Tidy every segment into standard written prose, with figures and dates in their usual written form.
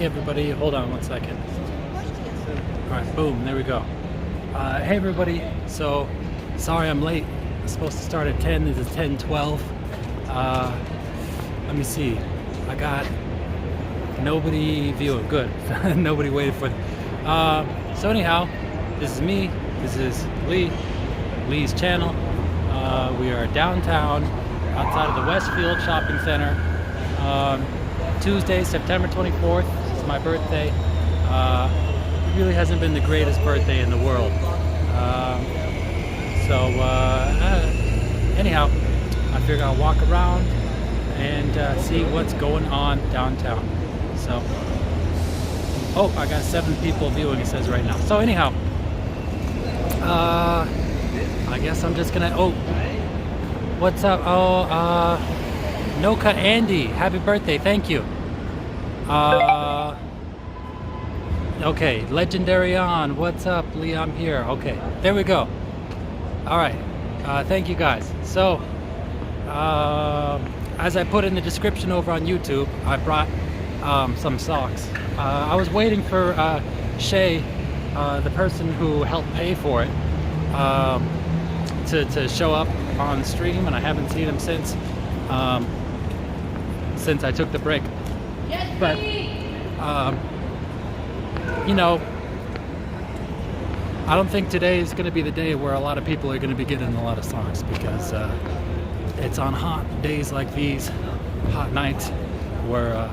Hey everybody, hold on one second. Alright, boom, there we go. Hey everybody, so sorry I'm late. I'm supposed to start at 10, this is 10:12. Let me see. I got nobody viewing, good. Nobody waited for it. So anyhow, this is me, this is Lee's channel. We are downtown outside of the Westfield Shopping Center. Tuesday, September 24th. It's my birthday. It really hasn't been the greatest birthday in the world. Anyhow, I figure I'll walk around and see what's going on downtown. So, oh, I got 7 people viewing, it says right now. So anyhow, I guess I'm just gonna, oh, what's up? Oh, Noka Andy, happy birthday, thank you. Okay, Legendary On, what's up, Lee, I'm here. Okay, there we go. Alright, thank you guys. So, as I put in the description over on YouTube, I brought some socks. I was waiting for Shay, the person who helped pay for it, to show up on stream, and I haven't seen him since I took the break. But you know, I don't think today is going to be the day where a lot of people are going to be getting a lot of socks, because it's on hot days like these, hot nights, where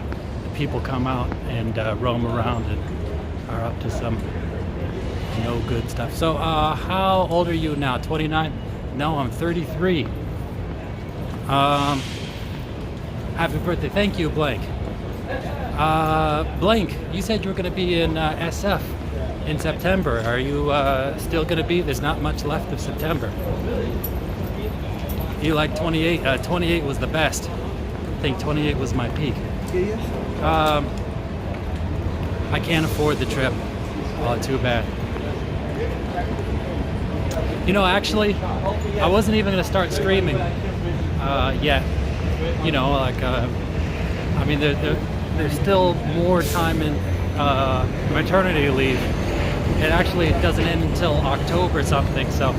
people come out and roam around and are up to some no good stuff. So how old are you now? 29? No, I'm 33. Happy birthday. Thank you, Blank. Blank, you said you were going to be in SF in September. Are you still going to be? There's not much left of September. You like 28? 28 was the best. I think 28 was my peak. I can't afford the trip. Oh, too bad. You know, actually, I wasn't even going to start streaming yet. You know, like, I mean, there's still more time in maternity leave. It actually doesn't end until October or something. So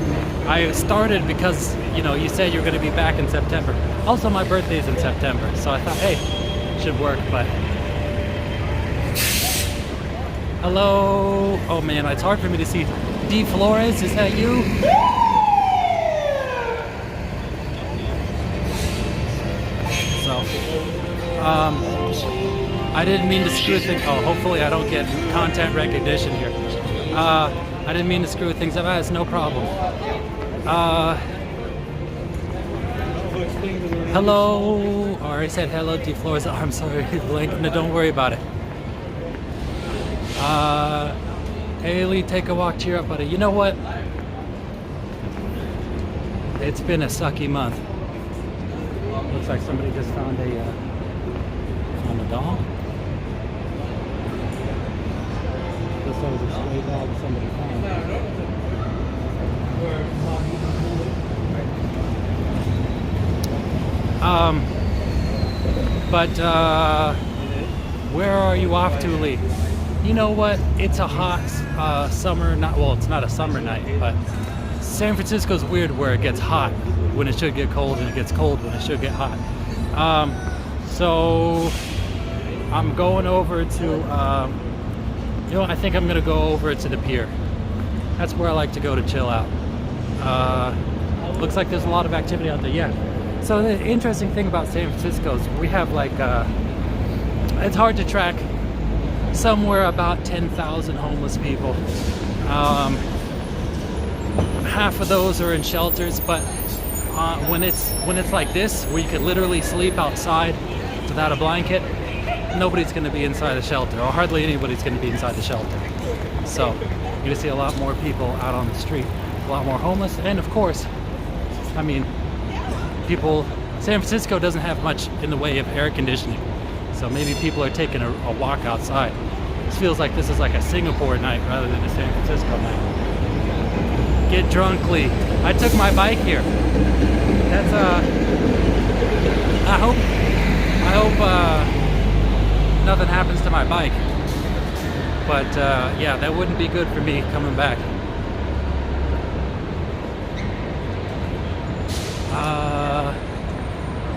I started because, you know, you said you're going to be back in September. Also, my birthday's in September, so I thought, hey, should work. But hello. Oh man, it's hard for me to see. D Flores, is that you? So, I didn't mean to screw things. Oh, hopefully I don't get content recognition here. I didn't mean to screw things up. It's no problem. Hello. I already said hello, D Flores. Oh, I'm sorry, Blink. No, don't worry about it. Haley, take a walk, cheer up, buddy. You know what? It's been a sucky month. Looks like somebody just found a doll. This was a stray dog somebody found. Where are you off to, Lee? You know what? It's a hot summer night. Well, it's not a summer night, but San Francisco's weird where it gets hot when it should get cold, and it gets cold when it should get hot. So I'm going over to, you know, I think I'm gonna go over to the pier. That's where I like to go to chill out. Looks like there's a lot of activity out there. Yeah. So the interesting thing about San Francisco is we have like, it's hard to track. Somewhere about 10,000 homeless people. Half of those are in shelters, but when it's like this, where you could literally sleep outside without a blanket, nobody's going to be inside the shelter, or hardly anybody's going to be inside the shelter. So you're going to see a lot more people out on the street, a lot more homeless, and of course, I mean, people. San Francisco doesn't have much in the way of air conditioning. So maybe people are taking a walk outside. This feels like this is like a Singapore night rather than a San Francisco night. Get drunk, Lee. I took my bike here. That's I hope nothing happens to my bike. But yeah, that wouldn't be good for me coming back.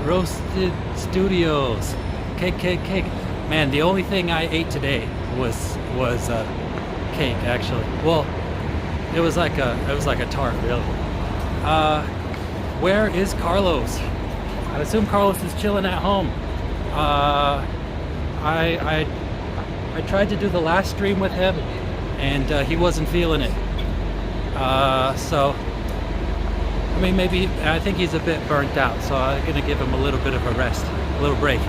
Roasted Studios, cake. Man, the only thing I ate today was cake. Actually, well, it was like a tart, really. Where is Carlos? I assume Carlos is chilling at home. I tried to do the last stream with him, and he wasn't feeling it. So, I mean, maybe I think he's a bit burnt out. So I'm gonna give him a little bit of a rest, a little break.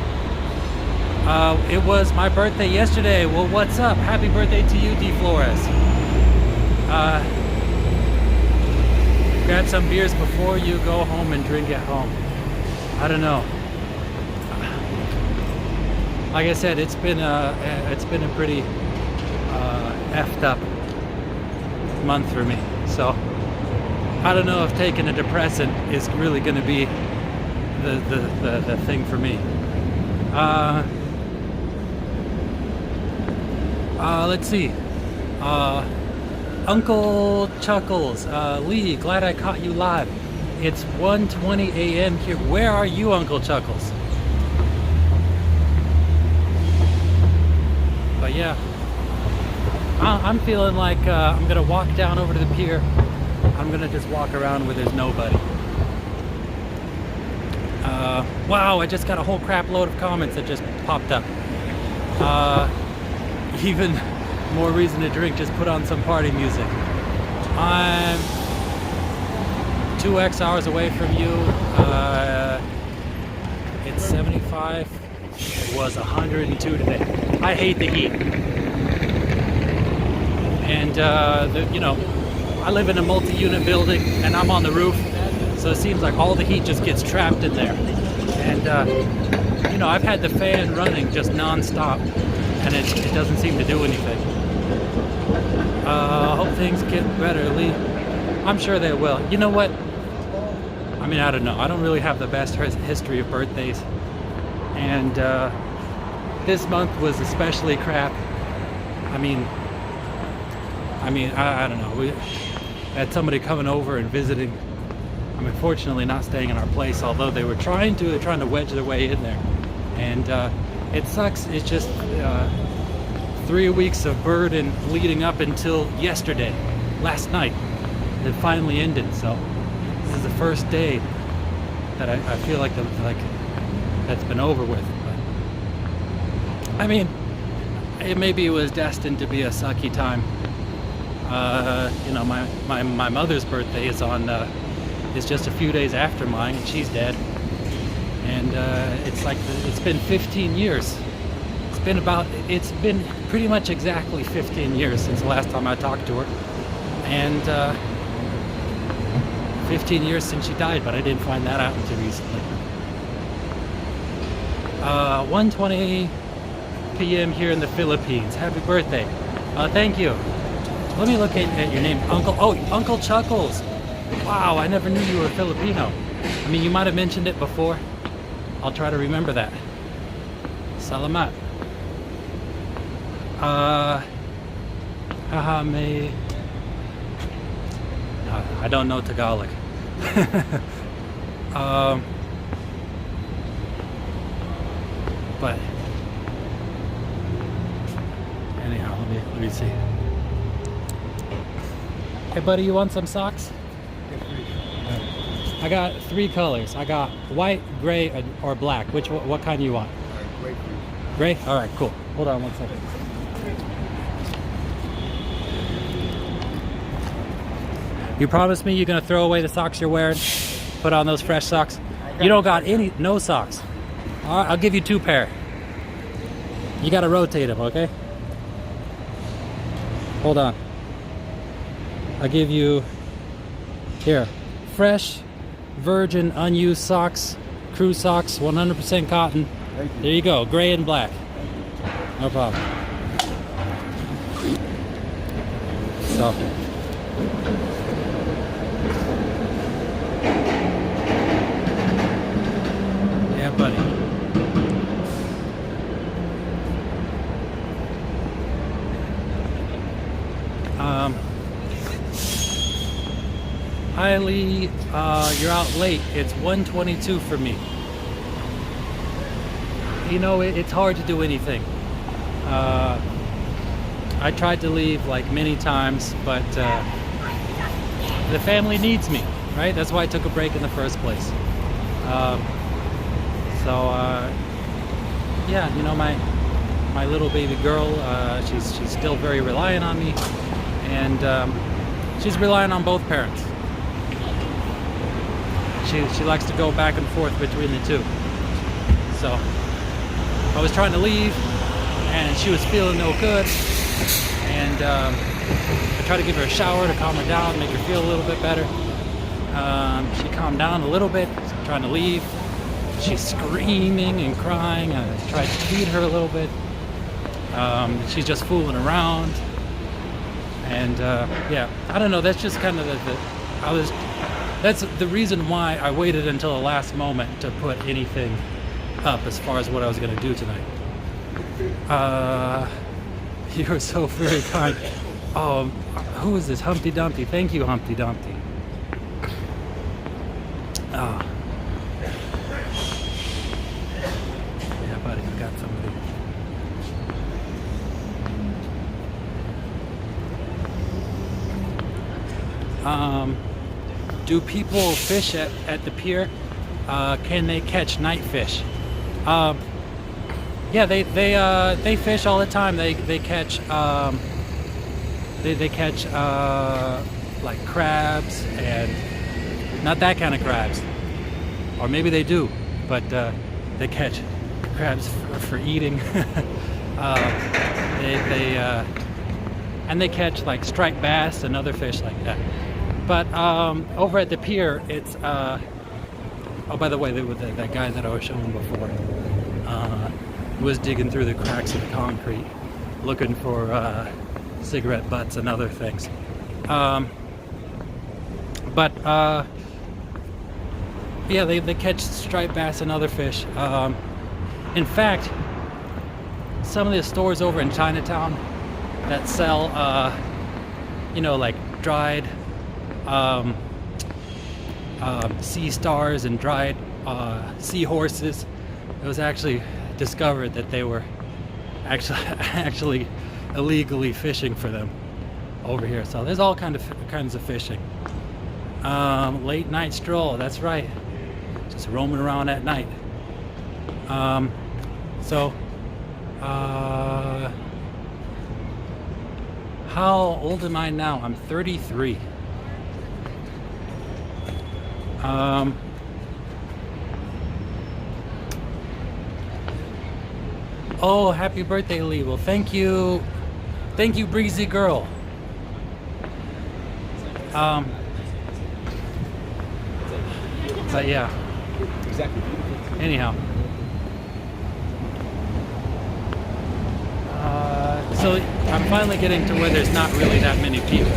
It was my birthday yesterday. Well, what's up? Happy birthday to you, D. Flores. Grab some beers before you go home and drink at home. I don't know. Like I said, it's been a pretty effed up month for me. So I don't know if taking a depressant is really going to be the thing for me. Let's see. Uncle Chuckles, Lee, glad I caught you live. It's 1:20 a.m. here. Where are you, Uncle Chuckles? But yeah, I'm feeling like I'm gonna walk down over to the pier. I'm gonna just walk around where there's nobody. Wow, I just got a whole crap load of comments that just popped up. Even more reason to drink, just put on some party music. I'm 2x hours away from you. It's 75. It was 102 today. I hate the heat. And you know, I live in a multi-unit building and I'm on the roof, so it seems like all the heat just gets trapped in there. And you know, I've had the fan running just non-stop, and it doesn't seem to do anything. I hope things get better, Lee. I'm sure they will. You know what? I mean, I don't know. I don't really have the best history of birthdays. And this month was especially crap. I mean, I don't know. We had somebody coming over and visiting. I'm unfortunately not staying in our place, although they were trying to wedge their way in there. And it sucks. It's just 3 weeks of burden leading up until yesterday, last night. It finally ended. So this is the first day that I feel like that's been over with. But, I mean, maybe it was destined to be a sucky time. You know, my mother's birthday is is just a few days after mine, and she's dead. And it's like it's been 15 years. It's been pretty much exactly 15 years since the last time I talked to her, and 15 years since she died. But I didn't find that out until recently. 1:20 p.m. here in the Philippines. Happy birthday! Thank you. Let me look at your name, Uncle. Oh, Uncle Chuckles. Wow, I never knew you were Filipino. I mean, you might have mentioned it before. I'll try to remember that. Salamat. I don't know Tagalog. But anyhow, let me see. Hey buddy, you want some socks? I got 3 colors. I got white, gray, or black. What kind do you want? Gray. Gray? All right, cool. Hold on 1 second. You promise me you're gonna throw away the socks you're wearing? Put on those fresh socks? You don't got no socks. All right, I'll give you 2 pair. You gotta rotate them, okay? Hold on. I'll give you, here, fresh, virgin, unused socks, crew socks, 100% cotton. Thank you. There you go, gray and black. No problem. So. Yeah, buddy. Hi Lee, you're out late. It's 1:22 for me. You know, it's hard to do anything. I tried to leave like many times, but the family needs me, right? That's why I took a break in the first place. Yeah, you know, my little baby girl, she's still very reliant on me, and she's relying on both parents. She likes to go back and forth between the two. So I was trying to leave, and she was feeling no good, and I tried to give her a shower to calm her down, make her feel a little bit better. She calmed down a little bit, trying to leave. She's screaming and crying. I tried to feed her a little bit. She's just fooling around, and yeah, I don't know. That's just kind of that's the reason why I waited until the last moment to put anything up as far as what I was going to do tonight. You're so very kind. Oh, who is this? Humpty Dumpty. Thank you, Humpty Dumpty. Oh. Yeah, buddy, I got somebody. Do people fish at the pier? Can they catch night fish? Yeah, they fish all the time. They catch they catch like crabs, and not that kind of crabs, or maybe they do, but they catch crabs for eating. And they catch like striped bass and other fish like that. But over at the pier, it's oh, by the way, that guy that I was showing before was digging through the cracks of the concrete, looking for cigarette butts and other things. Yeah, they catch striped bass and other fish. In fact, some of the stores over in Chinatown that sell, you know, like dried sea stars and dried seahorses, it was actually discovered that they were actually illegally fishing for them over here. So there's all kinds of fishing. Late night stroll, that's right, just roaming around at night. How old am I now? I'm 33. Oh, happy birthday, Lee. Well, thank you, breezy girl. But yeah. Exactly. Anyhow. So I'm finally getting to where there's not really that many people.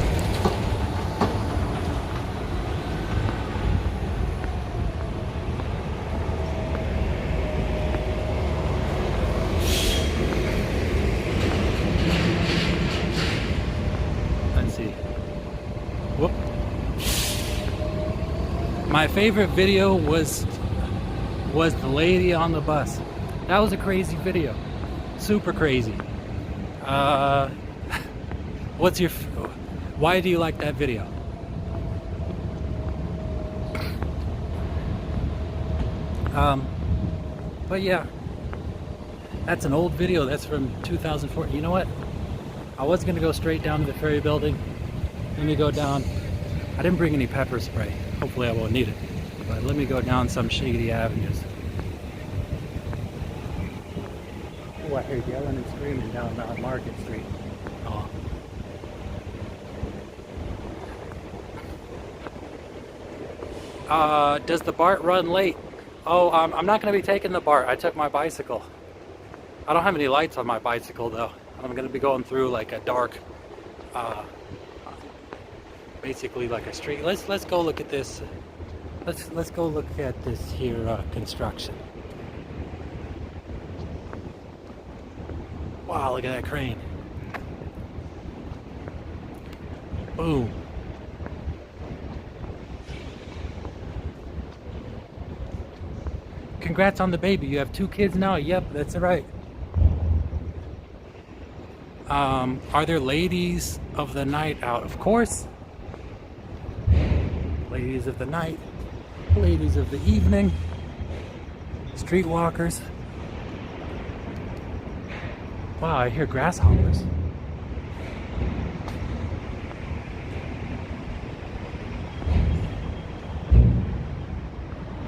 Let's see. Whoop. My favorite video was the lady on the bus. That was a crazy video. Super crazy. Why do you like that video? But yeah, that's an old video. That's from 2004. You know what? I was gonna go straight down to the ferry building. Let me go down. I didn't bring any pepper spray. Hopefully I won't need it. But let me go down some shady avenues. Oh, I heard yelling and screaming down Market Street. Oh. Does the BART run late? Oh, I'm not going to be taking the BART. I took my bicycle. I don't have any lights on my bicycle though. I'm going to be going through like a dark, basically like a street. Let's go look at this. Let's go look at this here construction. Wow, look at that crane. Boom. congrats on the baby. You have 2 kids now? Yep, that's right. Are there ladies of the night out? Of course. Ladies of the night, ladies of the evening, streetwalkers. Wow, I hear grasshoppers.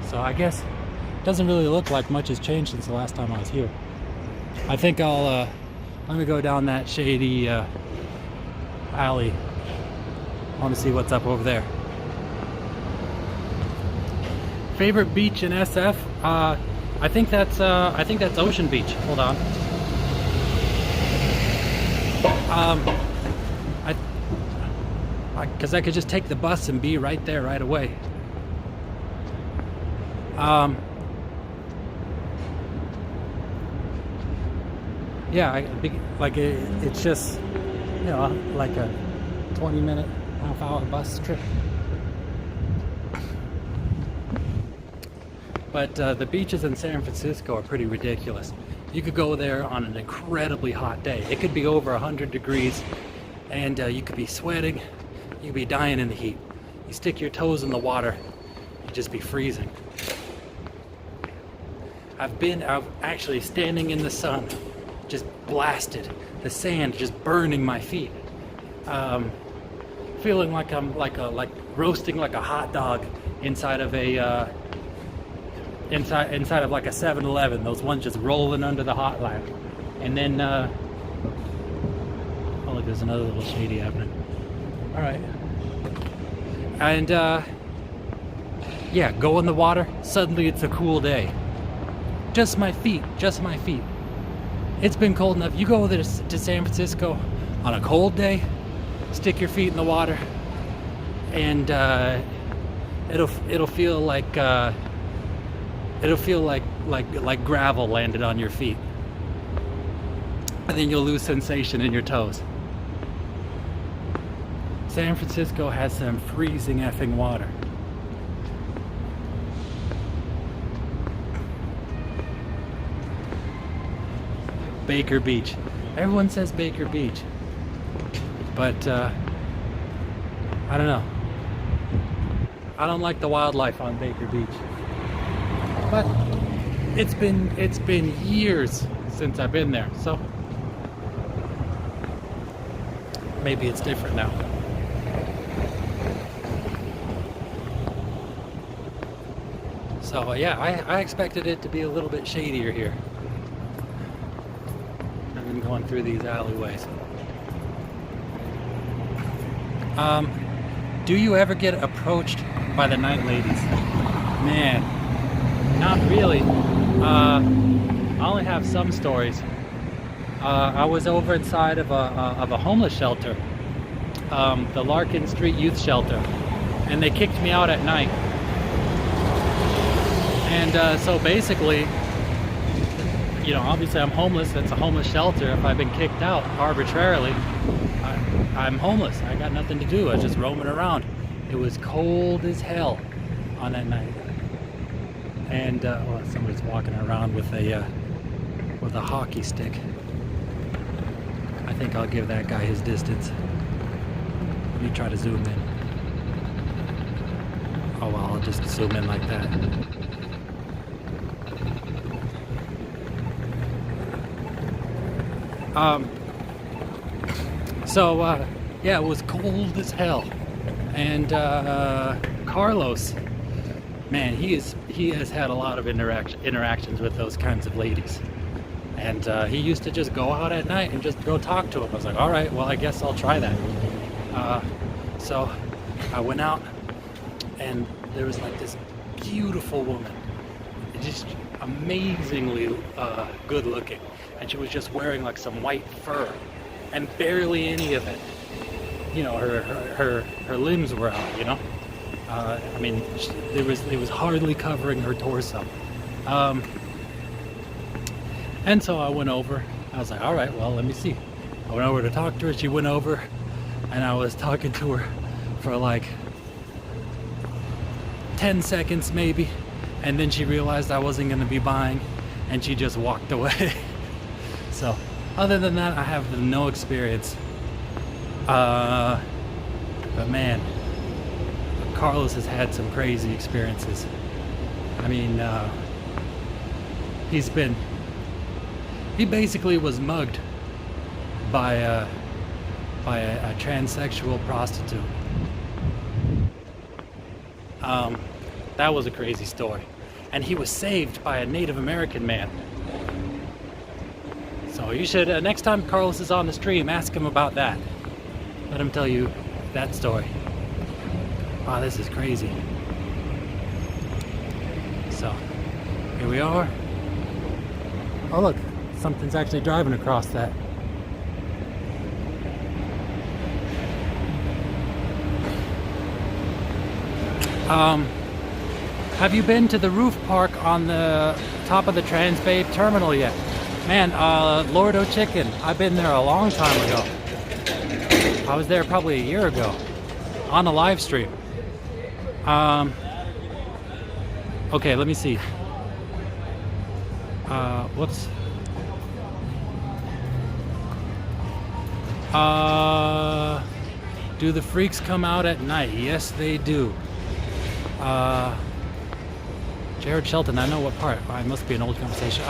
So I guess it doesn't really look like much has changed since the last time I was here. I think I'll let me go down that shady alley. I want to see what's up over there. Favorite beach in SF? I think that's Ocean Beach. Hold on. Because I could just take the bus and be right there right away. Yeah, it's just, you know, like a 20-minute, half-hour bus trip. But the beaches in San Francisco are pretty ridiculous. You could go there on an incredibly hot day. It could be over 100 degrees, and you could be sweating. You could be dying in the heat. You stick your toes in the water, you'd just be freezing. I've actually standing in the sun, just blasted, the sand just burning my feet, feeling like I'm like roasting like a hot dog inside of a inside of like a 7-Eleven, those ones just rolling under the hot lamp. And then oh look, there's another little shady happening. All right. And yeah, go in the water, suddenly it's a cool day. Just my feet. It's been cold enough. You go to San Francisco on a cold day, stick your feet in the water, and it'll feel like gravel landed on your feet, and then you'll lose sensation in your toes. San Francisco has some freezing effing water. Baker Beach. Everyone says Baker Beach, but I don't know. I don't like the wildlife on Baker Beach. But it's been years since I've been there, so maybe it's different now. So yeah, I expected it to be a little bit shadier here. I've been going through these alleyways. Do you ever get approached by the night ladies? Man, not really. I only have some stories. I was over inside of a homeless shelter, the Larkin Street Youth Shelter, and they kicked me out at night. And so basically, you know, obviously I'm homeless. It's a homeless shelter. If I've been kicked out arbitrarily, I'm homeless. I got nothing to do. I was just roaming around. It was cold as hell on that night. And well, somebody's walking around with a hockey stick. I think I'll give that guy his distance. Let me try to zoom in. Oh well, I'll just zoom in like that. Yeah, it was cold as hell. And Carlos, man, he has had a lot of interactions with those kinds of ladies. And he used to just go out at night and just go talk to them. I was like, all right, well, I guess I'll try that. So I went out, and there was like this beautiful woman, just amazingly good looking. And she was just wearing like some white fur and barely any of it. You know, her limbs were out, you know. I mean, it was hardly covering her torso. And so I went over. I was like, all right, well, let me see. I went over to talk to her. She went over, and I was talking to her for like 10 seconds maybe. and then she realized I wasn't going to be buying, and she just walked away. So other than that, I have no experience. But man, Carlos has had some crazy experiences. I mean, he basically was mugged by a transsexual prostitute. That was a crazy story. And he was saved by a Native American man. So you should, next time Carlos is on the stream, ask him about that. Let him tell you that story. Wow, this is crazy. So, here we are. Oh look, something's actually driving across that. Have you been to the roof park on the top of the Transbabe terminal yet? Man, Lordo Chicken, I've been there a long time ago. I was there probably a year ago on a live stream. Okay, let me see. Whoops. Do the freaks come out at night? Yes, they do. Jared Shelton, I know what part. Oh, it must be an old conversation.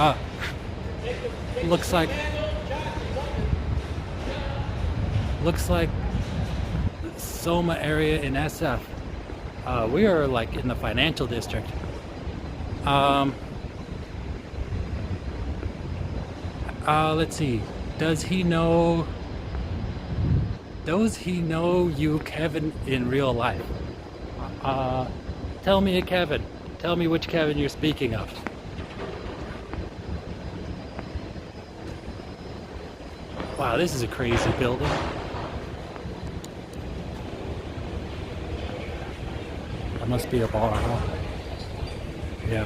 Looks like Soma area in SF. We are like in the financial district. Let's see. Does he know you, Kevin, in real life? Tell me a Kevin. Tell me which Kevin you're speaking of. Wow, this is a crazy building. That must be a bar, huh? Yeah.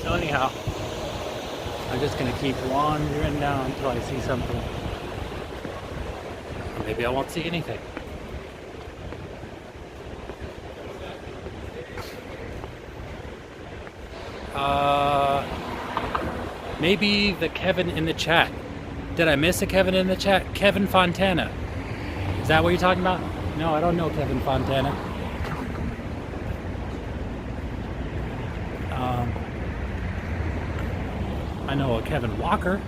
So anyhow, I'm just gonna keep wandering down until I see something. Or maybe I won't see anything. Maybe the Kevin in the chat. Did I miss a Kevin in the chat? Kevin Fontana. Is that what you're talking about? No, I don't know Kevin Fontana. I know a Kevin Walker,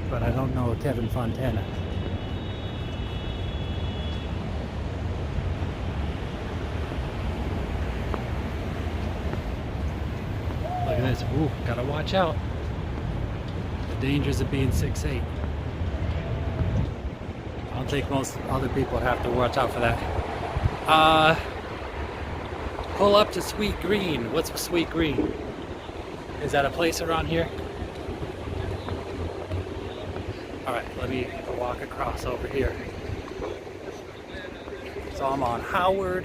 but I don't know a Kevin Fontana. Look at this. Ooh, gotta watch out. The dangers of being 6'8". I don't think most other people have to watch out for that. Pull up to Sweet Green. What's Sweet Green? Is that a place around here? Alright, let me walk across over here. So I'm on Howard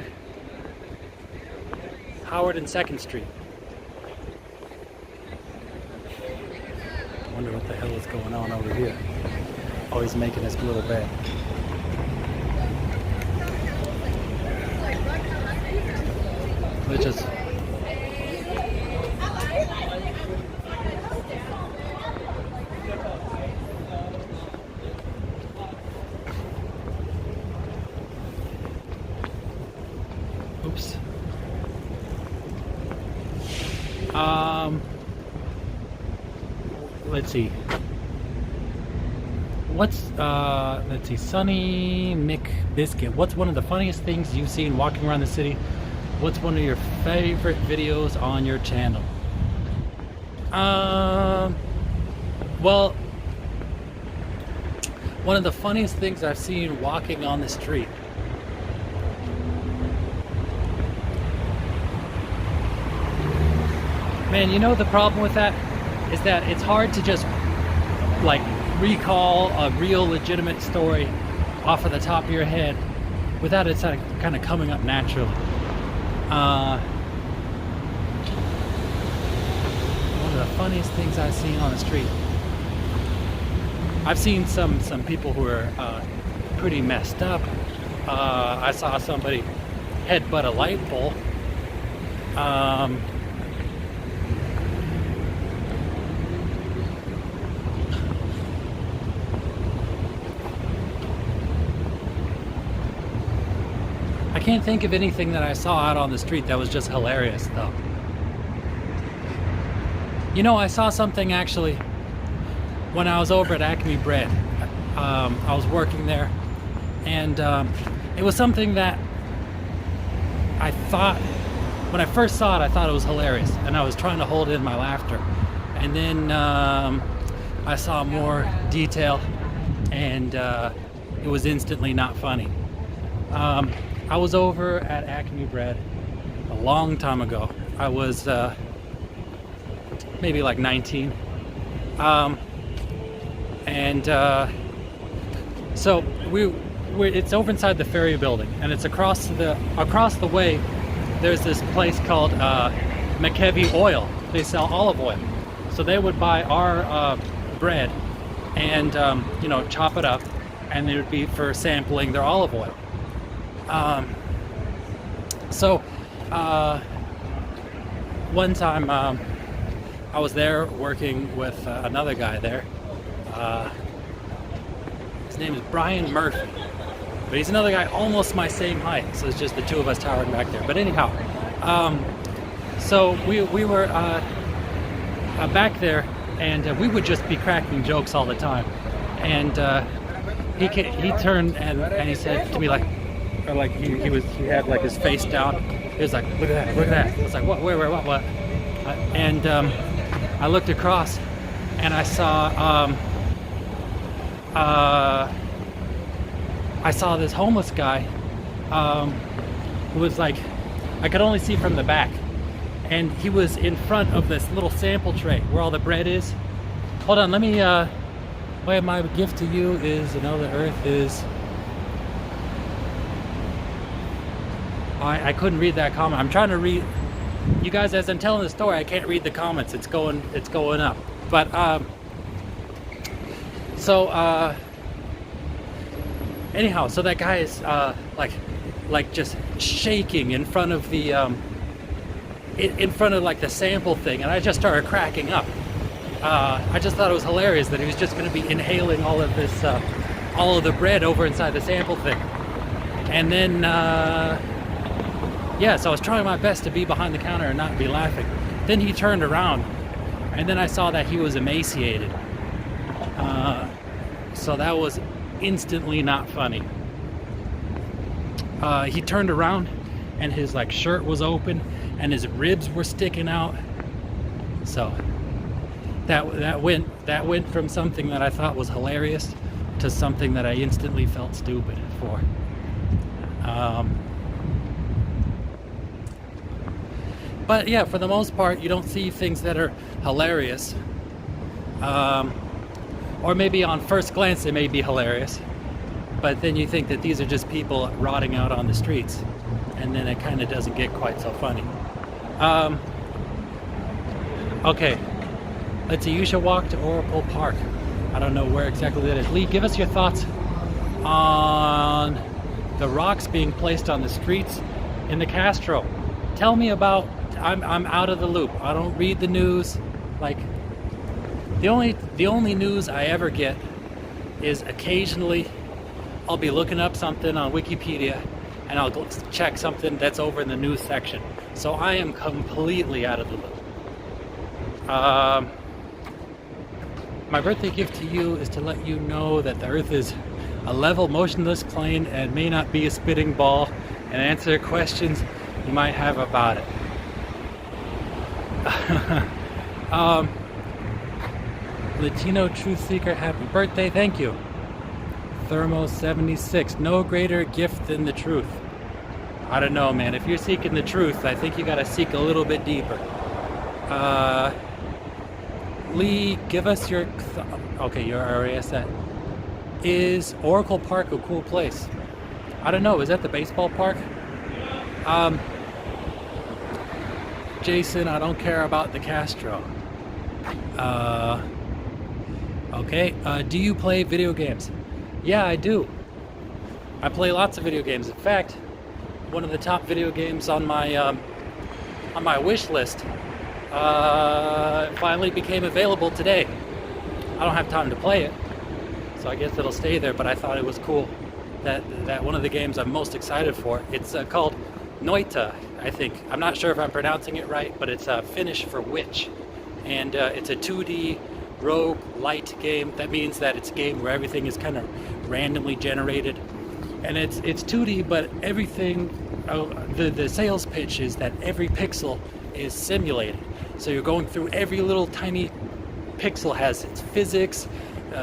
and 2nd Street. I wonder what the hell is going on over here. Oh, he's making his little bed. Let's just... Oops. Let's see. Let's see, Sonny McBiscuit. What's one of the funniest things you've seen walking around the city? What's one of your favorite videos on your channel? Well, one of the funniest things I've seen walking on the street. Man, you know the problem with that is that it's hard to just like recall a real legitimate story off of the top of your head without it kind of coming up naturally. One of the funniest things I've seen on the street. I've seen some people who are pretty messed up. I saw somebody headbutt a light pole. I can't think of anything that I saw out on the street that was just hilarious, though. You know, I saw something actually when I was over at Acme Bread. I was working there, and it was something that I thought, when I first saw it, I thought it was hilarious, and I was trying to hold in my laughter. And then I saw more detail, and it was instantly not funny. I was over at Acme Bread a long time ago. I was maybe like 19. So it's over inside the Ferry Building, and it's across the way. There's this place called McKevy Oil. They sell olive oil, so they would buy our bread and you know, chop it up, and it would be for sampling their olive oil. One time I was there working with another guy there. His name is Brian Murphy, but he's another guy almost my same height, so it's just the two of us towering back there. But anyhow, so we were back there, and we would just be cracking jokes all the time. And he turned and he said to me, like, or like he had like his face down. He was like, look at that, look at that. I was like, what, where, what? And I looked across, and I saw this homeless guy who was like, I could only see from the back, and he was in front of this little sample tray where all the bread is. Hold on, let me my gift to you is, you know, the earth is. I couldn't read that comment. I'm trying to read, you guys, as I'm telling the story, I can't read the comments. It's going up. But anyhow, so that guy is like just shaking in front of the in front of like the sample thing, and I just started cracking up. I just thought it was hilarious that he was just going to be inhaling all of this, all of the bread over inside the sample thing. And then yeah, so I was trying my best to be behind the counter and not be laughing. Then he turned around, and then I saw that he was emaciated. So that was instantly not funny. He turned around, and his like shirt was open, and his ribs were sticking out. So that went from something that I thought was hilarious to something that I instantly felt stupid for. But yeah, for the most part, you don't see things that are hilarious. Or maybe on first glance, it may be hilarious. But then you think that these are just people rotting out on the streets. And then it kind of doesn't get quite so funny. Okay. Let's see, you should walk to Oracle Park. I don't know where exactly that is. Lee, give us your thoughts on the rocks being placed on the streets in the Castro. Tell me about, I'm out of the loop. I don't read the news. Like, the only news I ever get is occasionally I'll be looking up something on Wikipedia, and I'll go check something that's over in the news section. So I am completely out of the loop. My birthday gift to you is to let you know that the earth is a level, motionless plane and may not be a spitting ball, and answer questions you might have about it. Latino Truth Seeker, happy birthday, thank you. Thermo 76, no greater gift than the truth. I don't know, man. If you're seeking the truth, I think you gotta seek a little bit deeper. Lee, give us your okay, you're already set. Is Oracle Park a cool place? I don't know, is that the baseball park? Jason, I don't care about the Castro. Okay, do you play video games? Yeah, I do. I play lots of video games. In fact, one of the top video games on my wish list finally became available today. I don't have time to play it, so I guess it'll stay there, but I thought it was cool that one of the games I'm most excited for, it's called Noita, I think. I'm not sure if I'm pronouncing it right, but it's Finnish for witch. And it's a 2D rogue light game. That means that it's a game where everything is kind of randomly generated. And it's 2D, but everything, the sales pitch is that every pixel is simulated. So you're going through every little tiny pixel has its physics.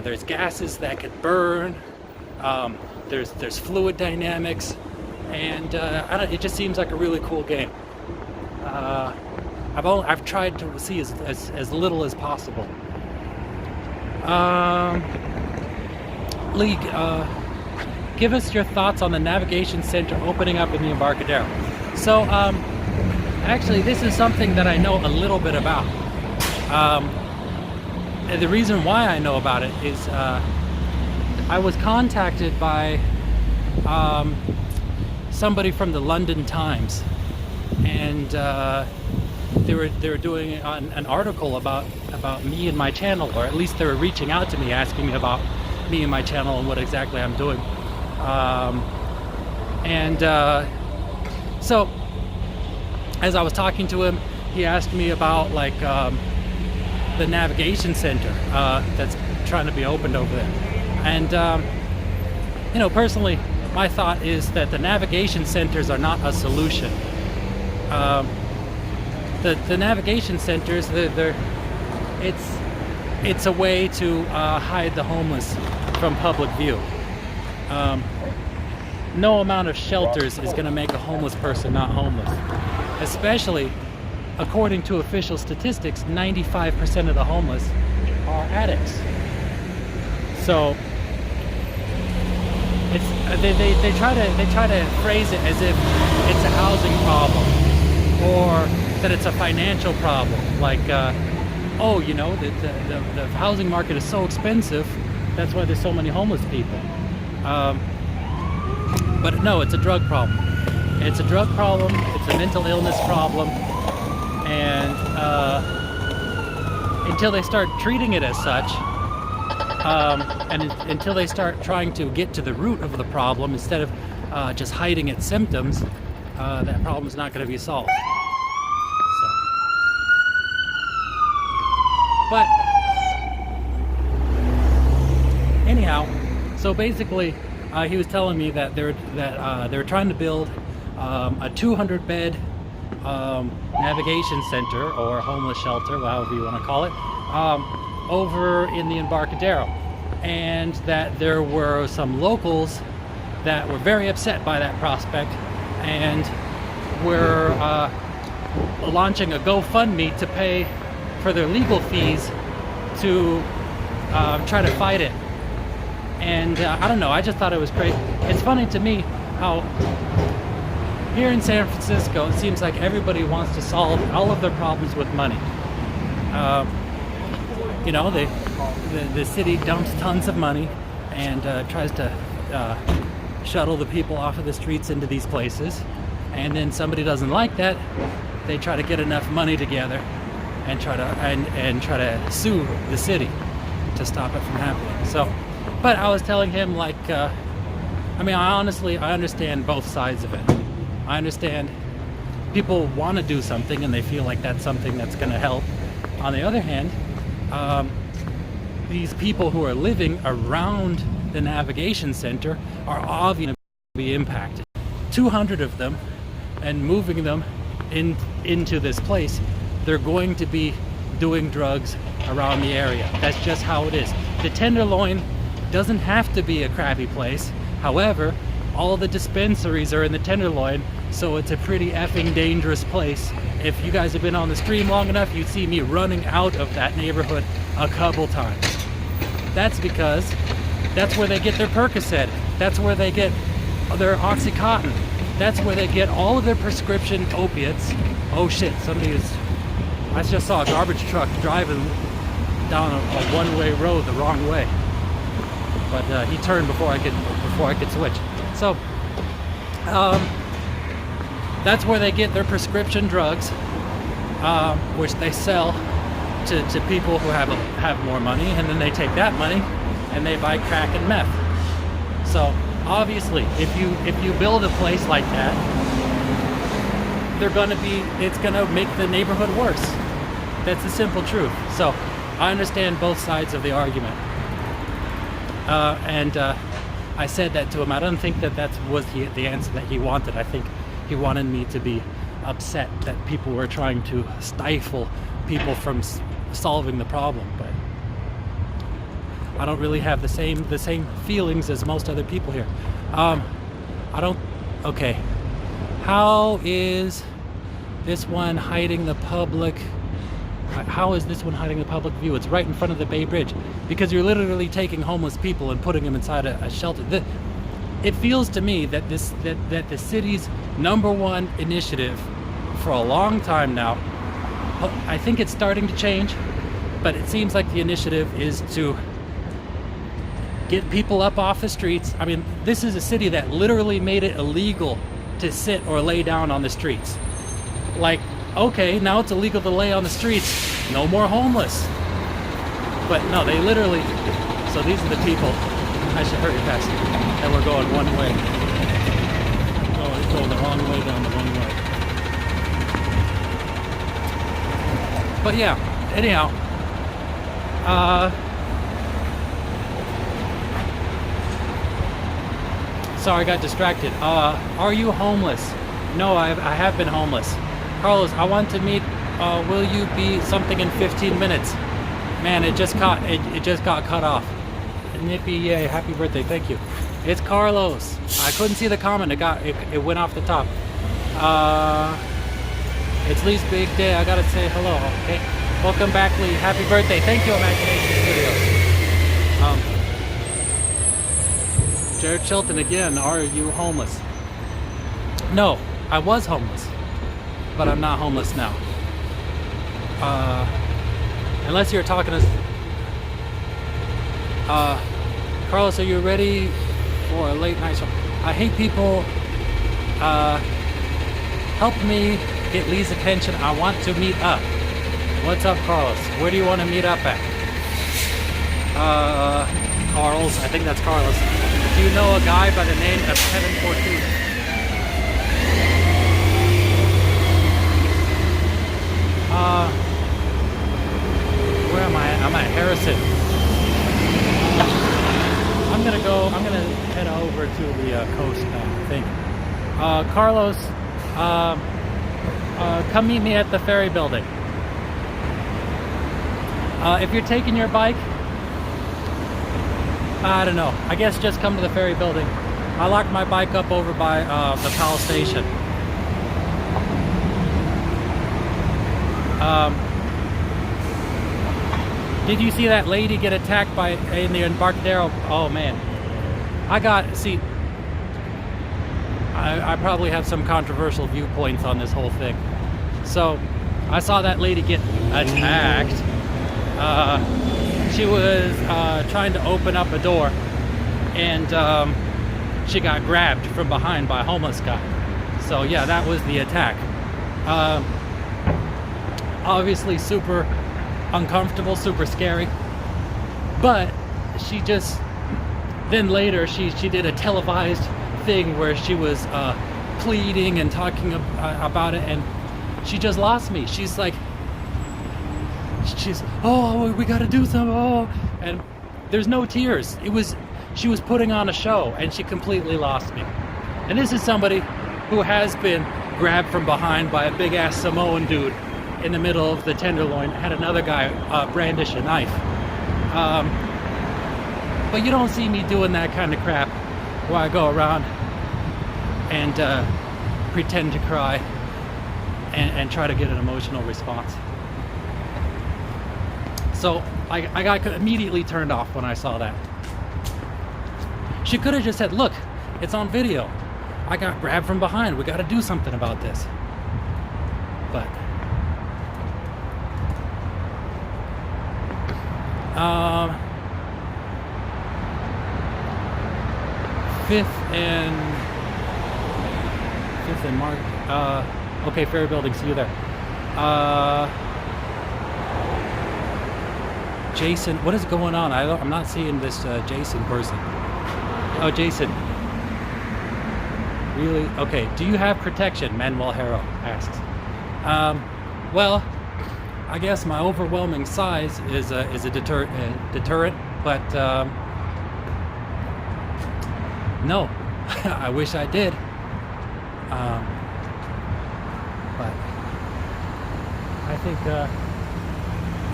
There's gases that could burn. There's fluid dynamics, and it just seems like a really cool game. I've tried to see as little as possible. Lee, give us your thoughts on the navigation center opening up in the Embarcadero. So, actually, this is something that I know a little bit about. And the reason why I know about it is I was contacted by somebody from the London Times, and they were doing an article about me and my channel, or at least they were reaching out to me asking me about me and my channel and what exactly I'm doing. So as I was talking to him, he asked me about like the navigation center that's trying to be opened over there. And personally, my thought is that the navigation centers are not a solution. The navigation centers, it's a way to hide the homeless from public view. No amount of shelters is going to make a homeless person not homeless. Especially, according to official statistics, 95% of the homeless are addicts. So they try to phrase it as if it's a housing problem or that it's a financial problem. Like, the housing market is so expensive, that's why there's so many homeless people. But no, it's a drug problem. It's a drug problem. It's a mental illness problem. And until they start treating it as such, and until they start trying to get to the root of the problem instead of just hiding its symptoms, that problem is not going to be solved. But anyhow, so basically, he was telling me that they were trying to build a 200-bed navigation center or homeless shelter, however you want to call it, over in the Embarcadero, and that there were some locals that were very upset by that prospect and were launching a GoFundMe to pay for their legal fees to try to fight it. And I don't know, I just thought it was crazy. It's funny to me how here in San Francisco it seems like everybody wants to solve all of their problems with money. The city dumps tons of money and tries to shuttle the people off of the streets into these places, and then somebody doesn't like that, they try to get enough money together and try to sue the city to stop it from happening. So, but I was telling him, like, I understand both sides of it. I understand people want to do something and they feel like that's something that's going to help. On the other hand, these people who are living around the navigation center are obviously going to be impacted. 200 of them, and moving them into this place, they're going to be doing drugs around the area. That's just how it is. The Tenderloin doesn't have to be a crappy place. However, all the dispensaries are in the Tenderloin, so it's a pretty effing dangerous place. If you guys have been on the stream long enough, you'd see me running out of that neighborhood a couple times. That's because that's where they get their Percocet. That's where they get their Oxycontin. That's where they get all of their prescription opiates. Oh shit, I just saw a garbage truck driving down a one-way road the wrong way. But he turned before I could switch. So that's where they get their prescription drugs, which they sell to people who have more money, and then they take that money and they buy crack and meth. So obviously, if you build a place like that, it's gonna make the neighborhood worse. That's the simple truth. So I understand both sides of the argument, and I said that to him. I don't think that was the answer that he wanted. I think he wanted me to be upset that people were trying to stifle people from solving the problem, but I don't really have the same feelings as most other people here. Okay. How is this one hiding the public? How is this one hiding the public view? It's right in front of the Bay Bridge, because you're literally taking homeless people and putting them inside a shelter. It feels to me that that the city's #1 initiative for a long time now, I think it's starting to change, but it seems like the initiative is to get people up off the streets. I mean, this is a city that literally made it illegal to sit or lay down on the streets. Like, okay, now it's illegal to lay on the streets, no more homeless. But no, they literally, so these are the people, I should hurry past, and we're going one way. Oh, it's going the wrong way down the wrong way. But yeah, anyhow, sorry, I got distracted. Are you homeless? No, I have been homeless. Carlos, I want to meet. Will you be something in 15 minutes? Man, it just got cut off. Nippy, yay! Happy birthday! Thank you. It's Carlos. I couldn't see the comment. It went off the top. It's Lee's big day. I gotta say hello. Okay. Welcome back, Lee. Happy birthday! Thank you, Imagination Studios. Jared Chilton again. Are you homeless? No, I was homeless, but I'm not homeless now. Unless you're talking to Carlos, are you ready for a late night show? I hate people. Help me get Lee's attention. I want to meet up. What's up, Carlos? Where do you want to meet up at? Carl's. I think that's Carlos. Do you know a guy by the name of Kevin Fortune? Where am I? I'm at Harrison. I'm gonna head over to the coast now, I think. Carlos, come meet me at the ferry building. If you're taking your bike, I don't know. I guess just come to the ferry building. I locked my bike up over by the Powell Station. Did you see that lady get attacked in the Embarcadero? Oh man, I probably have some controversial viewpoints on this whole thing. So I saw that lady get attacked. She was trying to open up a door, and she got grabbed from behind by a homeless guy. So yeah, that was the attack. Obviously super uncomfortable, super scary, but she just then later she did a televised thing where she was pleading and talking about it, and she just lost me. She's oh, we gotta do something, oh, and there's no tears. She was putting on a show, and she completely lost me. And this is somebody who has been grabbed from behind by a big ass Samoan dude in the middle of the Tenderloin, had another guy brandish a knife. But you don't see me doing that kind of crap where I go around and pretend to cry and try to get an emotional response. So I got immediately turned off when I saw that. She could have just said, look, it's on video. I got grabbed from behind. We got to do something about this. But Um, 5th and Mark. Okay, Ferry Building. See you there. Jason, what is going on? I'm not seeing this Jason person. Oh, Jason. Really? Okay. Do you have protection? Manuel Harrow asks. Well, I guess my overwhelming size is a deterrent, but no. I wish I did. But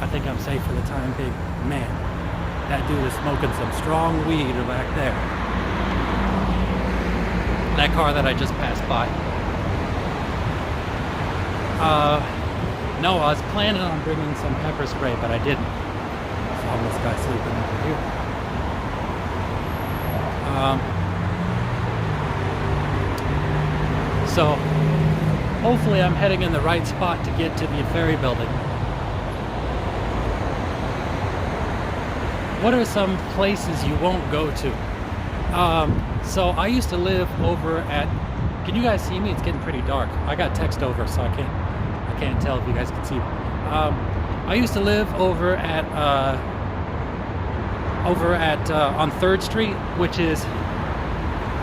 I think I'm safe for the time being. Man, that dude is smoking some strong weed back there. That car that I just passed by. No, I was planning on bringing some pepper spray, but I didn't. I saw this guy sleeping over here. So, hopefully I'm heading in the right spot to get to the Ferry Building. What are some places you won't go to? So I used to live over at, can you guys see me? It's getting pretty dark. I got text over, so I can't tell if you guys can see me. I used to live over at on 3rd Street, which is,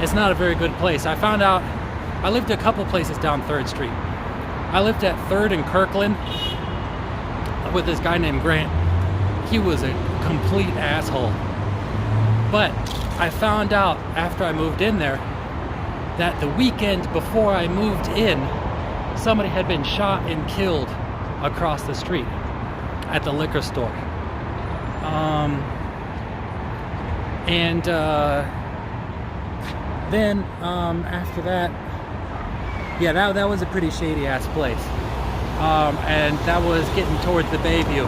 it's not a very good place. I found out, I lived a couple places down 3rd Street. I lived at 3rd and Kirkland with this guy named Grant. He was a complete asshole. But I found out after I moved in there that the weekend before I moved in, somebody had been shot and killed across the street at the liquor store. Then after that, yeah, that was a pretty shady ass place. And that was getting towards the Bayview.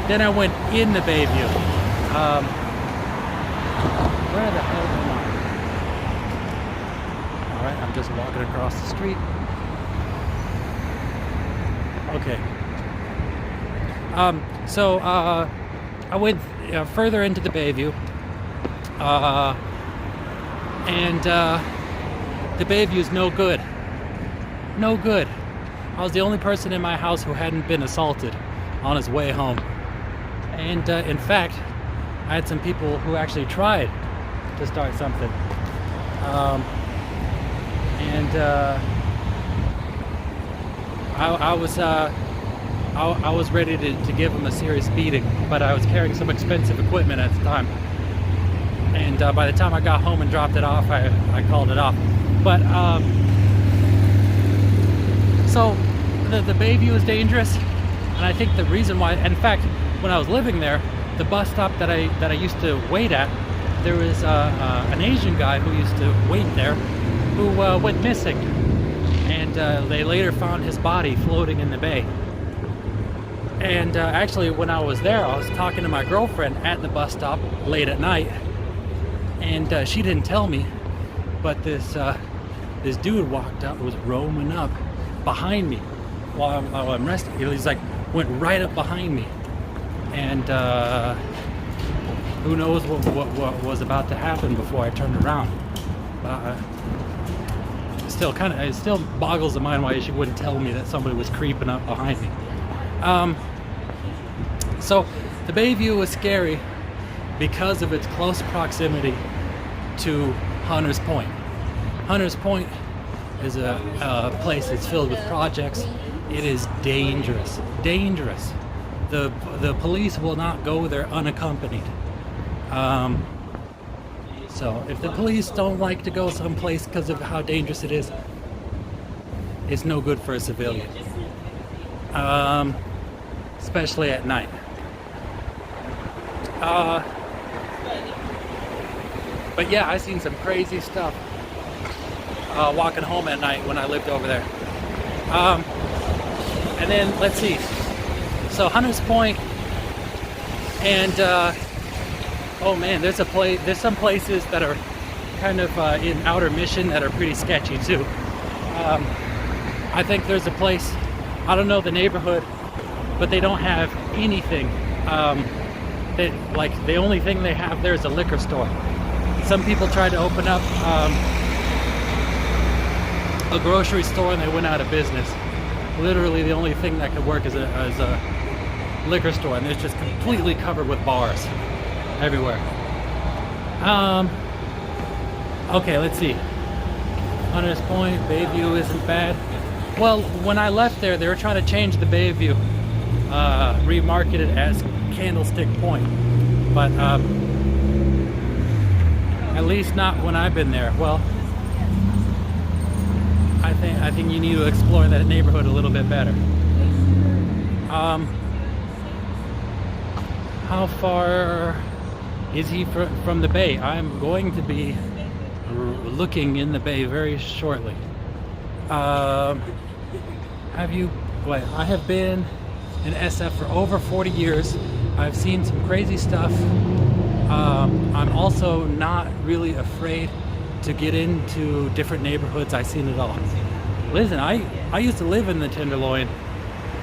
Then I went in the Bayview. Where the hell am I? Alright, I'm just walking across the street. Okay. So I went further into the Bayview. And the Bayview's no good. No good. I was the only person in my house who hadn't been assaulted on his way home. And in fact, I had some people who actually tried to start something. I was ready to give them a serious beating, but I was carrying some expensive equipment at the time. And by the time I got home and dropped it off, I called it off. But so the Bayview is dangerous, and I think the reason why, in fact, when I was living there, the bus stop that I used to wait at, there was an Asian guy who used to wait there, who went missing, and they later found his body floating in the bay. And actually, when I was there, I was talking to my girlfriend at the bus stop late at night, and she didn't tell me, but this dude walked up, was roaming up behind me while I'm resting. He's like, went right up behind me, and who knows what was about to happen before I turned around. It still boggles the mind why she wouldn't tell me that somebody was creeping up behind me. So the Bayview was scary because of its close proximity to Hunters Point. Hunters Point is a place that's filled with projects. It is dangerous. Dangerous. The police will not go there unaccompanied. So if the police don't like to go someplace because of how dangerous it is, it's no good for a civilian. Especially at night. But yeah, I seen some crazy stuff walking home at night when I lived over there. And then let's see. So Hunters Point, and oh man, there's some places that are kind of in Outer Mission that are pretty sketchy too. I think there's a place, I don't know the neighborhood, but they don't have anything like the only thing they have there is a liquor store. Some people tried to open up a grocery store and they went out of business. Literally the only thing that could work is a liquor store, and it's just completely covered with bars everywhere. Okay, let's see. Hunters Point, Bayview isn't bad. Well, when I left there, they were trying to change the Bayview, remarket it as Candlestick Point, but at least not when I've been there. Well, I think you need to explore that neighborhood a little bit better. How far is he from the bay? I'm going to be looking in the bay very shortly. Have you? What? I have been in SF for over 40 years. I've seen some crazy stuff. I'm also not really afraid to get into different neighborhoods. I've seen it all. Listen, I used to live in the Tenderloin,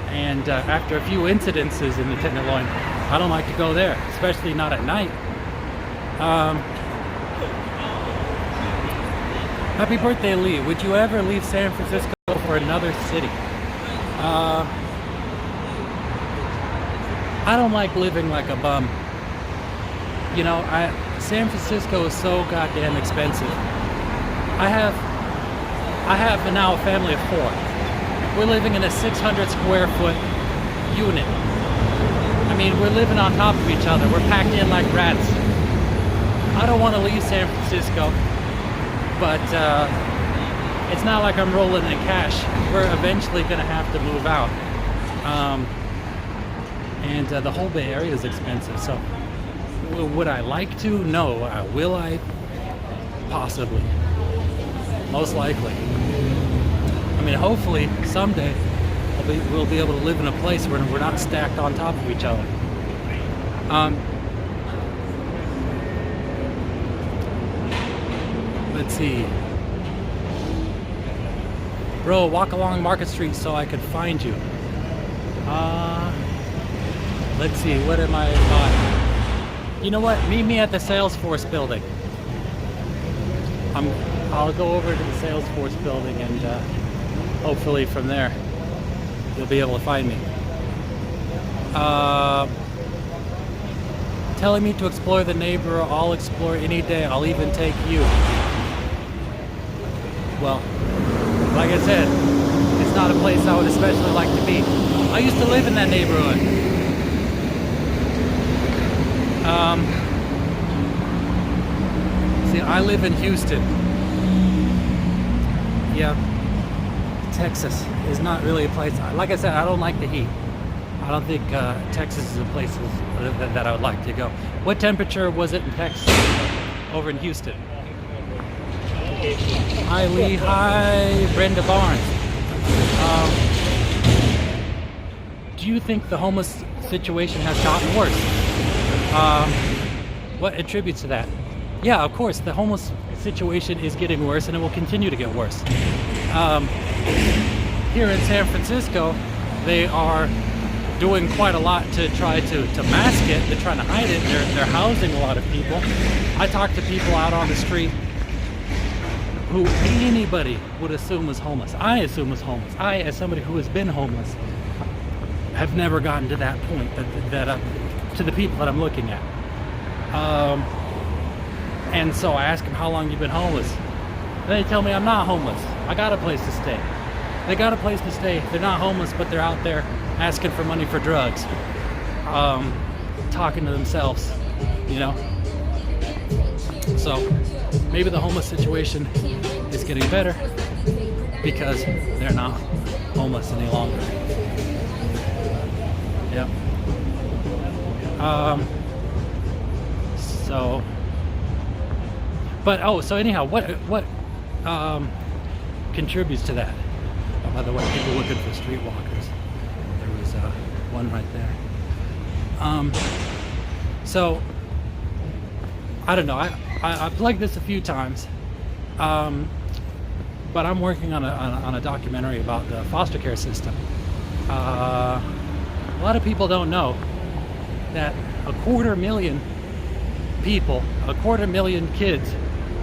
and after a few incidences in the Tenderloin, I don't like to go there, especially not at night. Happy birthday, Lee. Would you ever leave San Francisco for another city? I don't like living like a bum. You know, San Francisco is so goddamn expensive. I have now a family of 4. We're living in a 600 square foot unit. I mean, we're living on top of each other. We're packed in like rats. I don't want to leave San Francisco, but it's not like I'm rolling in cash. We're eventually going to have to move out. And the whole Bay Area is expensive. So would I like to? No. Will I? Possibly. Most likely. I mean, hopefully someday we'll be able to live in a place where we're not stacked on top of each other. Let's see. Bro, walk along Market Street so I could find you. Let's see, what am I on? You know what? Meet me at the Salesforce building. I'll go over to the Salesforce building, and hopefully from there you'll be able to find me. Telling me to explore the neighbor, I'll explore any day. I'll even take you. Well, like I said, it's not a place I would especially like to be. I used to live in that neighborhood. See, I live in Houston. Yeah, Texas is not really a place. Like I said, I don't like the heat. I don't think Texas is a place that I would like to go. What temperature was it in Texas over in Houston? Hi, Lee. Hi, Brenda Barnes. Do you think the homeless situation has gotten worse? What attributes to that? Yeah, of course, the homeless situation is getting worse, and it will continue to get worse. Here in San Francisco, they are doing quite a lot to try to mask it. They're trying to hide it. They're housing a lot of people. I talk to people out on the street who anybody would assume was homeless. I assume was homeless. I, as somebody who has been homeless, have never gotten to that point that to the people that I'm looking at. And so I ask them, how long you been homeless? And they tell me I'm not homeless. I got a place to stay. They got a place to stay. They're not homeless, but they're out there asking for money for drugs. Talking to themselves, you know? So maybe the homeless situation is getting better because they're not homeless any longer. Yeah. So, but so anyhow, what contributes to that? Oh, by the way, people looking for streetwalkers. There was one right there. So I don't know. I plugged this a few times, but I'm working on a documentary about the foster care system. A lot of people don't know that 250,000 people, 250,000 kids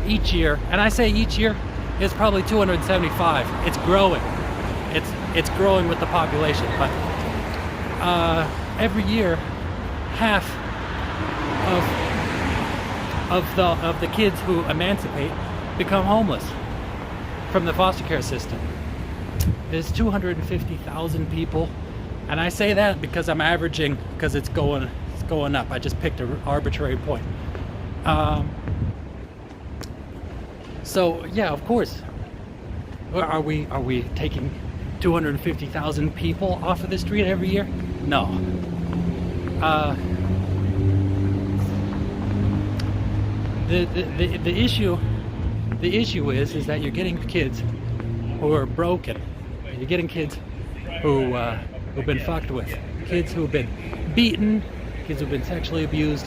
each year, and I say each year, it's probably 275. It's growing. It's growing with the population, but every year, half of the kids who emancipate become homeless from the foster care system. There's 250,000 people, and I say that because I'm averaging, because it's going up. I just picked an arbitrary point. So yeah, of course, are we taking 250,000 people off of the street every year? No. The issue is that you're getting kids who are broken. You're getting kids who've been fucked with, kids who've been beaten, kids who've been sexually abused,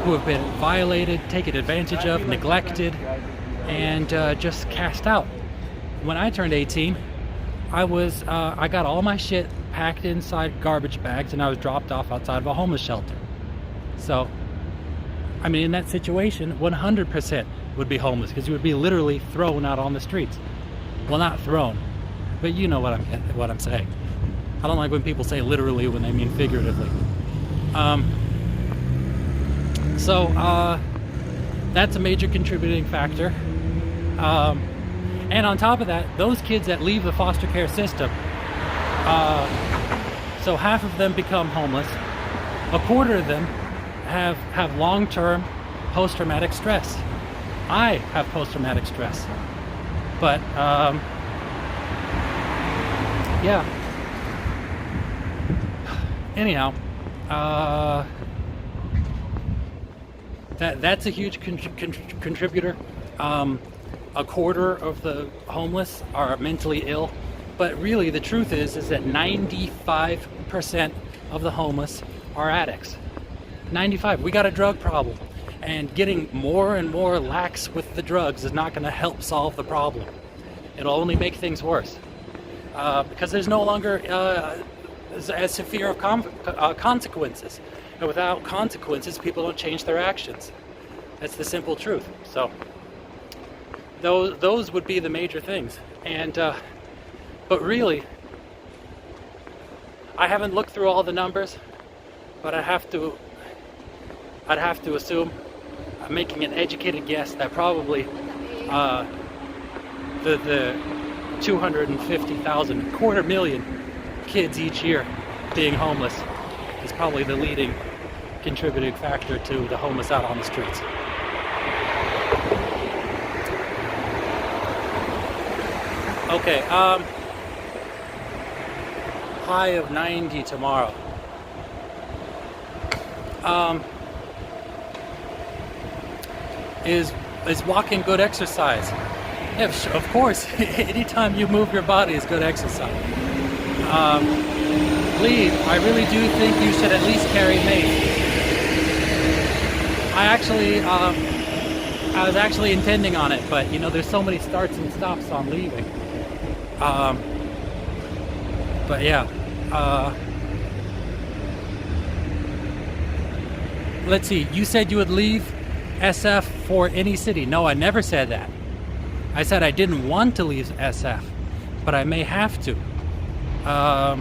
who have been violated, taken advantage of, neglected, and just cast out. When I turned 18, I got all my shit packed inside garbage bags and I was dropped off outside of a homeless shelter. So, I mean, in that situation, 100% would be homeless, because you would be literally thrown out on the streets. Well, not thrown, but you know what I'm saying. I don't like when people say literally when they mean figuratively. So that's a major contributing factor. And on top of that, those kids that leave the foster care system, so half of them become homeless. A quarter of them have long-term post-traumatic stress. I have post-traumatic stress. But yeah. Anyhow, that's a huge contributor. A quarter of the homeless are mentally ill, but really the truth is that 95% of the homeless are addicts. 95. We got a drug problem, and getting more and more lax with the drugs is not going to help solve the problem. It'll only make things worse, because there's no longer as severe of consequences. And without consequences, people don't change their actions. That's the simple truth. So those would be the major things. And but really, I haven't looked through all the numbers, but I'd have to assume, I'm making an educated guess, that probably the 250,000, 250,000 kids each year being homeless is probably the leading contributing factor to the homeless out on the streets. Okay, high of 90 tomorrow. Is walking good exercise? Yeah, of course. Anytime you move your body is good exercise. Lee, I really do think you should at least carry mace. I was actually intending on it, but you know, there's so many starts and stops on leaving. But yeah. Let's see. You said you would leave SF for any city. No, I never said that. I said I didn't want to leave SF, but I may have to. I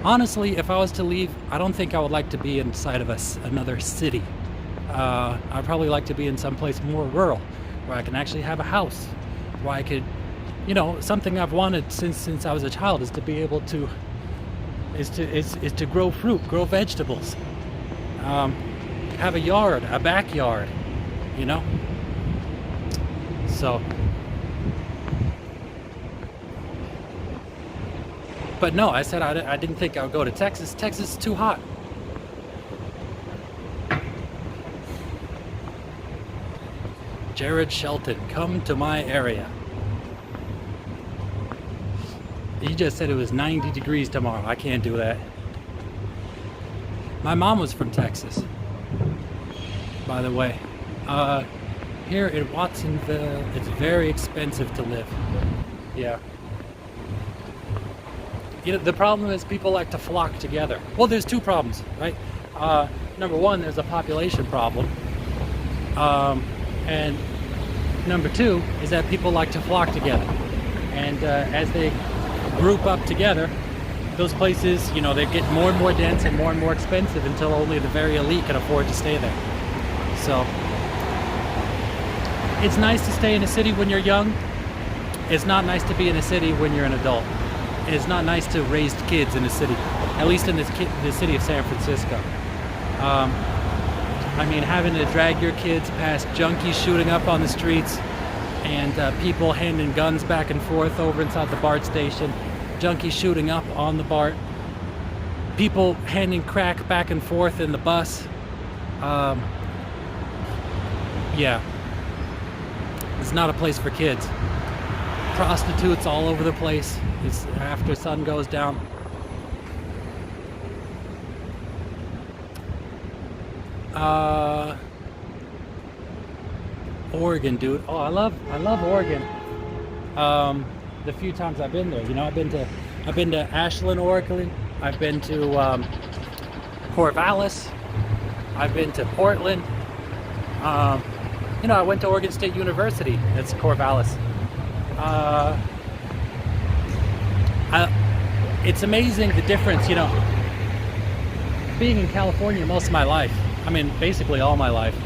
honestly, if I was to leave, I don't think I would like to be inside of another city. I'd probably like to be in someplace more rural, where I can actually have a house, where I could, you know, something I've wanted since I was a child is to be able to, is to grow fruit, grow vegetables, have a yard, a backyard, you know. So. But no, I said I didn't think I would go to Texas. Texas is too hot. Jared Shelton, come to my area. You just said it was 90 degrees tomorrow. I can't do that. My mom was from Texas, by the way. Here in Watsonville, it's very expensive to live. Yeah. the problem is people like to flock together. Well, there's two problems, right? Number one, there's a population problem. And number two is that people like to flock together. And as they group up together, those places, they get more and more dense and more expensive until only the very elite can afford to stay there. So it's nice to stay in a city when you're young. It's not nice to be in a city when you're an adult. It's not nice to raise kids in a city, at least in the city of San Francisco. Having to drag your kids past junkies shooting up on the streets and people handing guns back and forth over inside the BART station, junkies shooting up on the BART, people handing crack back and forth in the bus. Yeah, it's not a place for kids. Prostitutes all over the place. It's after sun goes down. Oregon, dude. Oh, I love Oregon. The few times I've been there, I've been to Ashland, Oregon. I've been to Corvallis. I've been to Portland. I went to Oregon State University. That's Corvallis. It's amazing the difference, being in California most of my life, basically all my life,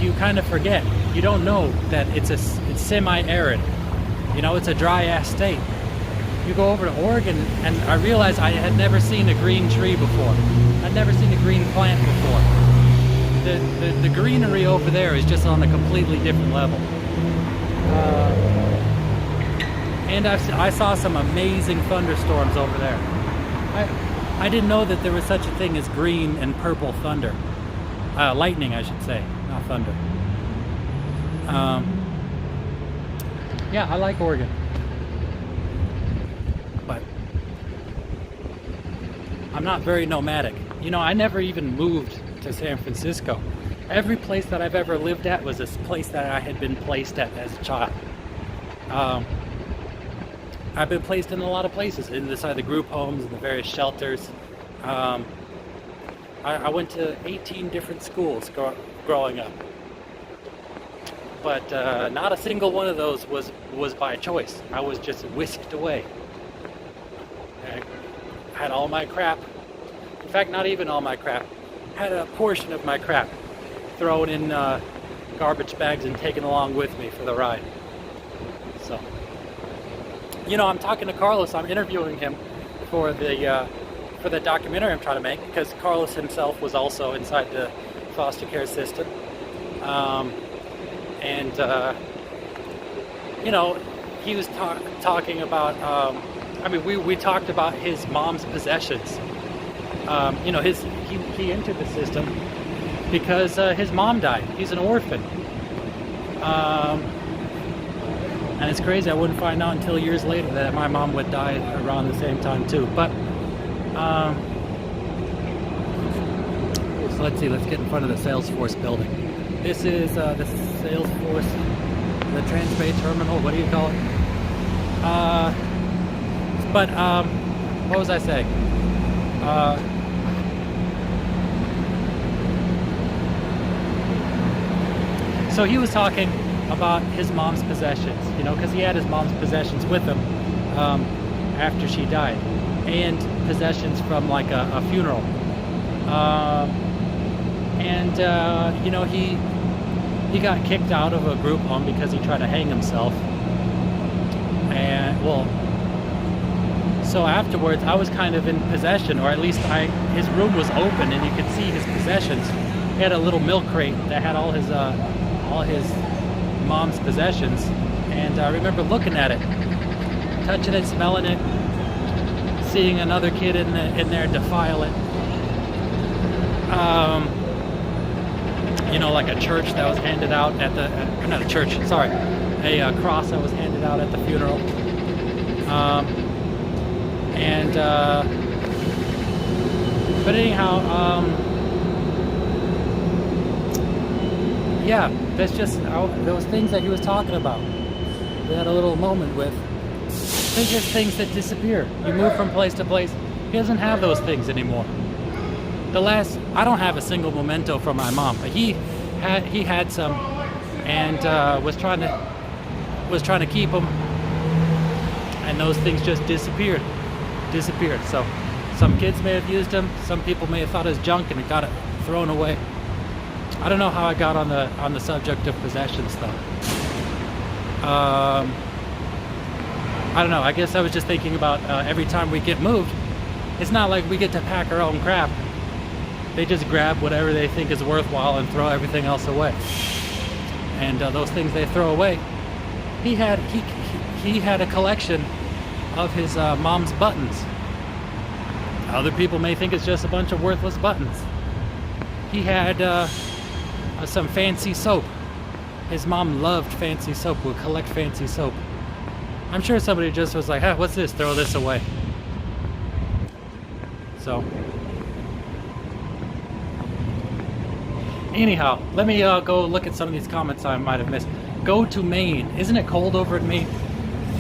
you kind of forget. You don't know that it's semi-arid. It's a dry-ass state. You go over to Oregon, and I realized I had never seen a green tree before. I'd never seen a green plant before. The greenery over there is just on a completely different level. And I saw some amazing thunderstorms over there. I didn't know that there was such a thing as green and purple thunder. Lightning, I should say, not thunder. Yeah, I like Oregon. But I'm not very nomadic. I never even moved to San Francisco. Every place that I've ever lived at was a place that I had been placed at as a child. I've been placed in a lot of places, inside the group homes and the various shelters. I went to 18 different schools growing up. But not a single one of those was by choice. I was just whisked away. I had all my crap. In fact, not even all my crap. Had a portion of my crap thrown in garbage bags and taken along with me for the ride. So, I'm talking to Carlos. I'm interviewing him for the documentary I'm trying to make, because Carlos himself was also inside the foster care system. He was talking about. We talked about his mom's possessions. He entered the system because his mom died. He's an orphan. And it's crazy, I wouldn't find out until years later that my mom would die around the same time too. But, so let's see, let's get in front of the Salesforce building. This is the Salesforce, the Transbay Terminal, what do you call it? What was I saying? So he was talking about his mom's possessions, because he had his mom's possessions with him after she died, and possessions from like a funeral. He got kicked out of a group home because he tried to hang himself. And so afterwards I was kind of in possession, or at least his room was open and you could see his possessions. He had a little milk crate that had all his mom's possessions, and I remember looking at it, touching it, smelling it, seeing another kid in there defile it. Like a church that was handed out at not a church, sorry, a cross that was handed out at the funeral. But anyhow, yeah, that's just those things that he was talking about. We had a little moment with. They're just things that disappear. You move from place to place. He doesn't have those things anymore. I don't have a single memento from my mom, but he had some, and was trying to keep them, and those things just disappeared. So some kids may have used them. Some people may have thought it was junk and it got it thrown away. I don't know how I got on the subject of possessions though. I don't know. I guess I was just thinking about every time we get moved, it's not like we get to pack our own crap. They just grab whatever they think is worthwhile and throw everything else away. And those things they throw away, he had a collection of his mom's buttons. Other people may think it's just a bunch of worthless buttons. He had some fancy soap. His mom loved fancy soap, would collect fancy soap. I'm sure somebody just was like, "Hey, what's this? Throw this away." So, anyhow, let me go look at some of these comments I might have missed. Go to Maine. Isn't it cold over at Maine?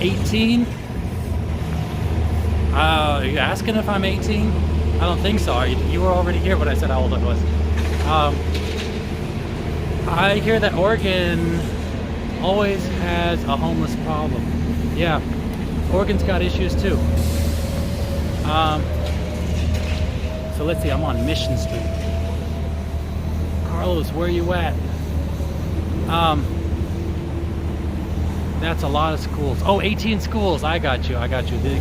18? Are you asking if I'm 18? I don't think so. You were already here when I said how old I was. I hear that Oregon always has a homeless problem. Yeah, Oregon's got issues too. So let's see, I'm on Mission Street. Carlos, where you at? That's a lot of schools. Oh, 18 schools. I got you.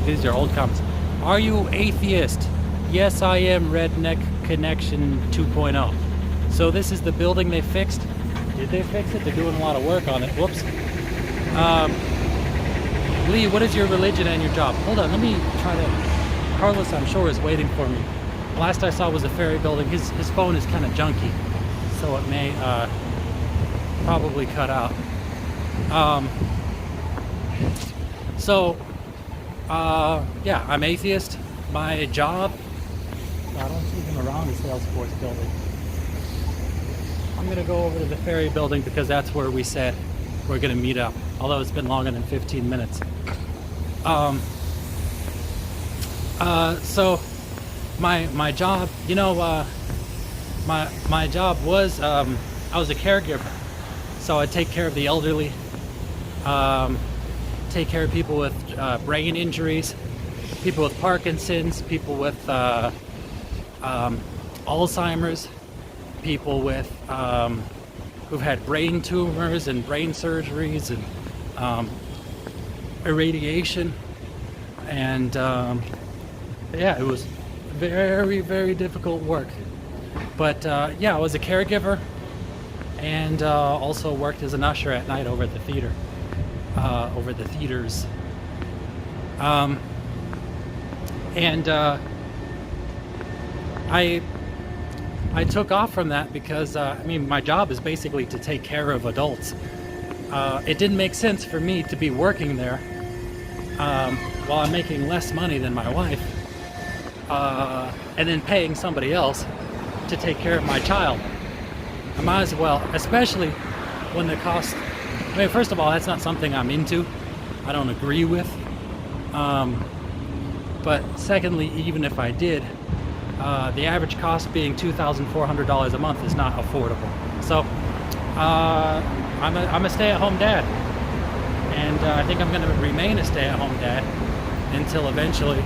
These are old comments. Are you atheist? Yes, I am. Redneck Connection 2.0. So this is the building they fixed. Did they fix it? They're doing a lot of work on it. Whoops. Lee, what is your religion and your job? Hold on, let me try to... Carlos, I'm sure, is waiting for me. Last I saw was a ferry building. His phone is kind of junky, so it may probably cut out. Yeah, I'm atheist. My job... I don't see him around the Salesforce building. I'm going to go over to the ferry building because that's where we said we're going to meet up. Although it's been longer than 15 minutes. So my job, you know, my job was, I was a caregiver. So I take care of the elderly, take care of people with brain injuries, people with Parkinson's, people with Alzheimer's, people with who've had brain tumors and brain surgeries and irradiation, and yeah, it was very, very difficult work. But yeah, I was a caregiver and also worked as an usher at night over at the theater, over the theaters. And I took off from that because I mean, my job is basically to take care of adults. It didn't make sense for me to be working there while I'm making less money than my wife, and then paying somebody else to take care of my child. I might as well, especially when the cost... I mean, first of all, that's not something I'm into. I don't agree with. But secondly, even if I did, the average cost being $2,400 a month is not affordable. So I'm a stay-at-home dad, and I think I'm going to remain a stay-at-home dad until eventually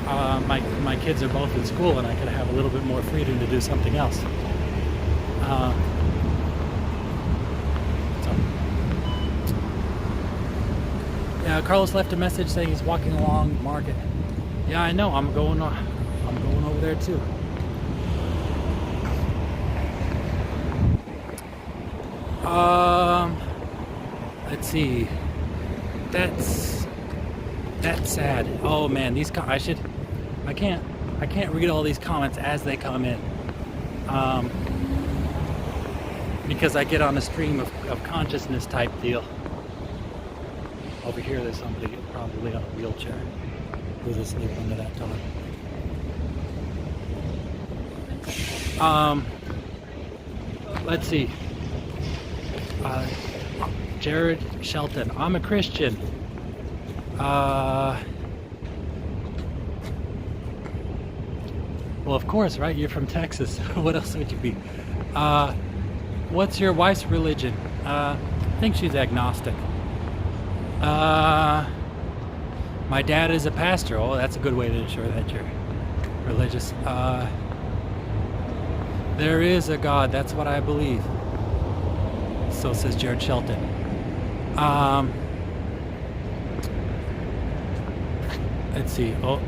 my kids are both in school and I can have a little bit more freedom to do something else. Yeah, Carlos left a message saying he's walking along Market. Yeah, I know. I'm going over there too. Let's see. That's sad. Oh man, these I can't read all these comments as they come in. Because I get on a stream of consciousness type deal. Over here there's somebody probably on a wheelchair who's asleep under that top. Let's see. Jared Shelton. I'm a Christian. Well, of course, right? You're from Texas. What else would you be? What's your wife's religion? I think she's agnostic. My dad is a pastor. Oh, that's a good way to ensure that you're religious. There is a God. That's what I believe. So says Jared Shelton. Let's see. Oh,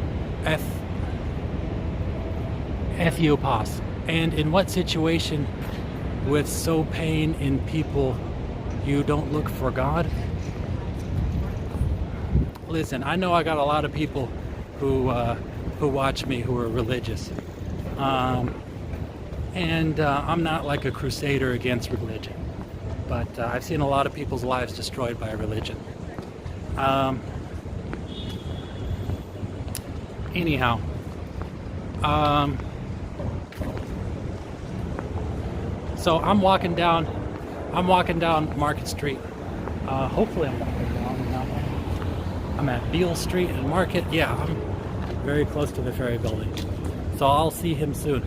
Ethiopos. And in what situation with so pain in people you don't look for God? Listen, I know I got a lot of people who watch me who are religious. And I'm not like a crusader against religion. But I've seen a lot of people's lives destroyed by religion. Anyhow, so I'm walking down Market Street. Hopefully I'm walking down. I'm at Beale Street and Market. Yeah, I'm very close to the ferry building. So I'll see him soon.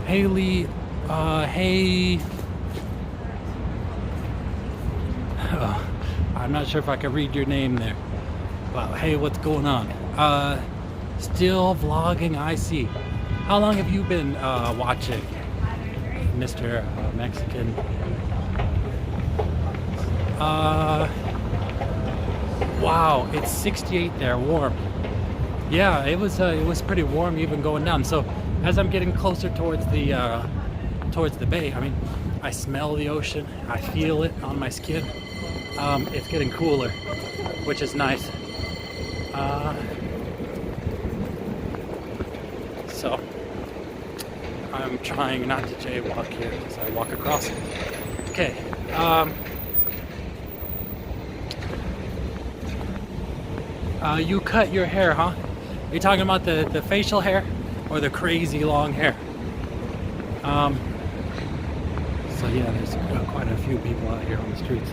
Haley, hey. I'm not sure if I can read your name there. But hey, what's going on? Still vlogging, I see. How long have you been watching, Mr. Mexican? Wow, it's 68 there, warm. Yeah, it was pretty warm even going down. So as I'm getting closer towards the bay, I mean, I smell the ocean, I feel it on my skin. It's getting cooler, which is nice. So I'm trying not to jaywalk here as I walk across. Okay. You cut your hair, huh? Are you talking about the facial hair or the crazy long hair? So yeah, there's quite a few people out here on the streets.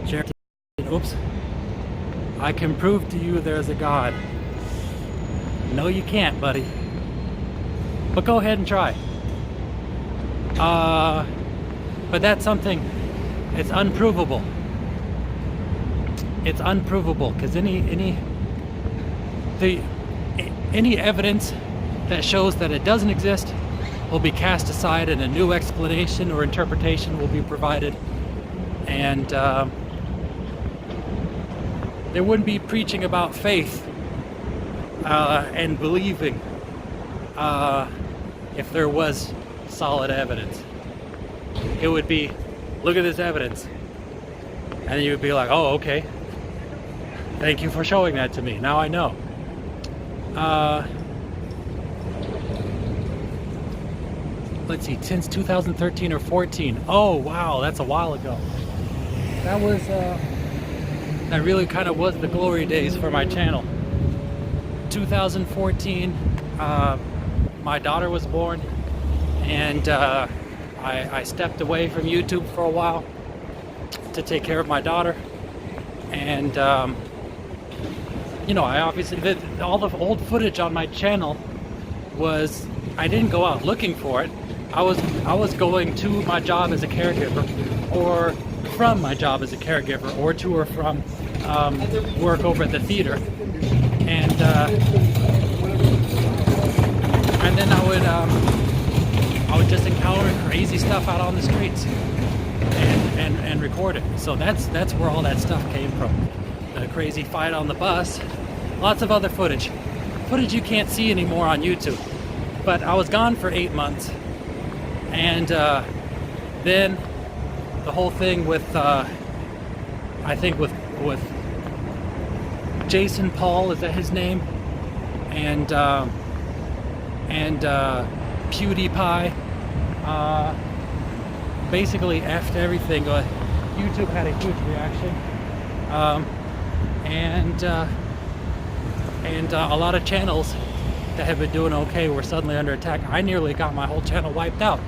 Jared, oops. I can prove to you there's a God. No, you can't, buddy. But go ahead and try. But that's something, it's unprovable. It's unprovable because any evidence that shows that it doesn't exist will be cast aside and a new explanation or interpretation will be provided, and there wouldn't be preaching about faith and believing if there was solid evidence. It would be, look at this evidence, and you would be like, oh, okay, thank you for showing that to me, now I know. Let's see, since 2013 or 14. Oh wow, that's a while ago. That was that really kind of was the glory days for my channel. 2014, my daughter was born, and I stepped away from YouTube for a while to take care of my daughter, and you know, I obviously all the old footage on my channel was, I didn't go out looking for it. I was going to my job as a caregiver, or from my job as a caregiver, or to or from work over at the theater, and then I would just encounter crazy stuff out on the streets and record it. So that's where all that stuff came from. The crazy fight on the bus, lots of other footage you can't see anymore on YouTube. But I was gone for 8 months. And then the whole thing with, I think with Jason Paul, is that his name? And PewDiePie, basically effed everything. YouTube had a huge reaction, and a lot of channels that have been doing okay were suddenly under attack. I nearly got my whole channel wiped out.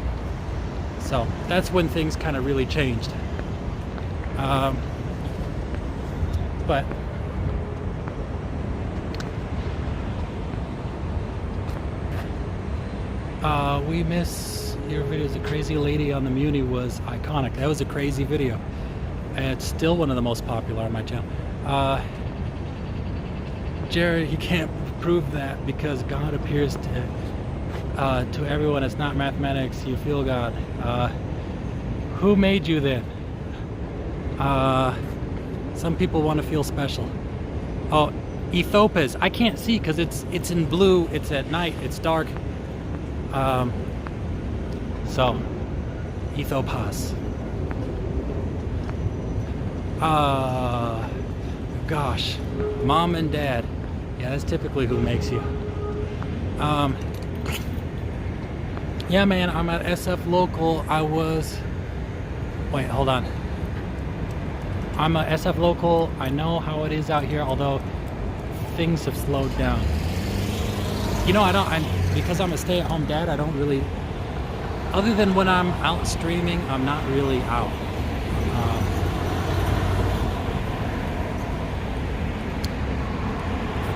So that's when things kind of really changed. But we miss your videos. The crazy lady on the Muni was iconic. That was a crazy video. And it's still one of the most popular on my channel. Jared, you can't prove that because God appears to everyone. It's not mathematics. You feel God. Who made you then? Some people want to feel special. Oh, Ethiopia. I can't see because it's in blue. It's at night. It's dark. So, Ethiopia. Gosh, mom and dad. Yeah, that's typically who makes you. Yeah, man, I'm at SF Local. Wait, hold on. I'm a SF Local. I know how it is out here, although things have slowed down. You know, because I'm a stay-at-home dad, I don't really, other than when I'm out streaming, I'm not really out.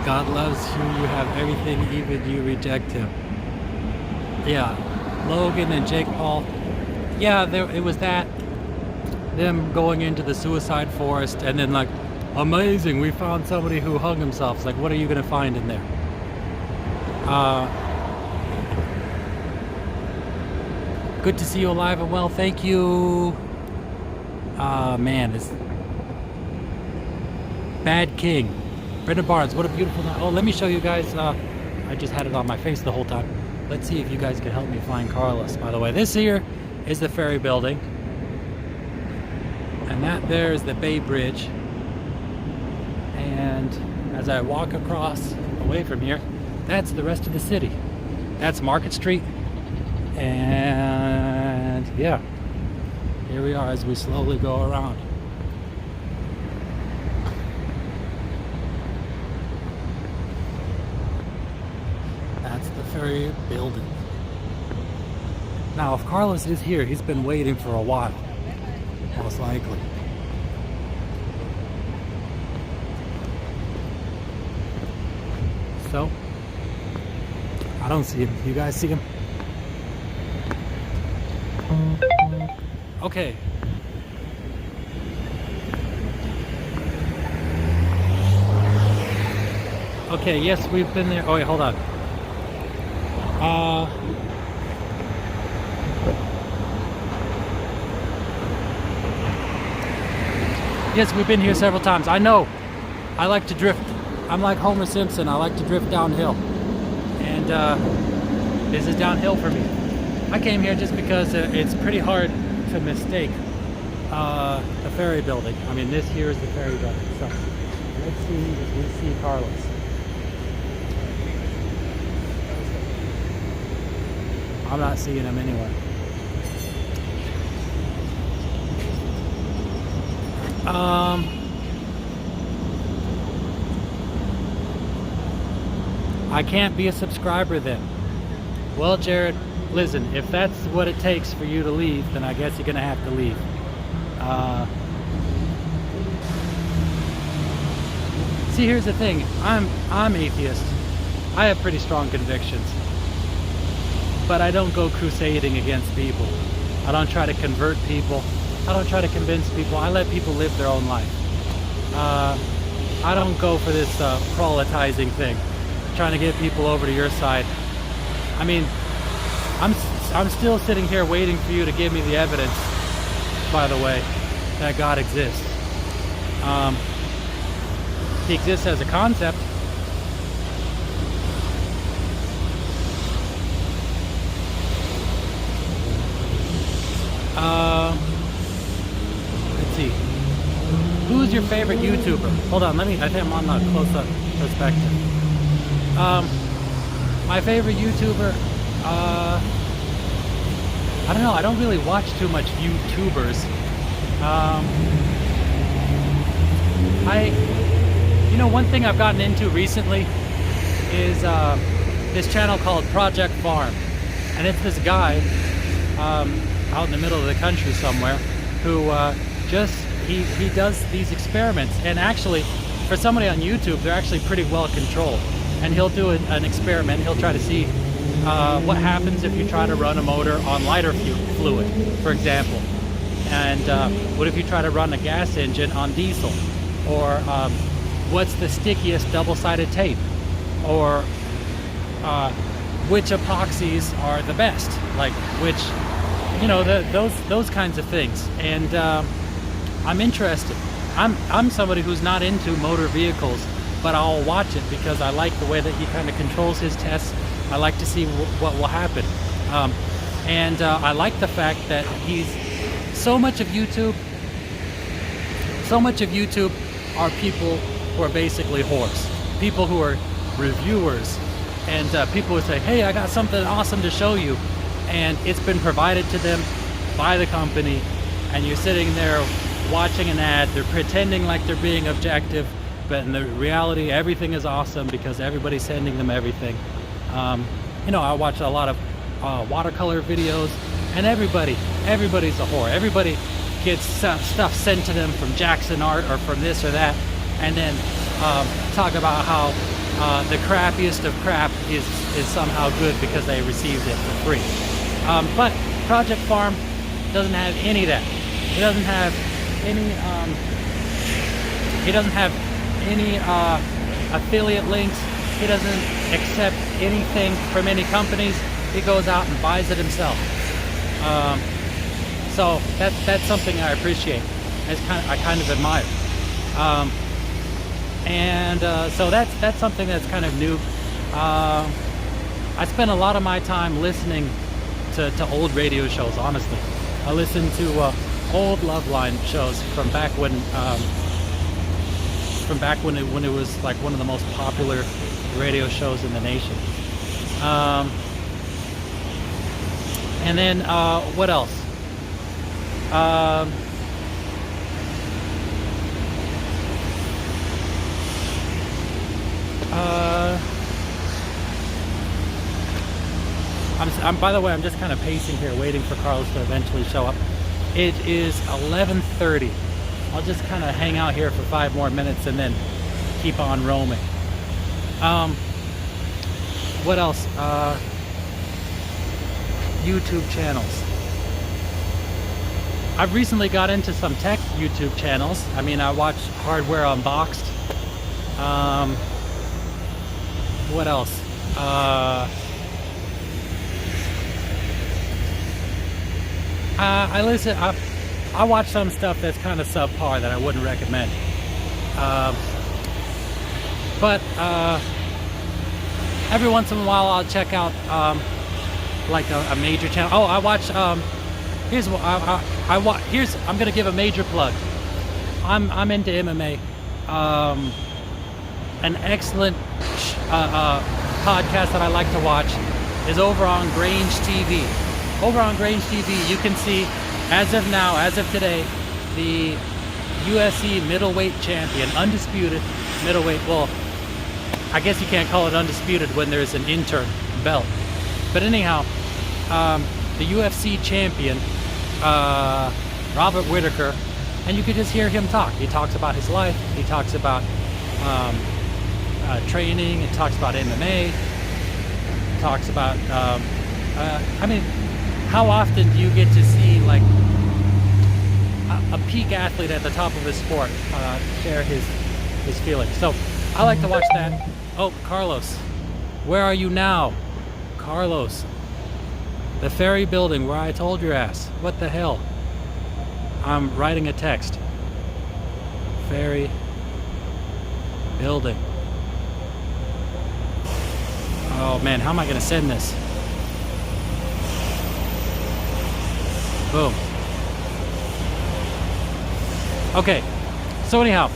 God loves you, you have everything, even you reject him. Yeah, Logan and Jake Paul. Yeah, it was that. Them going into the suicide forest and then like, amazing, we found somebody who hung himself. It's like, what are you gonna find in there? Good to see you alive and well, thank you. Man, it's Bad King. Brenda Barnes, what a beautiful night. Oh, let me show you guys. I just had it on my face the whole time. Let's see if you guys can help me find Carlos. By the way, this here is the ferry building. And that there is the Bay Bridge. And as I walk across away from here, that's the rest of the city. That's Market Street. And yeah, here we are as we slowly go around. That's the ferry building. Now, if Carlos is here, he's been waiting for a while, most likely. So, I don't see him. You guys see him? Okay. Okay, yes, we've been there. Oh, wait, hold on. Yes, we've been here several times. I know. I like to drift. I'm like Homer Simpson. I like to drift downhill. And this is downhill for me. I came here just because it's pretty hard to mistake the ferry building. I mean, this here is the ferry building. So let's see if we see Carlos. I'm not seeing him anywhere. I can't be a subscriber then. Well, Jared, listen, if that's what it takes for you to leave, then I guess you're gonna have to leave. See, here's the thing. I'm atheist. I have pretty strong convictions. But I don't go crusading against people. I don't try to convert people. I don't try to convince people. I let people live their own life. I don't go for this proselytizing thing, trying to get people over to your side. I mean, I'm still sitting here waiting for you to give me the evidence, by the way, that God exists. He exists as a concept. Let's see. Who's your favorite YouTuber? Hold on, I think I'm on the close-up perspective. My favorite YouTuber, I don't know, I don't really watch too much YouTubers. You know, one thing I've gotten into recently is this channel called Project Farm. And it's this guy, out in the middle of the country somewhere who he does these experiments, and actually for somebody on YouTube they're actually pretty well controlled, and he'll do an experiment. He'll try to see what happens if you try to run a motor on lighter fluid, for example, and what if you try to run a gas engine on diesel, or what's the stickiest double-sided tape, or which epoxies are the best, like which, you know, those kinds of things. And I'm interested. I'm somebody who's not into motor vehicles, but I'll watch it because I like the way that he kind of controls his tests. I like to see what will happen, and I like the fact that he's so much of YouTube are people who are basically whores, people who are reviewers, and people who say, hey, I got something awesome to show you, and it's been provided to them by the company, and you're sitting there watching an ad. They're pretending like they're being objective, but in the reality everything is awesome because everybody's sending them everything. You know, I watch a lot of watercolor videos, and everybody's a whore. Everybody gets stuff sent to them from Jackson Art or from this or that, and then talk about how the crappiest of crap is somehow good because they received it for free. But Project Farm doesn't have any of that. It doesn't have any affiliate links. He doesn't accept anything from any companies. He goes out and buys it himself. So that's something I appreciate. I kind of admire. So that's something that's kind of new. I spend a lot of my time listening to old radio shows. Honestly, I listen to old Loveline shows from back when it was like one of the most popular radio shows in the nation. And then what else? By the way, I'm just kind of pacing here, waiting for Carlos to eventually show up. It is 11:30. I'll just kind of hang out here for 5 more minutes and then keep on roaming. What else? YouTube channels. I've recently got into some tech YouTube channels. I mean, I watch Hardware Unboxed. What else? I watch some stuff that's kind of subpar that I wouldn't recommend. But every once in a while I'll check out like a major channel. Oh, I watch. Here's what I watch. I'm gonna give a major plug. I'm into MMA. An excellent podcast that I like to watch is over on Grange TV. Over on Grange TV, you can see, as of now, as of today, the UFC middleweight champion, undisputed middleweight. Well, I guess you can't call it undisputed when there's an interim belt. But anyhow, the UFC champion, Robert Whittaker, and you could just hear him talk. He talks about his life. He talks about training. He talks about MMA. He talks about, I mean, how often do you get to see like a peak athlete at the top of his sport share his feelings? So I like to watch that. Oh, Carlos, where are you now? Carlos, the ferry building where I told your ass. What the hell? I'm writing a text. Ferry building. Oh man, how am I gonna send this? Boom. Okay, so anyhow,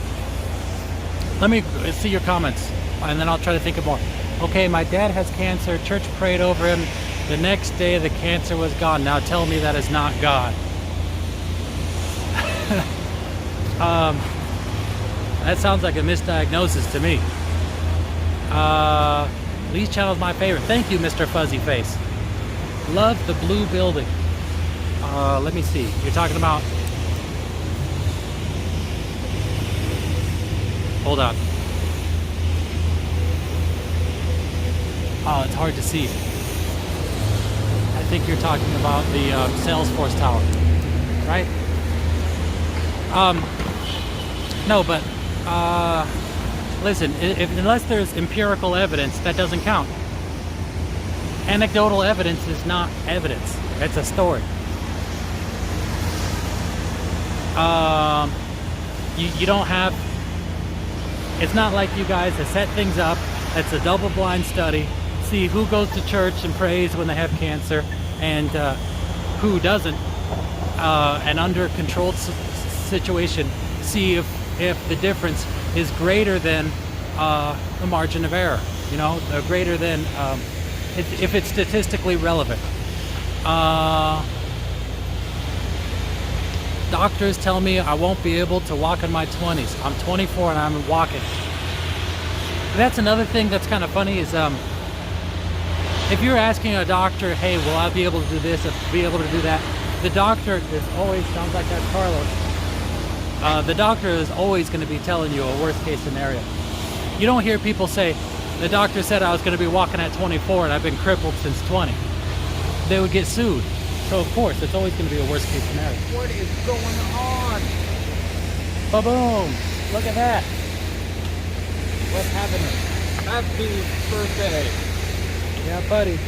let me see your comments and then I'll try to think of more. Okay, my dad has cancer. Church prayed over him. The next day the cancer was gone. Now tell me that is not God. That sounds like a misdiagnosis to me. Lee's channel is my favorite. Thank you, Mr. Fuzzy Face. Love the blue building. Let me see. You're talking about... Hold on. Oh, it's hard to see. I think you're talking about the Salesforce Tower, right? No, but listen, unless there's empirical evidence, that doesn't count. Anecdotal evidence is not evidence. It's a story. You don't have... It's not like you guys have set things up. It's a double-blind study. See who goes to church and prays when they have cancer and who doesn't. And under a controlled situation, see if the difference is greater than the margin of error. You know, greater than if it's statistically relevant. Doctors tell me I won't be able to walk in my 20s. I'm 24 and I'm walking. That's another thing that's kind of funny is if you're asking a doctor, hey, will I be able to do this, be able to do that? The doctor is always, sounds like that's Carlos. The doctor is always going to be telling you a worst case scenario. You don't hear people say, the doctor said I was going to be walking at 24 and I've been crippled since 20. They would get sued. So of course, it's always going to be a worst case scenario. What is going on? Ba-boom! Look at that. What's happening? Happy birthday. Yeah, buddy.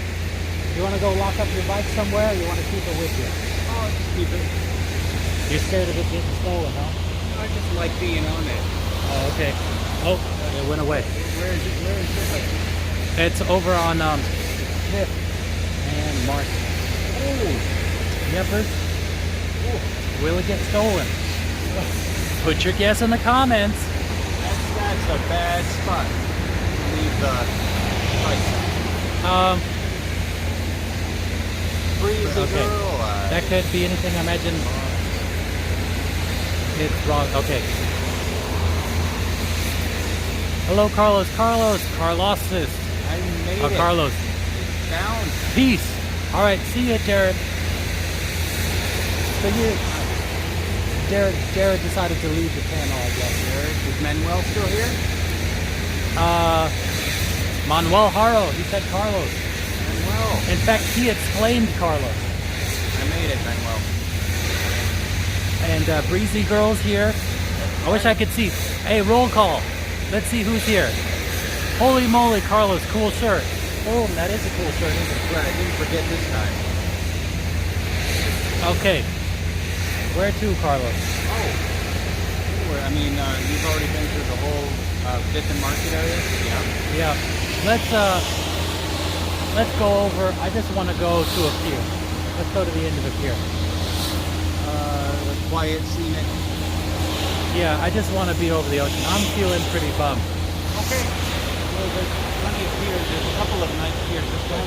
You want to go lock up your bike somewhere, or you want to keep it with you? Oh, just keep it. You're scared of it getting stolen, huh? I just like being on it. Oh, okay. Oh, it went away. Where is it? Where is it? It's over on 5th and Market. Oh. Yepers. Will it get stolen? Put your guess in the comments. That's a bad spot. Leave the price. Breezy Okay. girl. That could be anything. I imagine it's wrong. Okay. Hello, Carlos. Carlos's. I made Oh, it. Carlos. It's down. Peace. All right. See you, Jared. So Jared decided to leave the channel, I guess. Is Manuel still here? Manuel Haro. He said Carlos. Manuel. In fact, he explained Carlos. I made it, Manuel. And Breezy Girl's here. I wish I could see. Hey, roll call. Let's see who's here. Holy moly, Carlos, cool shirt. Oh, that is a cool shirt, isn't it? Glad I didn't forget this time. Okay. Where to, Carlos? Oh. Anywhere. I mean, you've already been through the whole 5th and Market area? Yeah. Yeah. Let's go over. I just want to go to a pier. Let's go to the end of the pier. The quiet, scenic. Yeah, I just want to be over the ocean. I'm feeling pretty bummed. Okay. Well, there's plenty of piers. There's a couple of nice piers this way.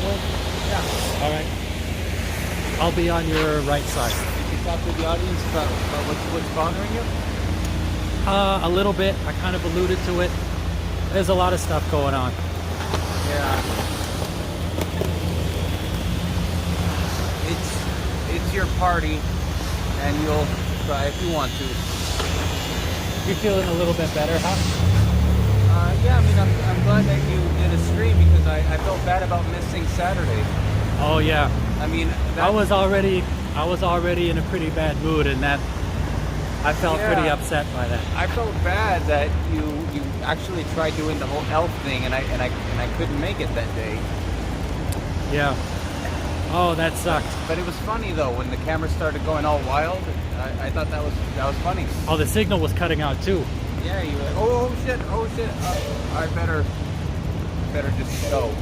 Yeah. All right. I'll be on your right side. Did you talk to the audience about what's bothering you? A little bit. I kind of alluded to it. There's a lot of stuff going on. Yeah. It's your party, and you'll try if you want to. You're feeling a little bit better, huh? Yeah, I mean, I'm glad that you did a stream because I felt bad about missing Saturday. Oh yeah. I mean, I was already in a pretty bad mood, and that I felt pretty upset by that. I felt bad that you actually tried doing the whole elf thing, and I couldn't make it that day. Yeah. Oh, that sucked. But it was funny though when the camera started going all wild. I thought that was funny. Oh, the signal was cutting out too. Yeah, you were like, oh shit. I better just go.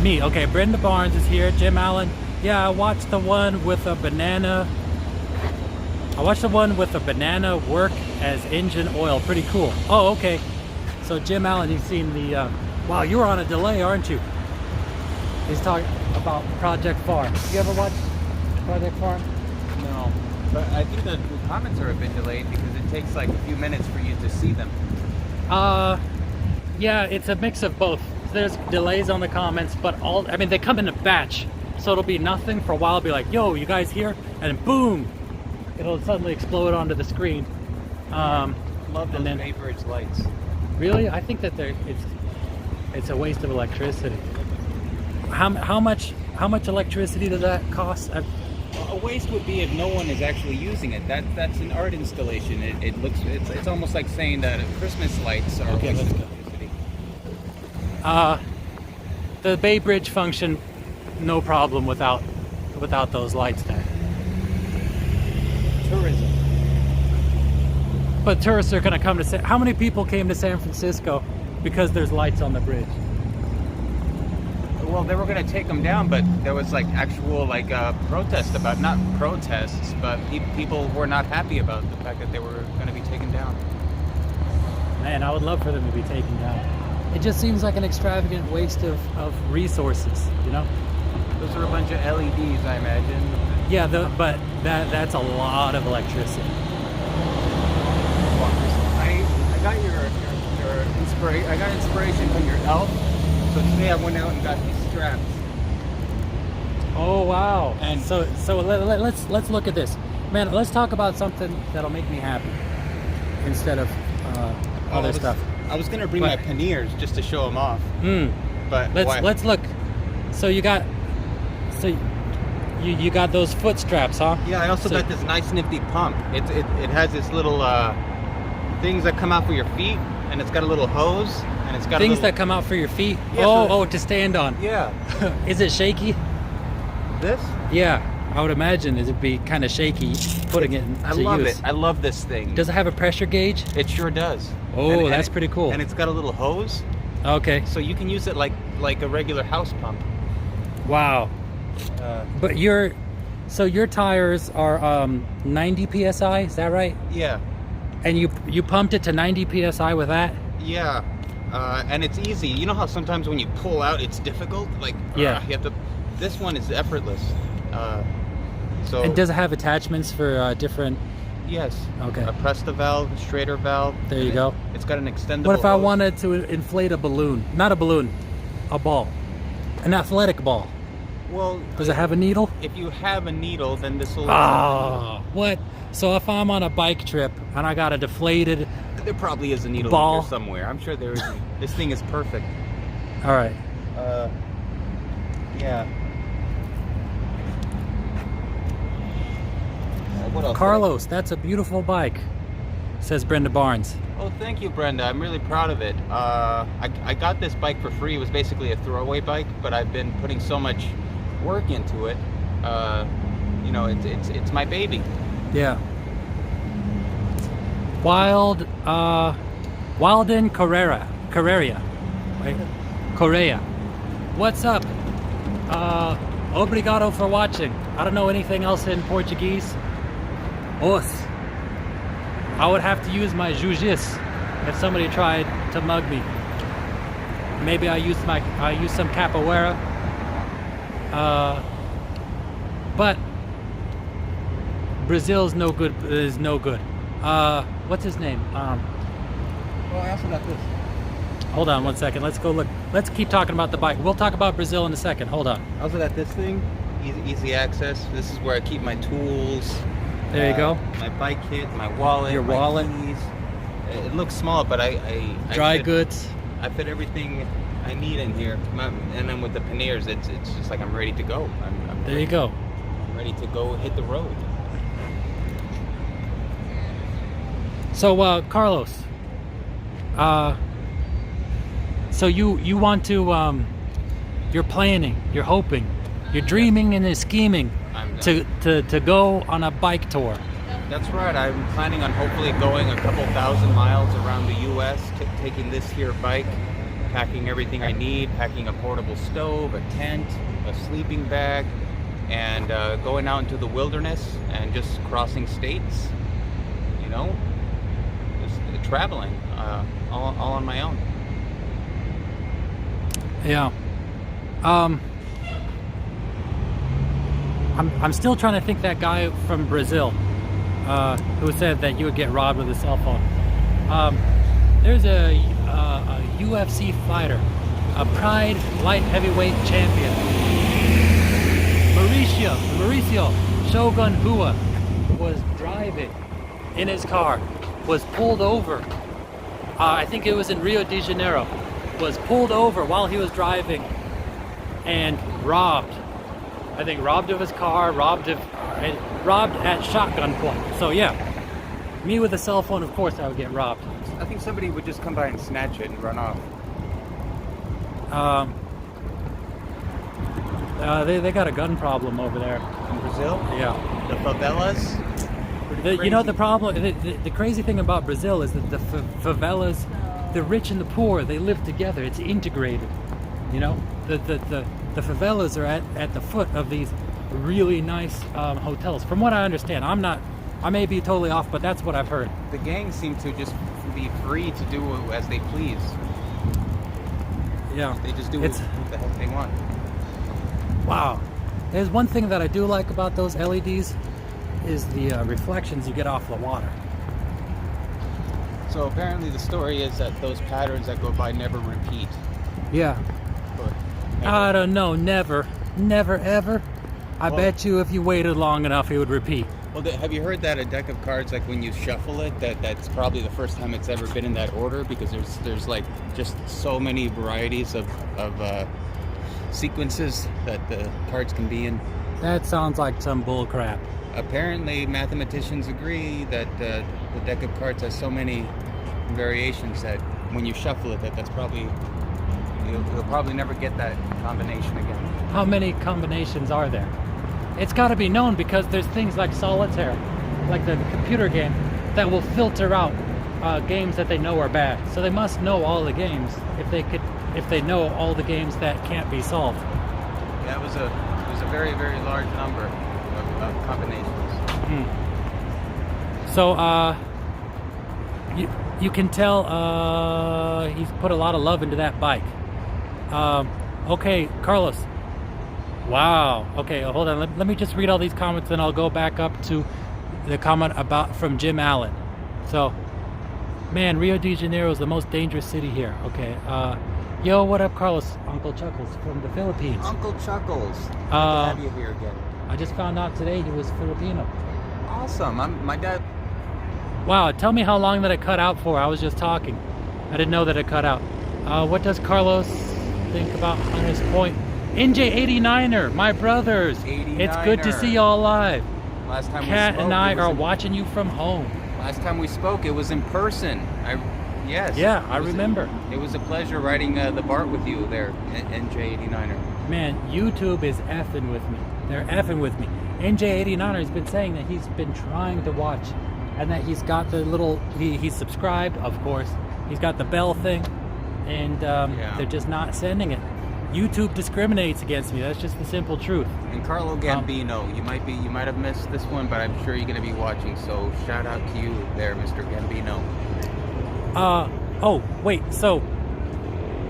Me, okay, Brenda Barnes is here, Jim Allen. Yeah, I watched the one with a banana. Work as engine oil. Pretty cool. Oh, okay. So Jim Allen, you've seen the, wow, you were on a delay, aren't you? He's talking about Project Farm. You ever watch Project Farm? No, but I think the comments are a bit delayed because it takes like a few minutes for you to see them. Yeah, it's a mix of both. There's delays on the comments, but they come in a batch. So it'll be nothing for a while. It'll be like, yo, you guys here? And then boom, it'll suddenly explode onto the screen. Love those and then, Bay Bridge lights. Really? I think that it's a waste of electricity. How much electricity does that cost? A waste would be if no one is actually using it. That's an art installation. It's almost like saying that Christmas lights are Okay, a waste let's of go. electricity. The Bay Bridge function, no problem without those lights there. Tourism. But tourists are going to come to how many people came to San Francisco because there's lights on the bridge? Well, they were going to take them down, but there was like actual protest about, not protests, but people were not happy about the fact that they were going to be taken down. Man, I would love for them to be taken down. It just seems like an extravagant waste of resources, you know? Those are a bunch of LEDs, I imagine. Yeah, but that's a lot of electricity. I got your inspiration. I got inspiration from your elf. So today I went out and got these straps. Oh wow! And so let's look at this, man. Let's talk about something that'll make me happy instead of other stuff. I was gonna bring my panniers just to show them off. But let's look. So you got those foot straps, huh? Yeah, I also got this nice nifty pump. It has this little things that come out for your feet, and it's got a little hose, and it's got things that come out for your feet. Yeah, to stand on. Yeah. Is it shaky? This? Yeah, I would imagine it'd be kind of shaky putting it into I love use. it. I love this thing. Does it have a pressure gauge? It sure does. Oh, that's pretty cool. And it's got a little hose. Okay. So you can use it like a regular house pump. Wow. But your tires are 90 psi, is that right? Yeah. And you pumped it to 90 psi with that? Yeah. And it's easy. You know how sometimes when you pull out, it's difficult? Yeah. You have to. This one is effortless. And does it have attachments for different? Yes. Okay. A Presta valve, a Schrader valve. There you go. It's got an extendable. What if I hose. wanted to inflate a balloon? Not a balloon, a ball, an athletic ball. Well, does it have a needle? If you have a needle, then this will. What? So if I'm on a bike trip and I got a deflated, there probably is a needle ball in here somewhere. I'm sure there is. This thing is perfect. All right. Yeah. What else? Carlos, that's a beautiful bike, says Brenda Barnes. Oh, thank you, Brenda. I'm really proud of it. I got this bike for free. It was basically a throwaway bike, but I've been putting so much work into it. You know, it's my baby. Yeah. Walden Correa. Wait. Correa. What's up? Obrigado for watching. I don't know anything else in Portuguese. Os. I would have to use my jujis if somebody tried to mug me. Maybe I use some capoeira. But Brazil's no good. Is no good. What's his name? Well, I also got this. Hold on 1 second. Let's go look. Let's keep talking about the bike. We'll talk about Brazil in a second. Hold on. I also got this thing. Easy access. This is where I keep my tools. There you go. My bike kit, my wallet, your wallet. Keys. It looks small, but I dry fit, goods. I fit everything I need in here. And then with the panniers, it's just like I'm ready to go. I'm there you go. I'm ready to go hit the road. So Carlos, so you want to you're planning, you're hoping, you're dreaming and scheming to go on a bike tour. That's right. I'm planning on hopefully going a couple thousand miles around the U.S. Taking this here bike, packing everything I need, packing a portable stove, a tent, a sleeping bag, and going out into the wilderness and just crossing states. You know, just traveling all on my own. Yeah. I'm still trying to think that guy from Brazil who said that you would get robbed with a cell phone. There's a UFC fighter, a Pride light heavyweight champion. Mauricio Shogun Hua was driving in his car, was pulled over. I think it was in Rio de Janeiro. Was pulled over while he was driving and robbed. I think robbed of his car, robbed at shotgun point. So yeah, me with a cell phone, of course I would get robbed. I think somebody would just come by and snatch it and run off. They got a gun problem over there. In Brazil? Yeah. The favelas? You know the problem, the crazy thing about Brazil is that the favelas, the rich and the poor, they live together. It's integrated. You know, the favelas are at the foot of these really nice hotels. From what I understand, I may be totally off, but that's what I've heard. The gangs seem to just be free to do as they please. Yeah. They just do what the heck they want. Wow. There's one thing that I do like about those LEDs is the reflections you get off the water. So apparently the story is that those patterns that go by never repeat. Yeah. But I don't know. Never ever. I bet you if you waited long enough, it would repeat. Well, have you heard that a deck of cards, like when you shuffle it, that's probably the first time it's ever been in that order, because there's like just so many varieties of sequences that the cards can be in. That sounds like some bull crap. Apparently, mathematicians agree that the deck of cards has so many variations that when you shuffle it, that's probably you'll probably never get that combination again. How many combinations are there? It's got to be known, because there's things like solitaire, like the computer game, that will filter out games that they know are bad. So they must know all the games if they know all the games that can't be solved. Yeah, it was a very, very large number of combinations. So you can tell he's put a lot of love into that bike. Okay, Carlos. Wow. Okay, hold on. Let me just read all these comments, and I'll go back up to the comment from Jim Allen. So, man, Rio de Janeiro is the most dangerous city here. Okay. Yo, what up, Carlos? Uncle Chuckles from the Philippines. Uncle Chuckles. Good to have you here again. I just found out today he was Filipino. Awesome. My dad. Wow. Tell me how long that it cut out for. I was just talking. I didn't know that it cut out. What does Carlos think about Hunter's Point? NJ89er, my brothers. 89er. It's good to see y'all live. Last time Kat we spoke, and I are watching you from home. Last time we spoke, it was in person. Yes. Yeah, I remember. It was a pleasure riding the BART with you there, NJ89er. Man, YouTube is effing with me. They're effing with me. NJ89er has been saying that he's been trying to watch, and that he's got the little, he's subscribed, of course. He's got the bell thing, and they're just not sending it. YouTube discriminates against me. That's just the simple truth. And Carlo Gambino, you might have missed this one, but I'm sure you're going to be watching. So shout out to you there, Mr. Gambino. Oh, wait. So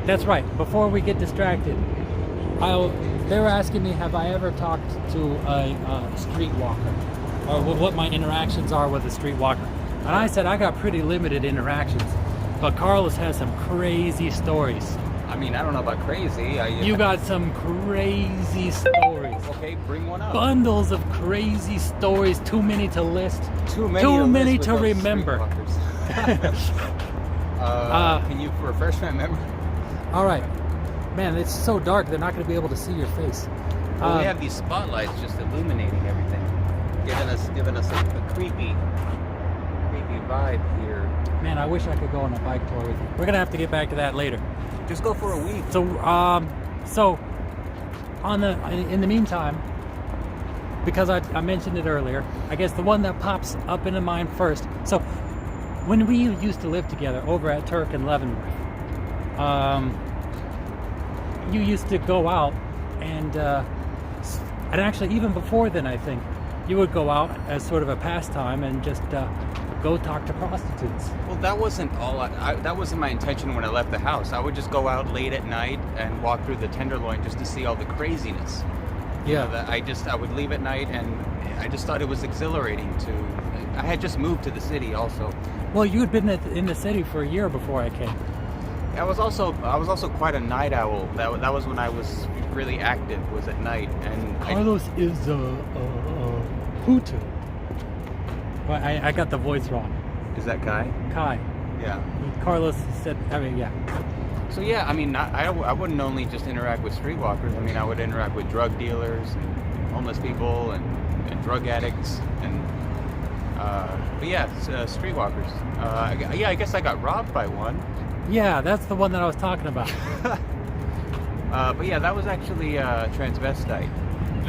that's right. Before we get distracted, they were asking me, have I ever talked to a streetwalker, or what my interactions are with a streetwalker? And I said I got pretty limited interactions, but Carlos has some crazy stories. I mean, I don't know about crazy. You got some crazy stories. Okay, bring one up. Bundles of crazy stories, too many to list. Too many to remember. Can you refresh my memory? All right. Man, it's so dark, they're not going to be able to see your face. Well, we have these spotlights just illuminating everything, giving us a creepy vibe here. Man, I wish I could go on a bike tour with you. We're going to have to get back to that later. Just go for a week. So, in the meantime, because I mentioned it earlier, I guess the one that pops up into mind first. So, when we used to live together over at Turk and Leavenworth, you used to go out and actually even before then, I think you would go out as sort of a pastime and just go talk to prostitutes. Well, that wasn't all. That wasn't my intention when I left the house. I would just go out late at night and walk through the Tenderloin just to see all the craziness. Yeah. I would leave at night, and I just thought it was exhilarating to. I had just moved to the city, also. Well, you had been in the city for a year before I came. I was also quite a night owl. That was when I was really active. Was at night, and Carlos is Hutu. Well, I got the voice wrong. Is that Kai? Kai. Yeah. Carlos said, I mean, yeah. So yeah, I mean, I wouldn't only just interact with streetwalkers. I mean, I would interact with drug dealers, and homeless people, and drug addicts, and but yeah, streetwalkers. Yeah, I guess I got robbed by one. Yeah, that's the one that I was talking about. But yeah, that was actually transvestite.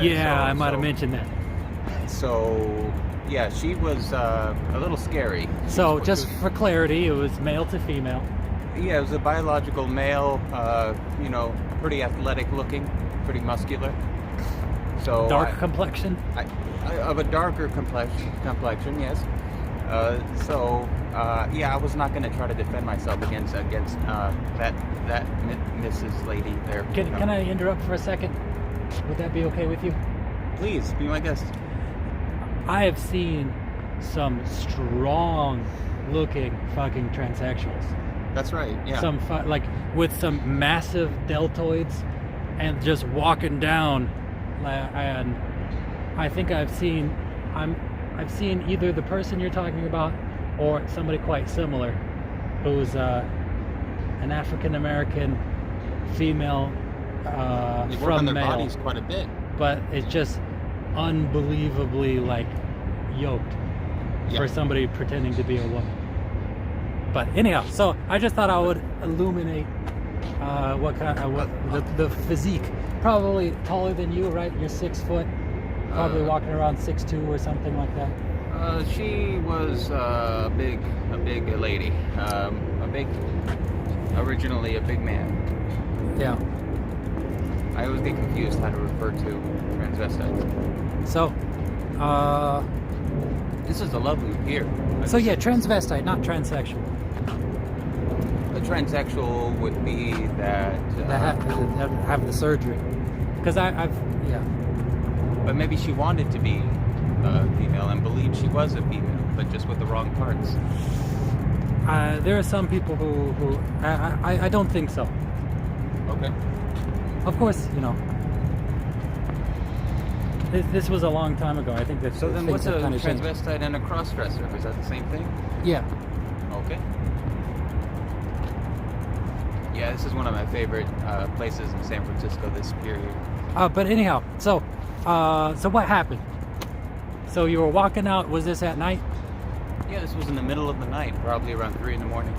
Yeah, I might have mentioned that. So yeah, she was a little scary. So just for clarity, it was male to female. Yeah, it was a biological male, you know, pretty athletic looking, pretty muscular. So Dark complexion? Of a darker complexion, yes. Yeah, I was not going to try to defend myself against that Mrs. Lady there. Can I interrupt for a second? Would that be okay with you? Please, be my guest. I have seen some strong looking fucking transsexuals. That's right, yeah. Some like with some massive deltoids and just walking down, and I think I've seen either the person you're talking about or somebody quite similar who's an African American female They work from on their male, bodies quite a bit. but it's just unbelievably like yoked for somebody pretending to be a woman. But anyhow, so I just thought I would illuminate the physique. Probably taller than you, right? You're 6 foot. Probably walking around 6'2" or something like that. She was a big lady. Originally a big man. Yeah. I always get confused how to refer to transvestites. So, This is a lovely pier. so yeah, transvestite, not transsexual. A transsexual would be that. That have the surgery. Because I've But maybe she wanted to be female and believed she was a female, but just with the wrong parts. There are some people who I don't think so. Okay. Of course, you know. This was a long time ago. I think that. So then, what's a kind of transvestite and a cross-dresser? Is that the same thing? Yeah. Okay. Yeah, this is one of my favorite places in San Francisco this period. But anyhow, so what happened? So you were walking out. Was this at night? Yeah, this was in the middle of the night, probably around 3 in the morning.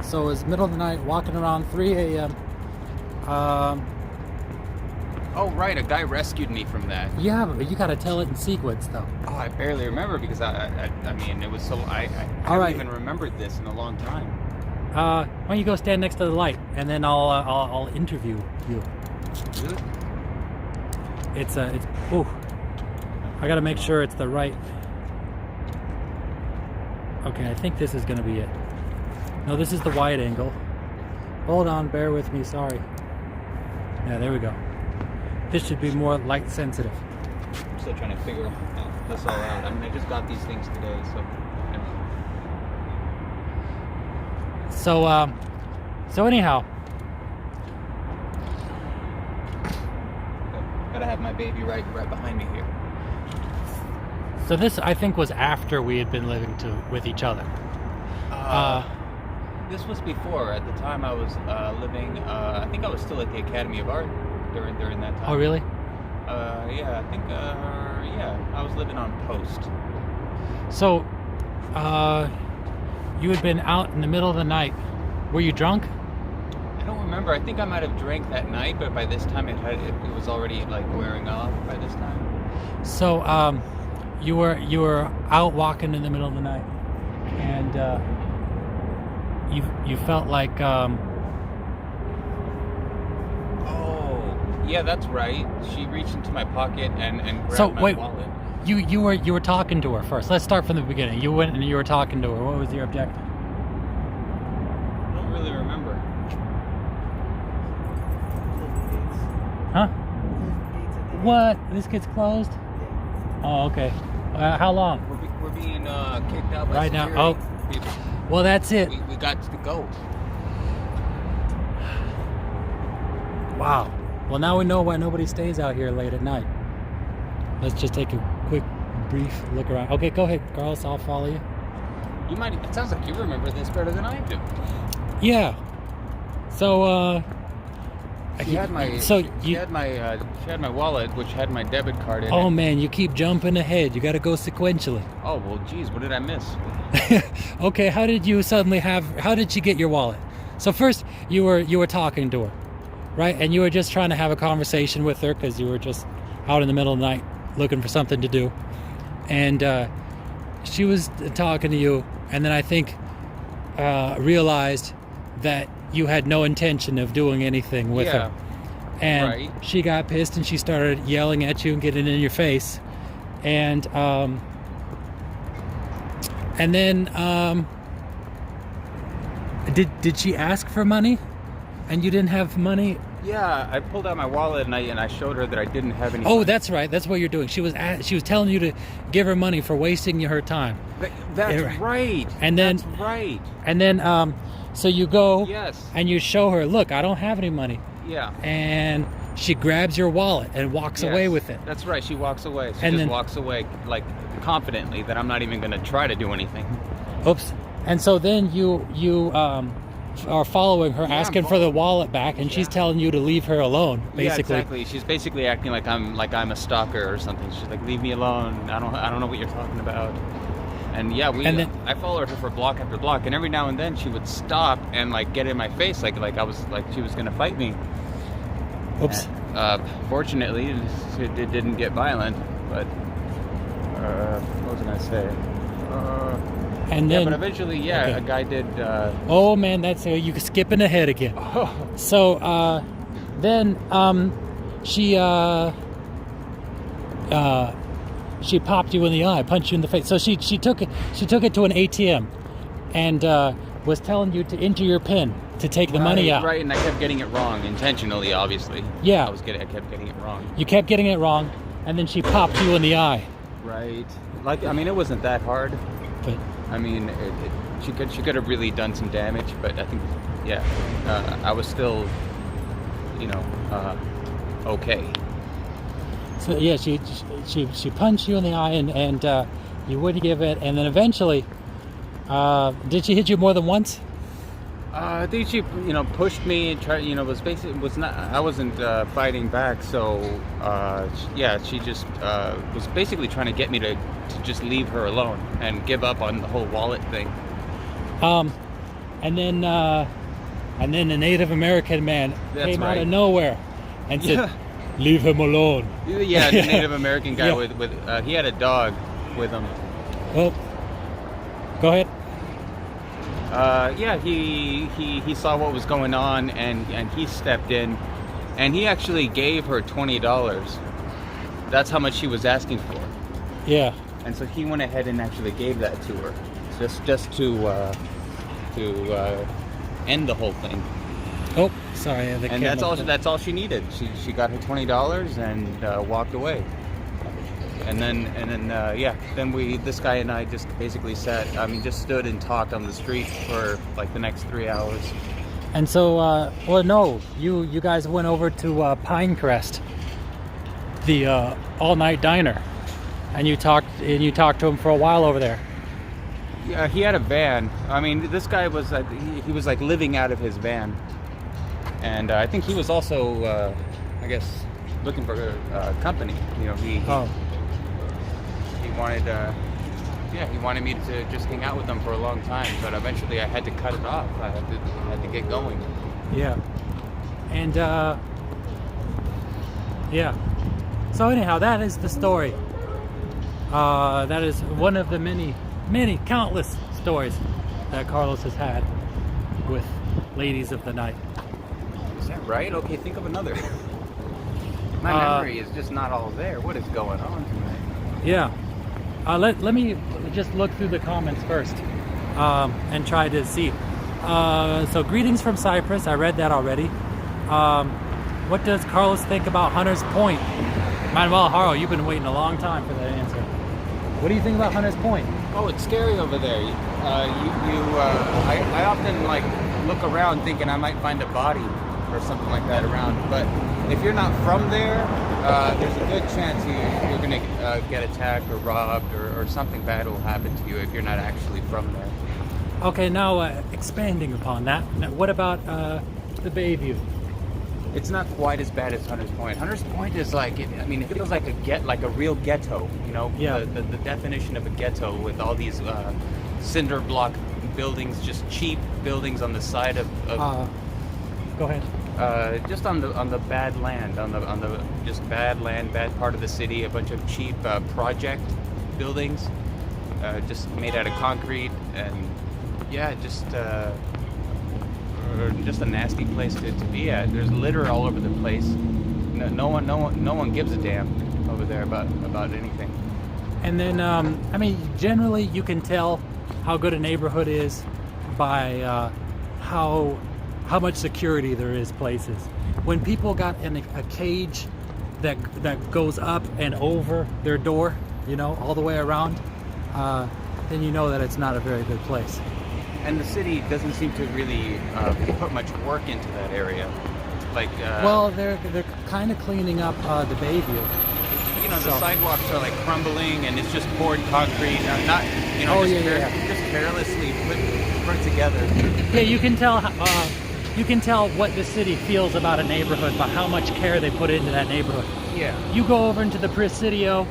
So it was middle of the night, walking around 3 a.m. Oh, right, a guy rescued me from that. Yeah, but you gotta tell it in sequence, though. Oh, I barely remember because I mean, it was so I haven't even remembered this in a long time. Why don't you go stand next to the light, and then I'll interview you. Really? It's ooh, I gotta make sure it's the right. Okay, I think this is gonna be it. No, this is the wide angle. Hold on, bear with me. Sorry. Yeah, there we go. This should be more light sensitive. I'm still trying to figure this all out. I mean, I just got these things today, so. So anyhow. Gotta have my baby right behind me here. So this, I think, was after we had been living with each other. This was before. At the time, I was living. I think I was still at the Academy of Art during that time. Oh, really? Yeah, I think. Yeah, I was living on Post. So, you had been out in the middle of the night. Were you drunk? I don't remember. I think I might have drank that night, but by this time it was already like wearing off. By this time. So, you were out walking in the middle of the night, and you felt like. Oh, yeah, that's right. She reached into my pocket and grabbed my wallet. You were talking to her first. Let's start from the beginning. You went and you were talking to her. What was your objective? I don't really remember. Huh? What? This gets closed? Oh, okay. How long? We're being kicked out by right now. security Oh, people. well, that's it. We got to go. Wow. Well, now we know why nobody stays out here late at night. Let's just take a quick, brief look around. Okay, go ahead, Carlos. I'll follow you. You might. It sounds like you remember this better than I do. Yeah. So, She had my. She had my wallet, which had my debit card in it. Oh man, you keep jumping ahead. You got to go sequentially. Oh well, geez, what did I miss? Okay, how did she get your wallet? So first, you were talking to her, right? And you were just trying to have a conversation with her because you were just out in the middle of the night looking for something to do. And she was talking to you, and then I think realized that you had no intention of doing anything with her. And right. She got pissed and she started yelling at you and getting in your face. And then did she ask for money? And you didn't have money? Yeah, I pulled out my wallet and I showed her that I didn't have any. Oh, money. that's right. That's what you're doing. She was telling you to give her money for wasting her time. That's right. And then that's right. And then so you go. Yes. And you show her, look, I don't have any money. Yeah. And she grabs your wallet and walks away with it. That's right. She walks away. She and just then walks away like confidently that I'm not even going to try to do anything. Oops. And so then you are following her, asking for the wallet back, and she's telling you to leave her alone, basically. Yeah, exactly. She's basically acting like I'm a stalker or something. She's like, leave me alone. I don't know what you're talking about. And yeah, I followed her for block after block, and every now and then she would stop and like get in my face, like I was like she was gonna fight me. Oops. Fortunately, it didn't get violent, but what was I gonna say? And then, but eventually, a guy did. Oh man, that's you skipping ahead again. Oh. So then she popped you in the eye, punched you in the face. So she took it to an ATM, and was telling you to enter your PIN to take the money out. Right, and I kept getting it wrong intentionally, obviously. Yeah. I kept getting it wrong. You kept getting it wrong, and then she popped you in the eye. Right. Like, I mean, it wasn't that hard. But I mean, she could have really done some damage, but I think, I was still, okay. So yeah, she punched you in the eye, and you wouldn't give it, and then eventually, did she hit you more than once? I think she, pushed me and tried, I wasn't fighting back, so she just was basically trying to get me to just leave her alone and give up on the whole wallet thing. And then a Native American man came out of nowhere and said, "Leave him alone." Yeah, the Native American guy with he had a dog with him. Well, go ahead. He saw what was going on and he stepped in, and he actually gave her $20. That's how much she was asking for. Yeah. And so he went ahead and actually gave that to her, just to end the whole thing. Oh, sorry. And that's all she needed. She got her $20 and walked away. And then this guy and I just basically just stood and talked on the street for like the next 3 hours. And so, you guys went over to Pinecrest, the all-night diner, and you talked to him for a while over there. Yeah, he had a van. I mean, this guy was he was like living out of his van, and I think he was also looking for company. He wanted me to just hang out with him for a long time, but eventually I had to cut it off. I had to get going. Yeah. And so anyhow, that is the story. That is one of the many countless stories that Carlos has had with ladies of the night. Is that right? Okay, think of another. My memory is just not all there. What is going on tonight? Yeah. Let me just look through the comments first and try to see. So greetings from Cyprus. I read that already. What does Carlos think about Hunter's Point? Manuel Haro, you've been waiting a long time for that answer. What do you think about Hunter's Point? Oh, it's scary over there. I often look around thinking I might find a body, or something like that around. But if you're not from there, there's a good chance you're going to get attacked or robbed, or something bad will happen to you if you're not actually from there. Okay, now expanding upon that, now, what about the Bayview? It's not quite as bad as Hunters Point. Hunters Point is like, it feels like a real ghetto. You know, Yeah. the definition of a ghetto with all these cinder block buildings, just cheap buildings on the side of Go ahead. just on the bad land, on the just bad land, bad part of the city. A bunch of cheap project buildings, just made out of concrete, and yeah, just a nasty place to be at. There's litter all over the place. No one gives a damn over there about anything. And then, I mean, generally you can tell how good a neighborhood is by how much security there is places. When people got in a cage that goes up and over their door, you know, all the way around, then you know that it's not a very good place. And the city doesn't seem to really put much work into that area. Like, well, they're kind of cleaning up the Bayview. You know, the sidewalks are like crumbling, and it's just poured concrete. Not, you know, just carelessly put together. Yeah, you can tell. You can tell what the city feels about a neighborhood by how much care they put into that neighborhood. Yeah. You go over into the Presidio,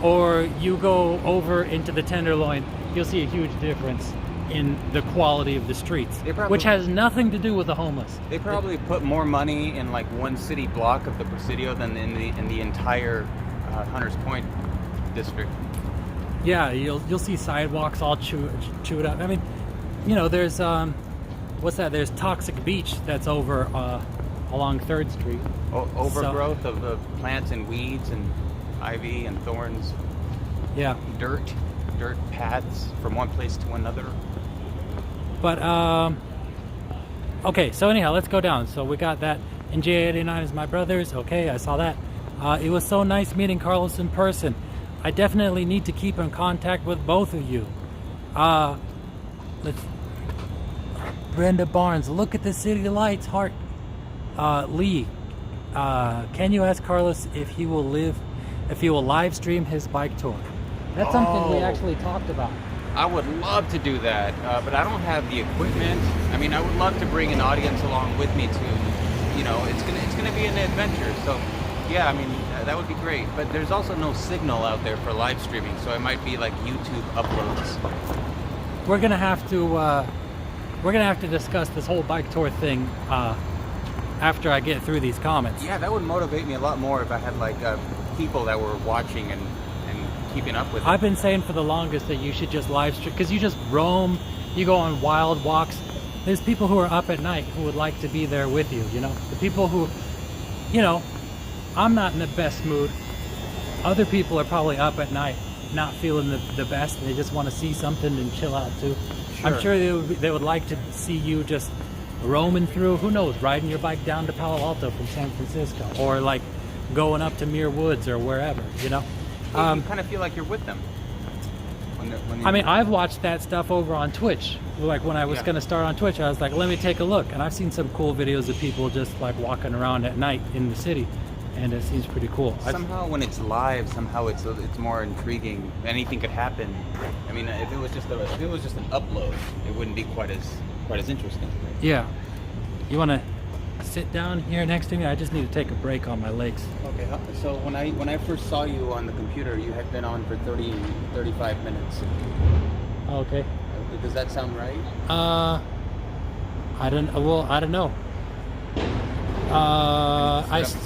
or you go over into the Tenderloin, you'll see a huge difference in the quality of the streets, which has nothing to do with the homeless. They probably put more money in like one city block of the Presidio than in the entire Hunters Point district. Yeah, you'll see sidewalks all chewed up. I mean, you know, there's what's that? There's Toxic Beach that's over along 3rd Street. Overgrowth of plants and weeds and ivy and thorns. Yeah. Dirt paths from one place to another. But okay, so anyhow, let's go down. So we got that, and J89 is my brother's. Okay, I saw that. It was so nice meeting Carlos in person. I definitely need to keep in contact with both of you. Brenda Barnes, look at the city lights, heart. Lee, can you ask Carlos if he will live stream his bike tour? That's something we actually talked about. I would love to do that, but I don't have the equipment. I mean, I would love to bring an audience along with me to, you know, it's gonna be an adventure. So, yeah, I mean, that would be great. But there's also no signal out there for live streaming, so it might be like YouTube uploads. We're gonna have to discuss this whole bike tour thing after I get through these comments. Yeah, that would motivate me a lot more if I had like people that were watching and keeping up with it. I've been saying for the longest that you should just live stream, because you just roam, you go on wild walks. There's people who are up at night who would like to be there with you, you know? The people who, you know, I'm not in the best mood. Other people are probably up at night, not feeling the best, and they just want to see something and chill out too. Sure. I'm sure they would like to see you just roaming through, who knows, riding your bike down to Palo Alto from San Francisco, or like going up to Muir Woods or wherever, you know? You kind of feel like you're with them. I mean, I've watched that stuff over on Twitch. Like when I was going to start on Twitch, I was like, let me take a look. And I've seen some cool videos of people just like walking around at night in the city. And it seems pretty cool. Somehow when it's live, somehow it's more intriguing. Anything could happen. I mean, if it was just an upload, it wouldn't be quite as interesting. Yeah. You want to sit down here next to me? I just need to take a break on my legs. Okay, so when I first saw you on the computer, you had been on for 35 minutes. Okay. Does that sound right? I don't know.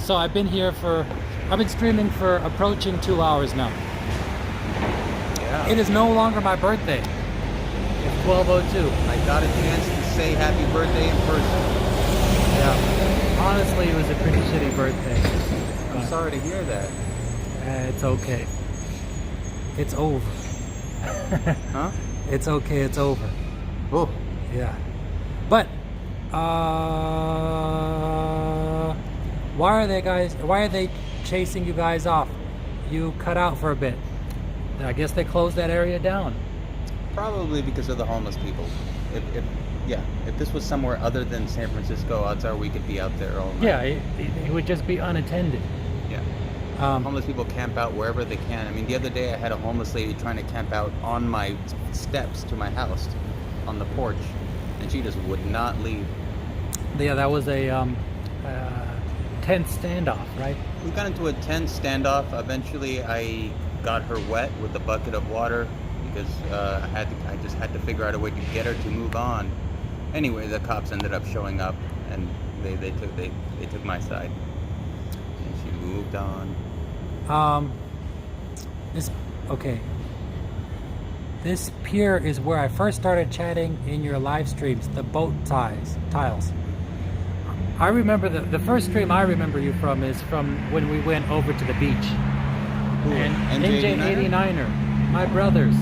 So I've been streaming for approaching 2 hours now. Yeah. It is no longer my birthday. It's 12:02. I got a chance to say happy birthday in person. Yeah. Honestly, it was a pretty shitty birthday. I'm sorry to hear that. It's okay. It's over. Huh? It's okay, it's over. Oh. Yeah. But, why are they chasing you guys off? You cut out for a bit. I guess they closed that area down. Probably because of the homeless people. Yeah, if this was somewhere other than San Francisco, odds are we could be out there all night. Yeah, it would just be unattended. Yeah. Um, Homeless people camp out wherever they can. I mean, the other day I had a homeless lady trying to camp out on my steps to my house, on the porch, and she just would not leave. yeah, that was a tense standoff, right? We got into a tense standoff. Eventually, I got her wet with a bucket of water because I just had to figure out a way to get her to move on. Anyway, the cops ended up showing up, and they took my side, and she moved on. Okay. This pier is where I first started chatting in your live streams, the boat tiles. I remember the first stream I remember you from is from when we went over to the beach. And NJ89er, my brothers.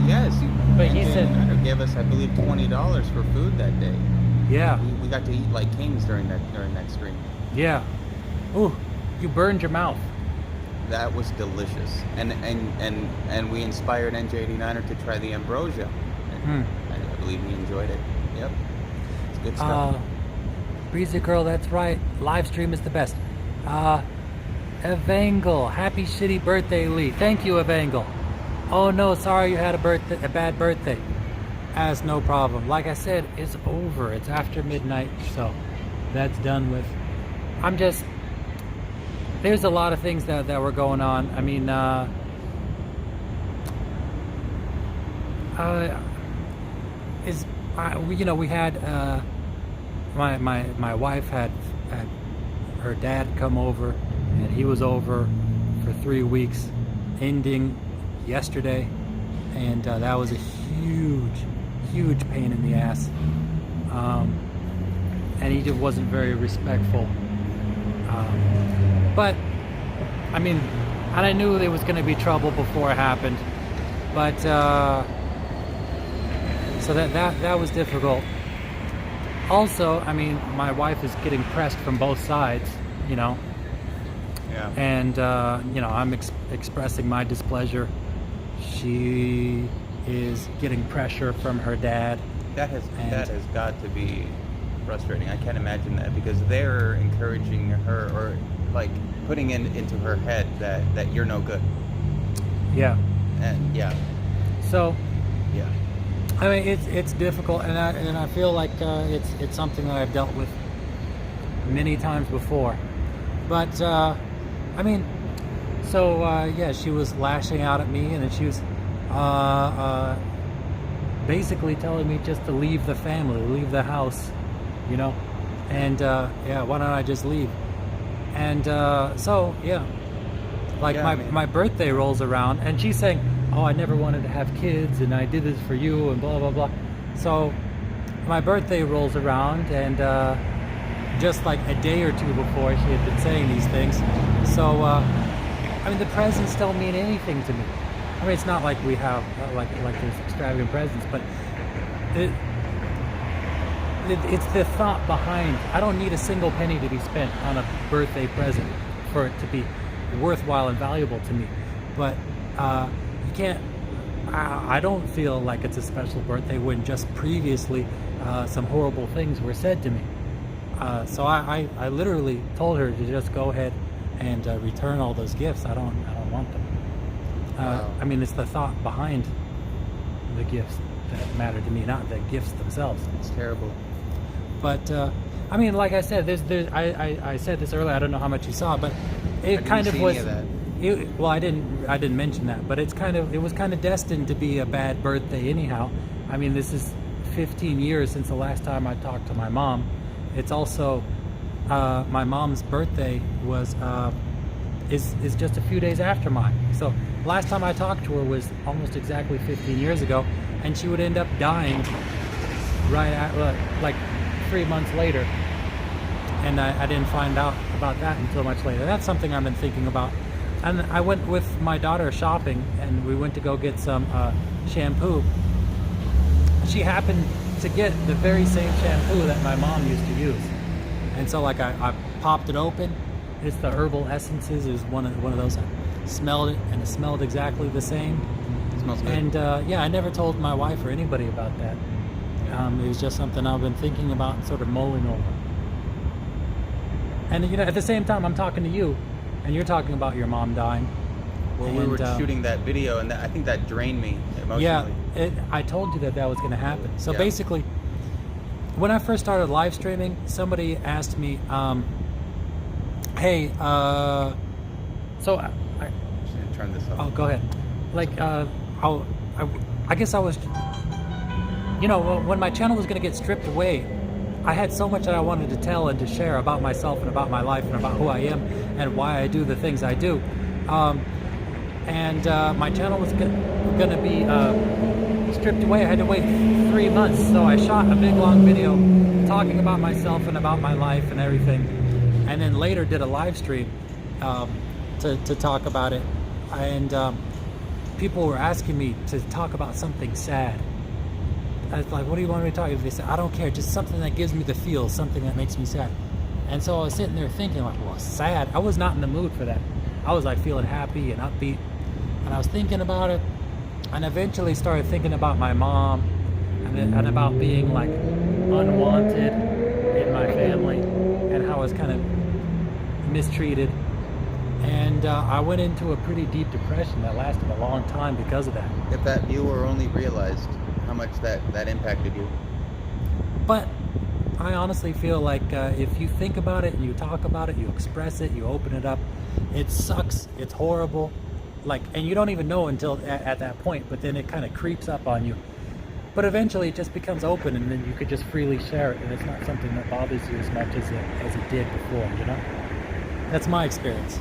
Yes, But he said- gave us, I believe, $20 for food that day. Yeah, We got to eat like kings during that stream. yeah. Ooh, you burned your mouth. That was delicious, and we inspired NJ89er to try the ambrosia. And I believe he enjoyed it. Yep, it's good stuff. Breezy Girl, that's right. Live stream is the best. Evangel, happy shitty birthday, Lee. Thank you, Evangel. Oh no, sorry you had a bad birthday. As no problem. Like I said, it's over. It's after midnight, so that's done with. There's a lot of things that were going on. I mean, we had my wife had her dad come over, and he was over for 3 weeks, ending yesterday, and that was a huge pain in the ass, and he just wasn't very respectful, but I mean, and I knew there was going to be trouble before it happened, but so that was difficult. Also, I mean, my wife is getting pressed from both sides, you know. Yeah. And I'm expressing my displeasure. She is getting pressure from her dad. That has got to be frustrating. I can't imagine that, because they're encouraging her, or like putting into her head that you're no good. Yeah. And yeah. So, yeah. I mean, it's difficult, and I feel like it's something that I've dealt with many times before. But I mean, so yeah, she was lashing out at me, and then she was basically telling me just to leave the family, leave the house, you know. And yeah, why don't I just leave? And so yeah, like Yeah, my birthday rolls around, and she's saying, oh, I never wanted to have kids, and I did this for you, and blah blah blah. So my birthday rolls around, and just like a day or two before, she had been saying these things. So I mean, the presents don't mean anything to me. I mean, it's not like we have like there's extravagant presents, but it's the thought behind. I don't need a single penny to be spent on a birthday present for it to be worthwhile and valuable to me. But you can't. I don't feel like it's a special birthday when just previously some horrible things were said to me. So I literally told her to just go ahead and return all those gifts. I don't want them. Wow. I mean, it's the thought behind the gifts that matter to me, not the gifts themselves. It's terrible. But I mean, like I said, I said this earlier. I don't know how much you saw, but it kind of was. Well, I didn't mention that, but it was kind of destined to be a bad birthday anyhow. I mean, this is 15 years since the last time I talked to my mom. It's also my mom's birthday is just a few days after mine. So last time I talked to her was almost exactly 15 years ago, and she would end up dying right at like 3 months later, and I didn't find out about that until much later. That's something I've been thinking about. And I went with my daughter shopping, and we went to go get some shampoo. She happened to get the very same shampoo that my mom used to use, and so like I popped it open. It's the Herbal Essences. It was one of those. I smelled it, and it smelled exactly the same. It smells good. And yeah, I never told my wife or anybody about that. It was just something I've been thinking about and sort of mulling over. And at the same time, I'm talking to you, and you're talking about your mom dying. Well, we were shooting that video, and I think that drained me emotionally. Yeah, I told you that was going to happen. So Yeah. basically, when I first started live streaming, somebody asked me, "Hey, so I Should turn this off. oh, go ahead. Like, I guess I was, when my channel was going to get stripped away, I had so much that I wanted to tell and to share about myself and about my life and about who I am and why I do the things I do. And my channel was going to be stripped away. I had to wait 3 months. So I shot a big long video talking about myself and about my life and everything. And then later did a live stream to talk about it. And people were asking me to talk about something sad. I was like, what do you want me to talk about? They said, I don't care, just something that gives me the feels, something that makes me sad. And so I was sitting there thinking like, well, sad? I was not in the mood for that. I was like feeling happy and upbeat. And I was thinking about it, and eventually started thinking about my mom and about being like unwanted in my family and how I was kind of mistreated. And I went into a pretty deep depression that lasted a long time because of that. If that viewer only realized how much that impacted you. But I honestly feel like if you think about it and you talk about it, you express it, you open it up, it sucks, it's horrible, and you don't even know until at that point, but then it kind of creeps up on you. But eventually it just becomes open, and then you could just freely share it, and it's not something that bothers you as much as it did before, That's my experience.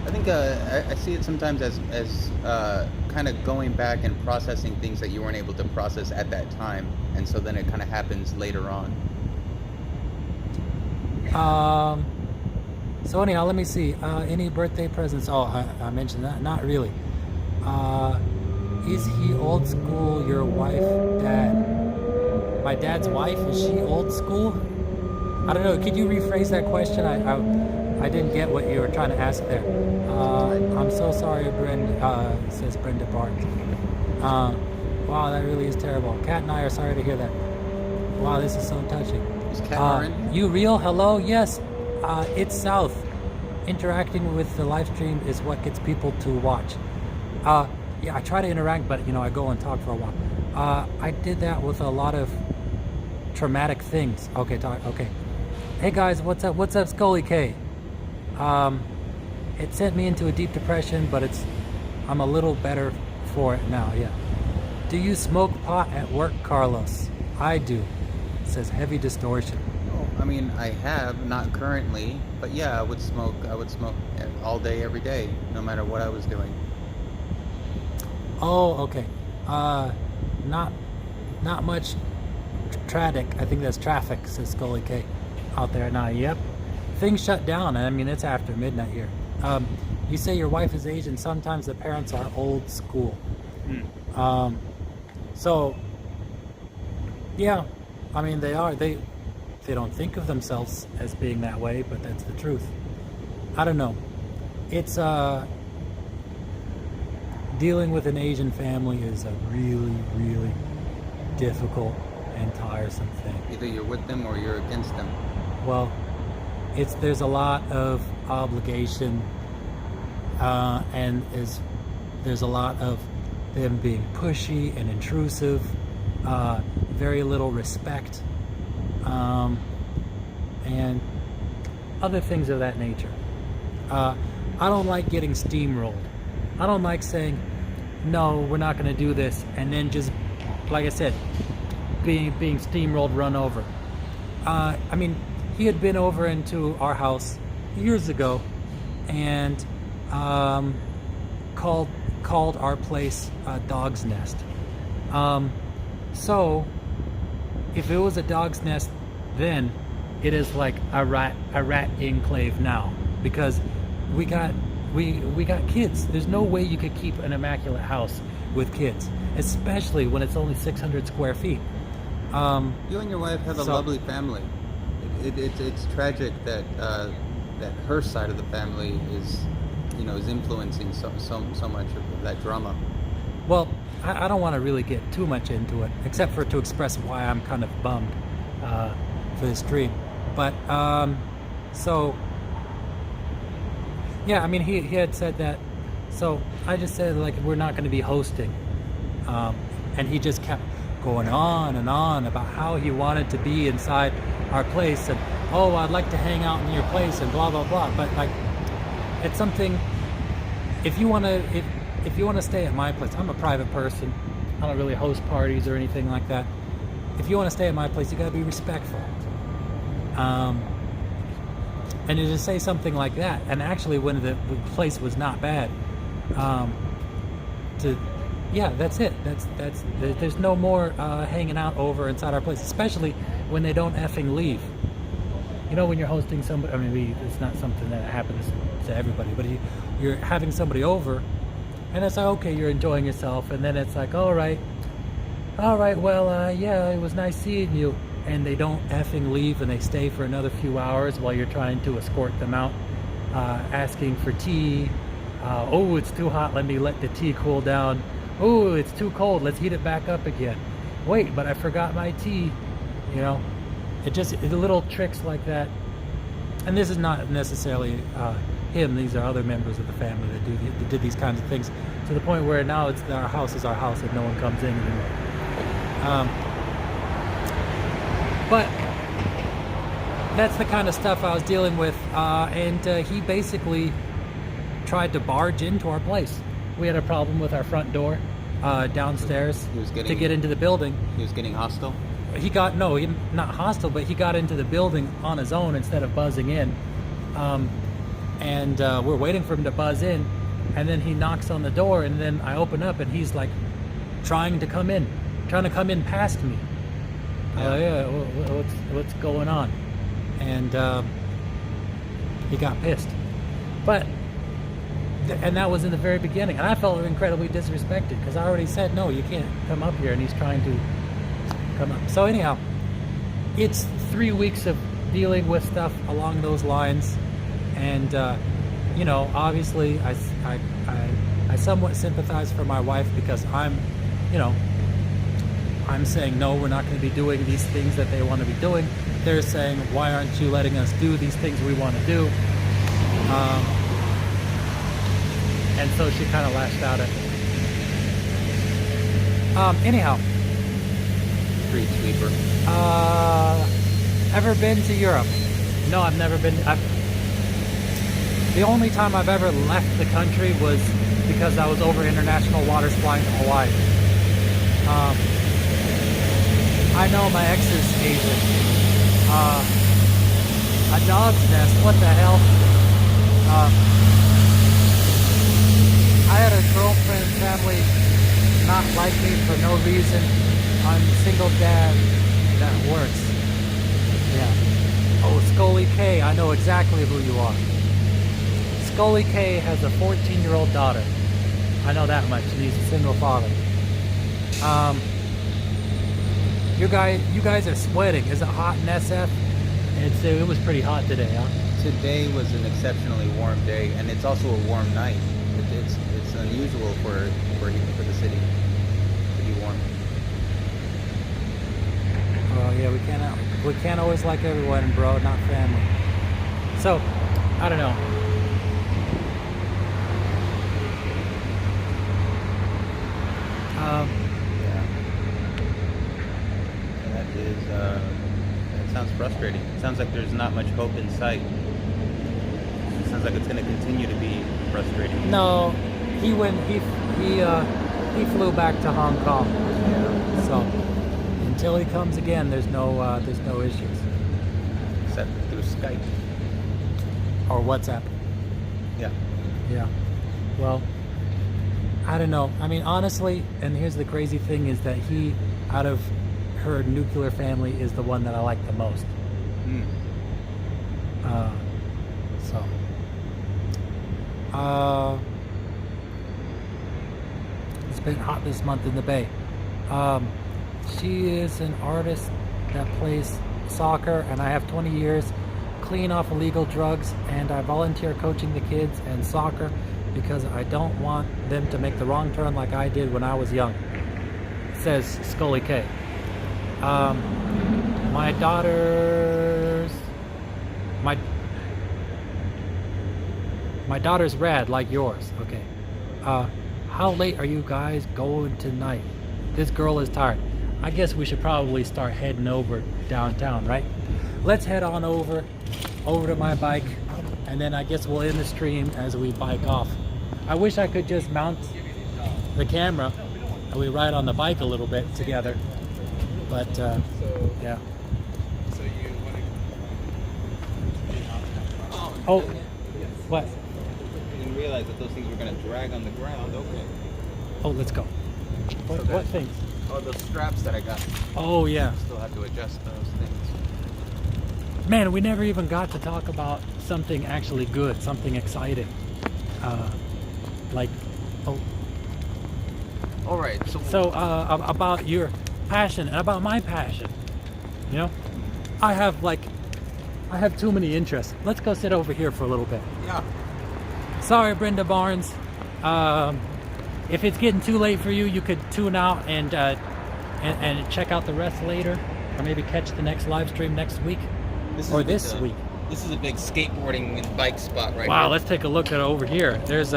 I think I see it sometimes as kind of going back and processing things that you weren't able to process at that time, and so then it kind of happens later on. So anyhow, let me see. Any birthday presents? Oh, I mentioned that. Not really. Is he old school? Your wife, dad? My dad's wife, is she old school? I don't know. Could you rephrase that question? I didn't get what you were trying to ask there. I'm so sorry, Brenda, says Brenda Barnes. Wow, that really is terrible. Kat and I are sorry to hear that. Wow, this is so touching. Is Kat Marin? You real? Hello? Yes, it's South. Interacting with the live stream is what gets people to watch. Yeah, I try to interact, but I go and talk for a while. I did that with a lot of traumatic things. Okay, okay. Hey guys, what's up? What's up, Scully K? It sent me into a deep depression, but I'm a little better for it now. Yeah. Do you smoke pot at work, Carlos? I do. It says Heavy Distortion. Oh, I mean, I have, not currently, but yeah, I would smoke all day, every day, no matter what I was doing. Oh, okay. Not much tragic. I think that's traffic, says Scully K. Out there now. Yep. Things shut down. I mean, it's after midnight here. You say your wife is Asian. Sometimes the parents are old school. So, yeah. I mean, they are. They don't think of themselves as being that way, but that's the truth. I don't know. It's dealing with an Asian family is a really, really difficult and tiresome thing. Either you're with them or you're against them. Well, there's a lot of obligation, and there's a lot of them being pushy and intrusive, very little respect, and other things of that nature. I don't like getting steamrolled. I don't like saying, no, we're not going to do this, and then just, like I said, being steamrolled, run over. I mean, he had been over into our house years ago and called our place a dog's nest. So if it was a dog's nest then, it is like a rat enclave now, because we got kids. There's no way you could keep an immaculate house with kids, especially when it's only 600 square feet. You and your wife have a lovely family. It's tragic that her side of the family is influencing so much of that drama. Well, I don't want to really get too much into it, except for to express why I'm kind of bummed for this dream. But so yeah, I mean, he had said that. So I just said, like, we're not going to be hosting, and he just kept going on and on about how he wanted to be inside our place, and oh, I'd like to hang out in your place, and blah blah blah. But like, it's something. If you want to, if you want to stay at my place, I'm a private person. I don't really host parties or anything like that. If you want to stay at my place, you got to be respectful. And to just say something like that, and actually when the place was not bad, yeah, that's it. That's there's no more hanging out over inside our place, especially when they don't effing leave. You know, when you're hosting somebody, I mean, it's not something that happens to everybody, but you're having somebody over, and it's like, okay, you're enjoying yourself, and then it's like, all right, well, yeah, it was nice seeing you, and they don't effing leave, and they stay for another few hours while you're trying to escort them out, asking for tea. Oh, it's too hot, let me let the tea cool down. Oh, it's too cold, let's heat it back up again. Wait, but I forgot my tea. You know, the little tricks like that. And this is not necessarily him, these are other members of the family that did these kinds of things, to the point where now it's our house is our house and no one comes in anymore. But that's the kind of stuff I was dealing with, and he basically tried to barge into our place. We had a problem with our front door downstairs to get into the building. He was getting hostile? Not hostile, but he got into the building on his own instead of buzzing in. And we're waiting for him to buzz in, and then he knocks on the door, and then I open up, and he's like trying to come in past me. Yeah, what's going on? And he got pissed. And that was in the very beginning, and I felt incredibly disrespected because I already said, no, you can't come up here, and he's trying to come up. So anyhow, it's 3 weeks of dealing with stuff along those lines, and you know, obviously I somewhat sympathize for my wife because I'm saying, no, we're not going to be doing these things that they want to be doing. They're saying, why aren't you letting us do these things we want to do? And so she kind of lashed out at me. Anyhow. Street sweeper. Ever been to Europe? No, I've never been. The only time I've ever left the country was because I was over international waters flying to Hawaii. I know my ex is Asian. A dog's nest, what the hell? I had a girlfriend family not like me for no reason. I'm a single dad. That works. Yeah. Oh, Scully K, I know exactly who you are. Scully K has a 14-year-old daughter. I know that much, and he's a single father. You guys are sweating. Is it hot in SF? It was pretty hot today, huh? Today was an exceptionally warm day, and it's also a warm night. It's unusual for the city to be warm. Oh yeah, we can't always like everyone, bro. Not family. So, I don't know. Yeah. That sounds frustrating. It sounds like there's not much hope in sight. It sounds like it's going to continue to be frustrating. No, he flew back to Hong Kong. Yeah. So until he comes again, there's no issues. Except through Skype or WhatsApp. Yeah. Yeah. Well, I don't know. I mean, honestly, and here's the crazy thing is that he, out of her nuclear family, is the one that I like the most. It's been hot this month in the Bay. She is an artist that plays soccer, and I have 20 years clean off illegal drugs, and I volunteer coaching the kids and soccer, because I don't want them to make the wrong turn like I did when I was young. Says Scully K. My daughter's my daughter's rad like yours. Okay. How late are you guys going tonight? This girl is tired. I guess we should probably start heading over downtown, right? Let's head on over to my bike, and then I guess we'll end the stream as we bike off. I wish I could just mount the camera and we ride on the bike a little bit together, but yeah. So you want to? Oh, what? I didn't realize that those things were going to drag on the ground. Okay. Oh, let's go. What things? Oh, those straps that I got. Oh yeah. Still have to adjust those things. Man, we never even got to talk about something actually good, something exciting. Like, oh. All right. So about your passion and about my passion, you know, I have too many interests. Let's go sit over here for a little bit. Yeah. Sorry, Brenda Barnes. If it's getting too late for you, you could tune out and check out the rest later, or maybe catch the next live stream next week or this week. This is a big skateboarding and bike spot right Wow, here. let's take a look at over here. There's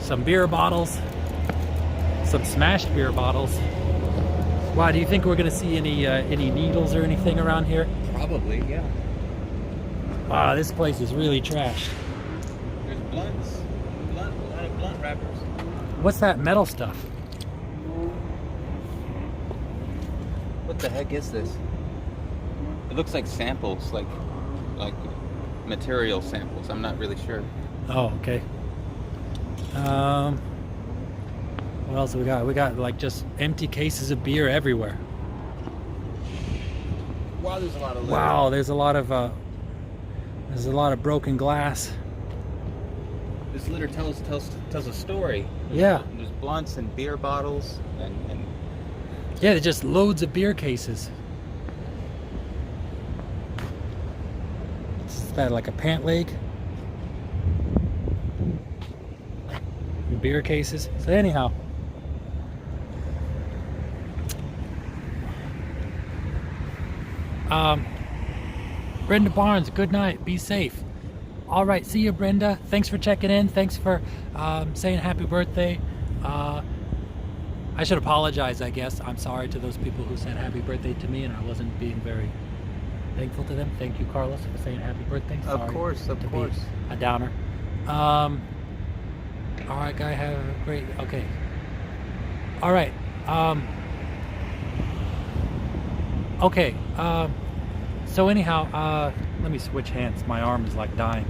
some beer bottles, some smashed beer bottles. Wow, do you think we're gonna see any needles or anything around here? Probably, yeah. Wow, this place is really trashed. There's blunts, a lot of blunt wrappers. What's that metal stuff? What the heck is this? It looks like samples, like material samples. I'm not really sure. Oh, okay. What else we got? We got like just empty cases of beer everywhere. Wow, there's a lot of litter. Wow, there's a lot of broken glass. This litter tells a story. Yeah. There's blunts and beer bottles and Yeah, there's just loads of beer cases. Is that like a pant leg? Beer cases. So anyhow. Brenda Barnes, good night. Be safe. All right, see you, Brenda. Thanks for checking in. Thanks for saying happy birthday. I should apologize, I guess. I'm sorry to those people who said happy birthday to me and I wasn't being very thankful to them. Thank you, Carlos, for saying happy birthday. Sorry of course. to be a downer. All right, guy, have a great. Okay. All right. Okay. So anyhow, let me switch hands. My arm is like dying.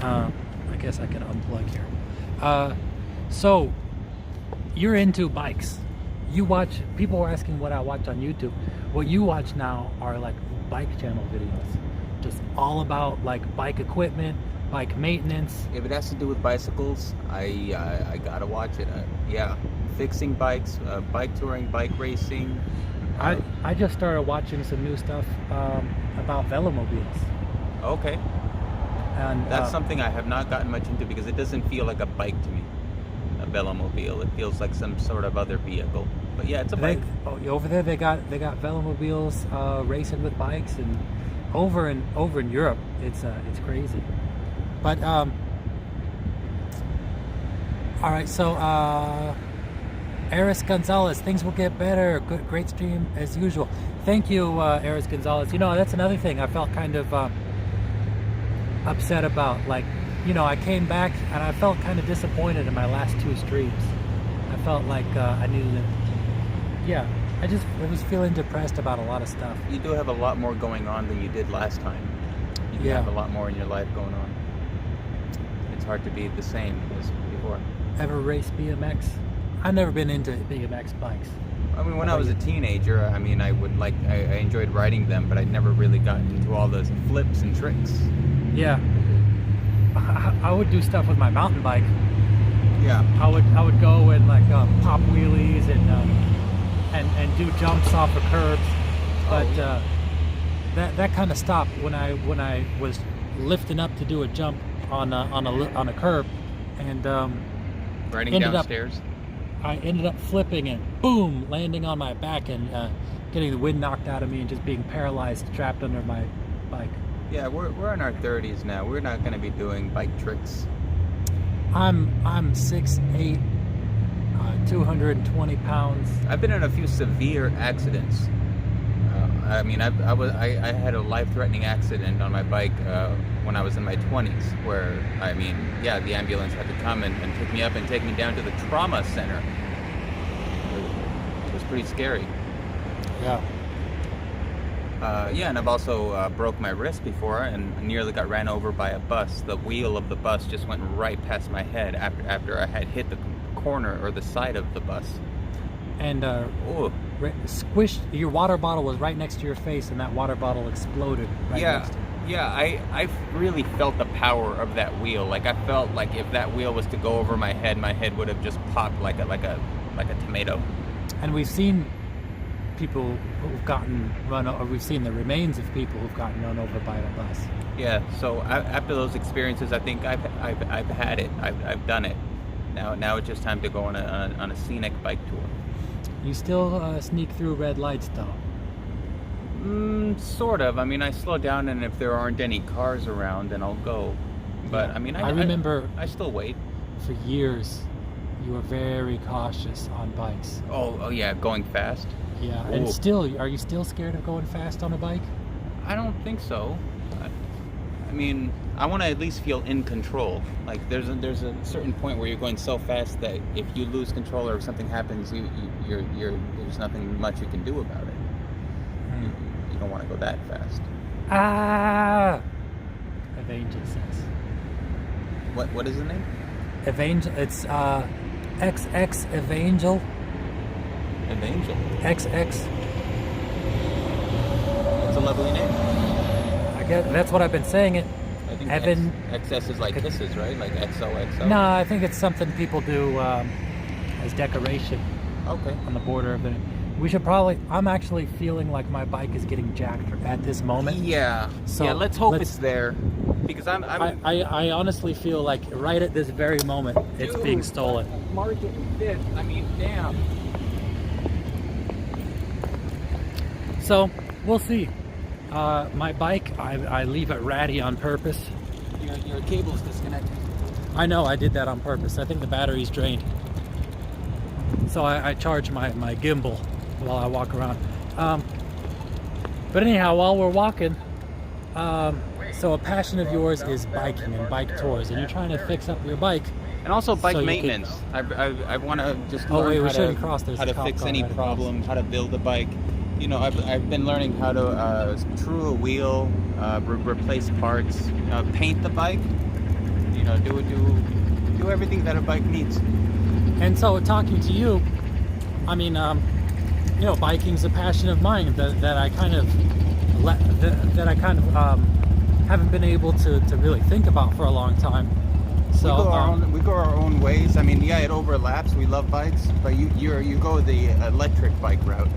I guess I can unplug here. So you're into bikes. You watch. People were asking what I watch on YouTube. What you watch now are like bike channel videos, just all about like bike equipment, bike maintenance. If it has to do with bicycles, I gotta watch it. Yeah, fixing bikes, bike touring, bike racing. I just started watching some new stuff about velomobiles. Okay. And that's something I have not gotten much into because it doesn't feel like a bike to me. A velomobile. It feels like some sort of other vehicle. But yeah, it's a bike. Over there they got velomobiles racing with bikes, and over in Europe it's crazy. But all right, so Eris Gonzalez, things will get better. Great stream as usual. Thank you, Eris Gonzalez. You know, that's another thing I felt kind of upset about. Like, you know, I came back and I felt kind of disappointed in my last two streams. I felt like I needed to, yeah, I was feeling depressed about a lot of stuff. You do have a lot more going on than you did last time. You have a lot more in your life going on. It's hard to be the same as before. Ever race BMX? I've never been into BMX bikes. I mean, when I was a teenager, I mean, I enjoyed riding them, but I never really got into all those flips and tricks. Yeah. I would do stuff with my mountain bike. Yeah. I would go and like pop wheelies and do jumps off of curbs, but that kind of stopped when I was lifting up to do a jump on a curb, and Riding ended downstairs. I ended up flipping and boom, landing on my back and getting the wind knocked out of me and just being paralyzed, trapped under my bike. Yeah, we're in our 30s now. We're not going to be doing bike tricks. I'm 6'8", 220 pounds. I've been in a few severe accidents. I mean, I had a life-threatening accident on my bike when I was in my 20s, where, I mean, yeah, the ambulance had to come and pick me up and take me down to the trauma center. It was pretty scary. Yeah. Yeah, and I've also broke my wrist before and nearly got ran over by a bus. The wheel of the bus just went right past my head after I had hit the corner or the side of the bus. And squished, your water bottle was right next to your face, and that water bottle exploded right next to you. Yeah, I really felt the power of that wheel. Like, I felt like if that wheel was to go over my head would have just popped like a tomato. And we've seen people who've gotten run over. We've seen the remains of people who've gotten run over by a bus. Yeah. So after those experiences, I think I've had it. I've done it. Now it's just time to go on a scenic bike tour. You still sneak through red lights, though. Sort of. I mean, I slow down, and if there aren't any cars around, then I'll go. But Yeah. I mean, I remember I still wait. for years you were very cautious on bikes. Oh yeah, going fast. Yeah, Ooh. and still, are you still scared of going fast on a bike? I don't think so. I mean, I want to at least feel in control. Like there's a certain point where you're going so fast that if you lose control or if something happens, there's nothing much you can do about it. You don't want to go that fast. Evangel says. What is the name? Evangel. It's XX Evangel. Evangel. XX. It's a lovely name. I guess that's what I've been saying it. I think Evan. XS is like kisses, right? Like XOXO. No, I think it's something people do as decoration Okay. on the border of the. We should probably. I'm actually feeling like my bike is getting jacked at this moment. Yeah. So yeah. Let's hope it's there, because I honestly feel like right at this very moment it's being stolen. Market and fit. I mean, damn. So we'll see. My bike, I leave it ratty on purpose. Your cable's disconnected. I know, I did that on purpose. I think the battery's drained. So I charge my gimbal while I walk around. But anyhow, while we're walking, so a passion of yours is biking and bike tours, and you're trying to fix up your bike. And also bike So maintenance. I want to just Oh, learn wait, we how shouldn't cross. There's how a to cop fix car any right across. problem, how to build a bike. You know, I've been learning how to true a wheel, replace parts, paint the bike. You know, do everything that a bike needs. And so, talking to you, I mean, you know, biking's a passion of mine that I kind of haven't been able to really think about for a long time. So we go our own ways. I mean, yeah, it overlaps. We love bikes, but you go the electric bike route,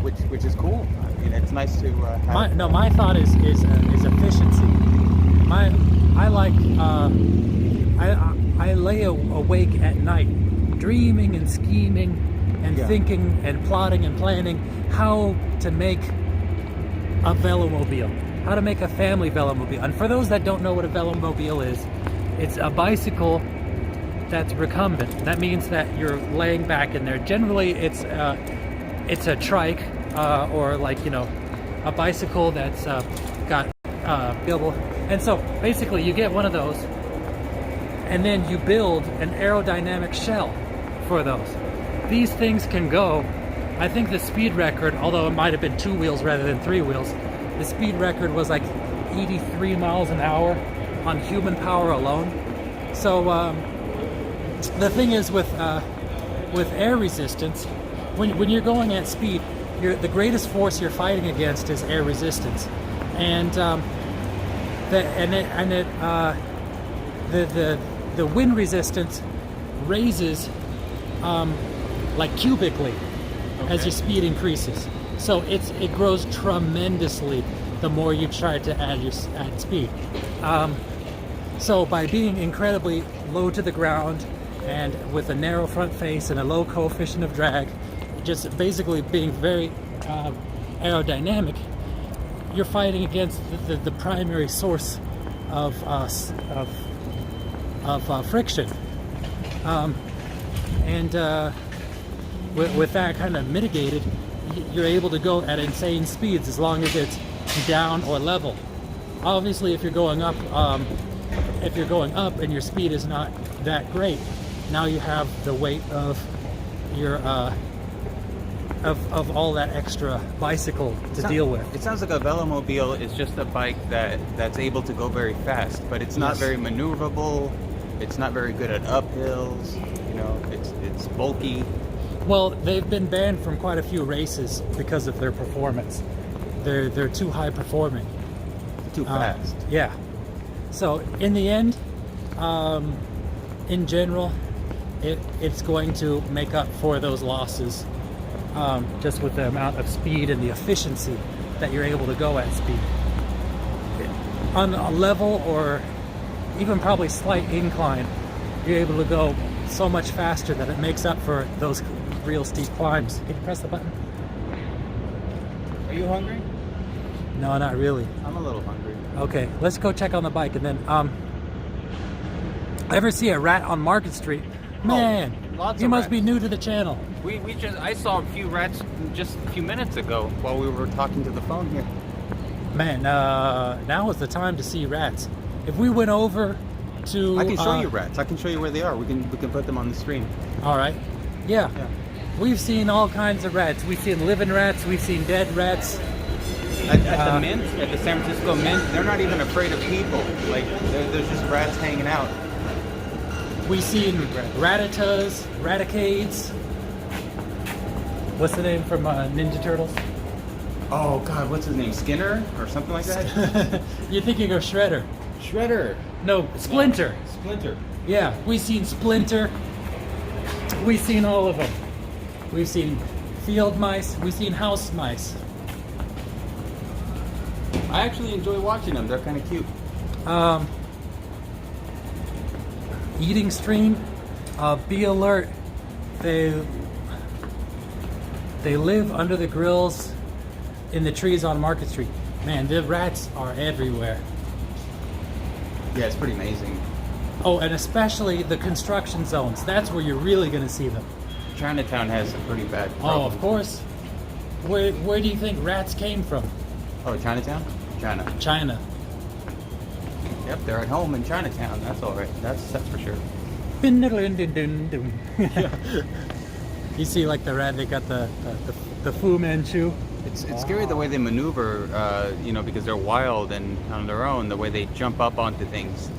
which is cool. I mean, it's nice to have. My thought is efficiency. I lay awake at night, dreaming and scheming and thinking and plotting and planning how to make a velomobile, how to make a family velomobile. And for those that don't know what a velomobile is, it's a bicycle that's recumbent. That means that you're laying back in there. Generally, it's a trike or like, you know, a bicycle that's got buildable. And so basically, you get one of those, and then you build an aerodynamic shell for those. These things can go. I think the speed record, although it might have been 2 wheels rather than 3 wheels, the speed record was like 83 miles an hour on human power alone. So the thing is with air resistance, when you're going at speed, the greatest force you're fighting against is air resistance, and the wind resistance raises like cubically as your speed increases. So it grows tremendously the more you try to add speed. So by being incredibly low to the ground and with a narrow front face and a low coefficient of drag, just basically being very aerodynamic, you're fighting against the primary source of friction, and with that kind of mitigated, you're able to go at insane speeds as long as it's down or level. Obviously, if you're going up and your speed is not that great, now you have the weight of your of all that extra bicycle to deal with. It sounds like a velomobile is just a bike that's able to go very fast, but it's not very maneuverable. It's not very good at uphills. You know, it's bulky. Well, they've been banned from quite a few races because of their performance. They're too high performing. Too fast. Yeah. So in the end, in general, it's going to make up for those losses, just with the amount of speed and the efficiency that you're able to go at speed. On a level or even probably slight incline, you're able to go so much faster that it makes up for those real steep climbs. Can you press the button? Are you hungry? No, not really. I'm a little hungry. Okay, let's go check on the bike and then ever see a rat on Market Street? Man, lots you of must rats. be new to the channel. I saw a few rats just a few minutes ago while we were talking to the phone here. Man, now is the time to see rats. If we went over to I can show you rats. I can show you where they are. We can put them on the screen. All right. Yeah. We've seen all kinds of rats. We've seen living rats, we've seen dead rats. At the Mint, at the San Francisco Mint, they're not even afraid of people. Like, there's just rats hanging out. We've seen ratatas, raticades. What's the name from Ninja Turtles? Oh God, what's his name? Skinner or something like that? You're thinking of Shredder. Shredder. No, Splinter. No, Splinter. Yeah, we've seen Splinter. We've seen all of them. We've seen field mice. We've seen house mice. I actually enjoy watching them. They're kind of cute. Eating stream. Be alert. They live under the grills in the trees on Market Street. Man, the rats are everywhere. Yeah, it's pretty amazing. Oh, and especially the construction zones. That's where you're really going to see them. Chinatown has a pretty bad problem. Oh, of course. Where do you think rats came from? Oh, Chinatown? China. China. Yep, they're at home in Chinatown. That's all right. That's for sure. You see, like the rat, they got the Fu Manchu. It's scary the way they maneuver, because they're wild and on their own, the way they jump up onto things.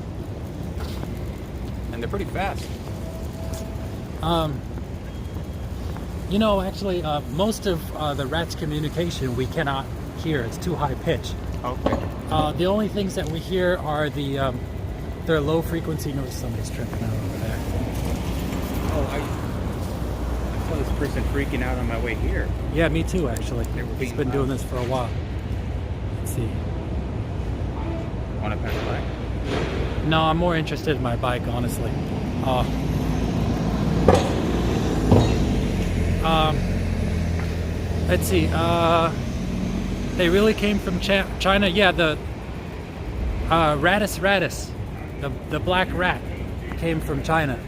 And they're pretty fast. Actually, most of the rat's communication we cannot hear. It's too high pitched. Okay. The only things that we hear are their low frequency. Notice somebody's tripping out over there. Oh, I saw this person freaking out on my way here. Yeah, me too, actually. He's been doing this for a while. Let's see. Want to pass by? No, I'm more interested in my bike, honestly. Let's see. They really came from China. Yeah, the Ratus, the black rat, came from China.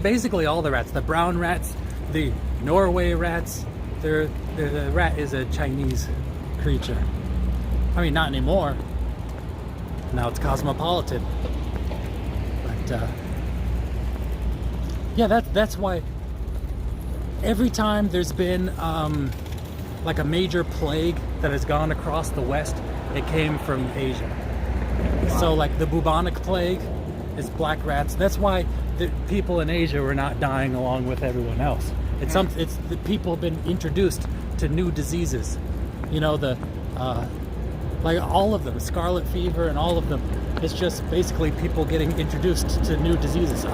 Basically all the rats, the brown rats, the Norway rats, the rat is a Chinese creature. I mean, not anymore. Now it's cosmopolitan. But that's why every time there's been like a major plague that has gone across the West, it came from Asia. Wow. So like the bubonic plague is black rats. That's why the people in Asia were not dying along with everyone else. It's the people have been introduced to new diseases. Like all of them, scarlet fever and all of them. It's just basically people getting introduced to new diseases.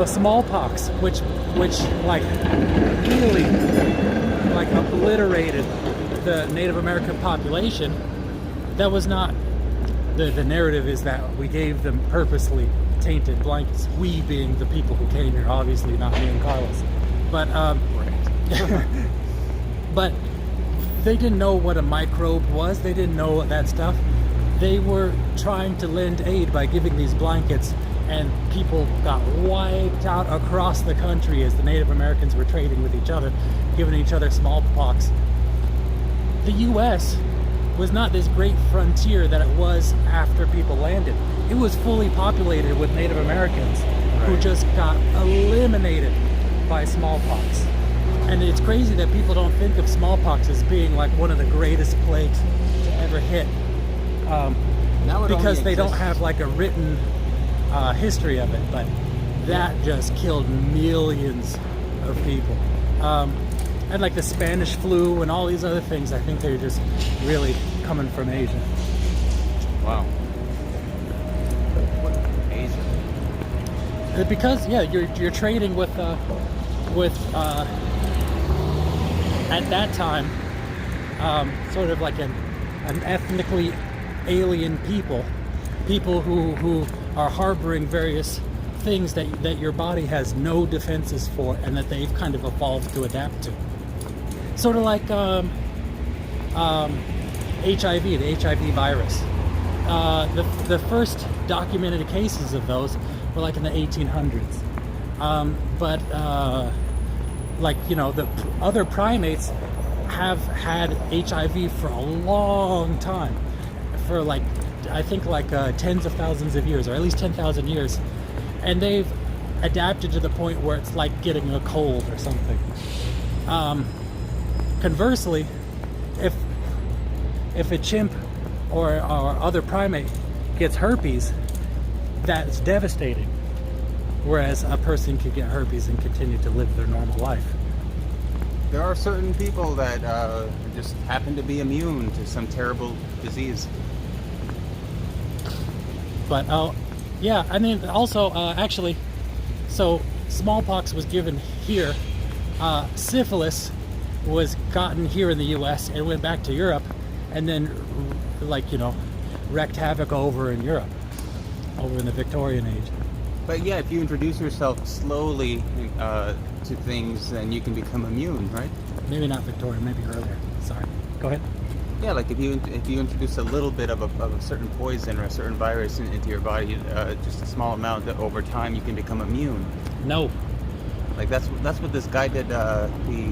Smallpox, which like really like obliterated the Native American population, that was not the narrative. Is that we gave them purposely tainted blankets. We being the people who came here, obviously not me and Carlos. But but they didn't know what a microbe was. They didn't know that stuff. They were trying to lend aid by giving these blankets, and people got wiped out across the country as the Native Americans were trading with each other, giving each other smallpox. The U.S. was not this great frontier that it was after people landed. It was fully populated with Native Americans who just got eliminated by smallpox. And it's crazy that people don't think of smallpox as being like one of the greatest plagues to ever hit, because they don't have like a written history of it. But that just killed millions of people. And like the Spanish flu and all these other things, I think they're just really coming from Asia. Wow. Asia. Because you're trading with at that time sort of like an ethnically alien people who are harboring various things that your body has no defenses for, and that they've kind of evolved to adapt to. Sort of like HIV, the HIV virus. The first documented cases of those were like in the 1800s. Like, you know, the other primates have had HIV for a long time, for like, I think like tens of thousands of years, or at least 10,000 years, and they've adapted to the point where it's like getting a cold or something. Conversely, if a chimp or other primate gets herpes, that's devastating. Whereas a person could get herpes and continue to live their normal life. There are certain people that just happen to be immune to some terrible disease. But yeah, I mean, also actually, so smallpox was given here. Syphilis was gotten here in the U.S. and went back to Europe, and then, like, you know, wreaked havoc over in Europe, over in the Victorian age. But yeah, if you introduce yourself slowly to things, then you can become immune, right? Maybe not Victorian, maybe earlier. Sorry. Go ahead. Yeah, like if you introduce a little bit of a certain poison or a certain virus into your body, just a small amount, that over time you can become immune. No. Like that's what this guy did. He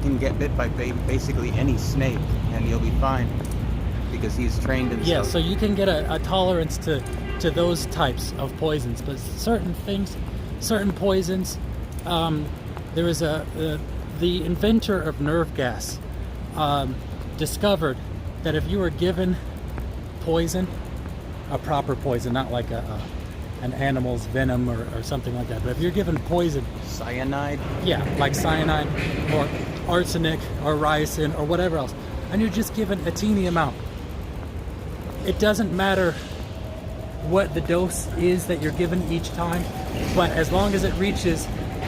can get bit by basically any snake, and he'll be fine because he's trained in. Yeah, so you can get a tolerance to those types of poisons, but certain things, certain poisons. There was the inventor of nerve gas discovered that if you were given poison, a proper poison, not like an animal's venom or something like that, but if you're given poison, cyanide, yeah, like cyanide or arsenic or ricin or whatever else, and you're just given a teeny amount, it doesn't matter what the dose is that you're given each time, but as long as it reaches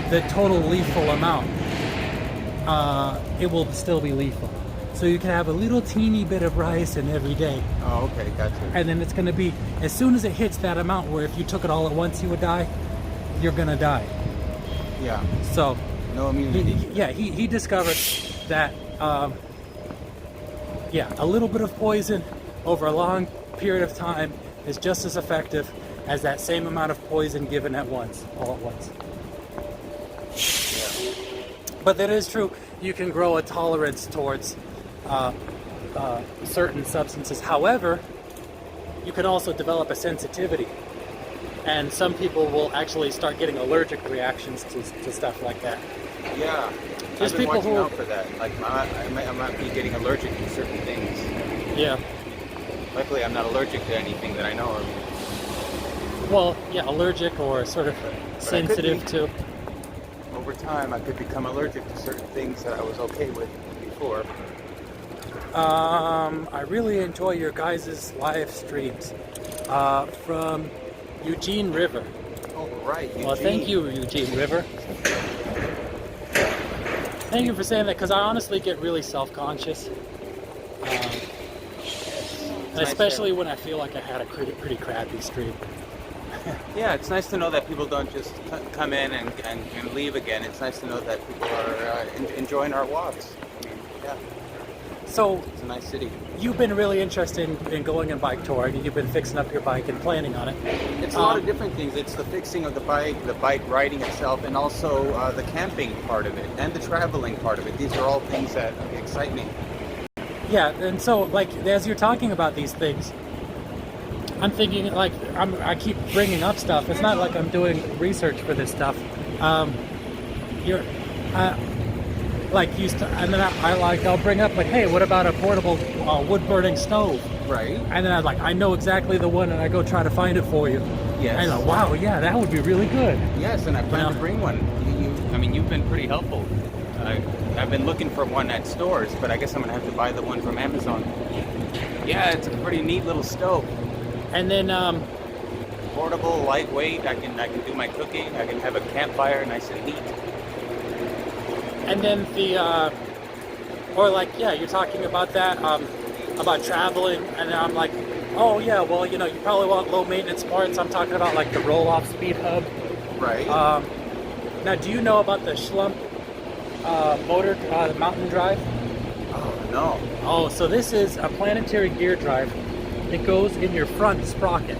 the total lethal amount, it will still be lethal. So you can have a little teeny bit of ricin every day. Oh, okay, gotcha. And then it's going to be, as soon as it hits that amount where if you took it all at once you would die, you're going to die. Yeah. So no immunity. He discovered that a little bit of poison over a long period of time is just as effective as that same amount of poison given at once, all at once. Yeah. But that is true. You can grow a tolerance towards certain substances. However, you can also develop a sensitivity, and some people will actually start getting allergic reactions to stuff like that. Yeah, There's I've been people watching who out for that. Like I might be getting allergic to certain things. Yeah. Luckily, I'm not allergic to anything that I know of. Well, yeah, allergic or sort of sensitive to. Over time, I could become allergic to certain things that I was okay with before. I really enjoy your guys' live streams from Eugene River. Oh, right, Eugene. Well, thank you, Eugene River. Thank you for saying that, because I honestly get really self-conscious And especially when I feel like I had a pretty crappy stream. Yeah, it's nice to know that people don't just come in and leave again. It's nice to know that people are enjoying our walks. I mean, yeah, So it's a nice city. you've been really interested in going and bike touring, you've been fixing up your bike and planning on it. It's a lot of different things. It's the fixing of the bike riding itself, and also the camping part of it, and the traveling part of it. These are all things that excite me. Yeah, and so like as you're talking about these things, I'm thinking like I keep bringing up stuff. It's not like I'm doing research for this stuff. You're like used to, and then I'll bring up like, hey, what about a portable wood burning stove? Right. And then I know exactly the one, and I go try to find it for you. Yes. And I'm like, wow, yeah, that would be really good. Yes, and I plan to bring one. I mean, you've been pretty helpful. I've been looking for one at stores, but I guess I'm gonna have to buy the one from Amazon. Yeah, it's a pretty neat little stove. And then Portable, lightweight. I can do my cooking. I can have a campfire, nice and neat. and then or like, yeah, you're talking about that, about traveling, and then I'm like, oh yeah, well, you probably want low maintenance parts. I'm talking about like the roll-off speed hub. Right. Now, do you know about the Schlump motor mountain drive? Oh no. Oh, so this is a planetary gear drive. It goes in your front sprocket.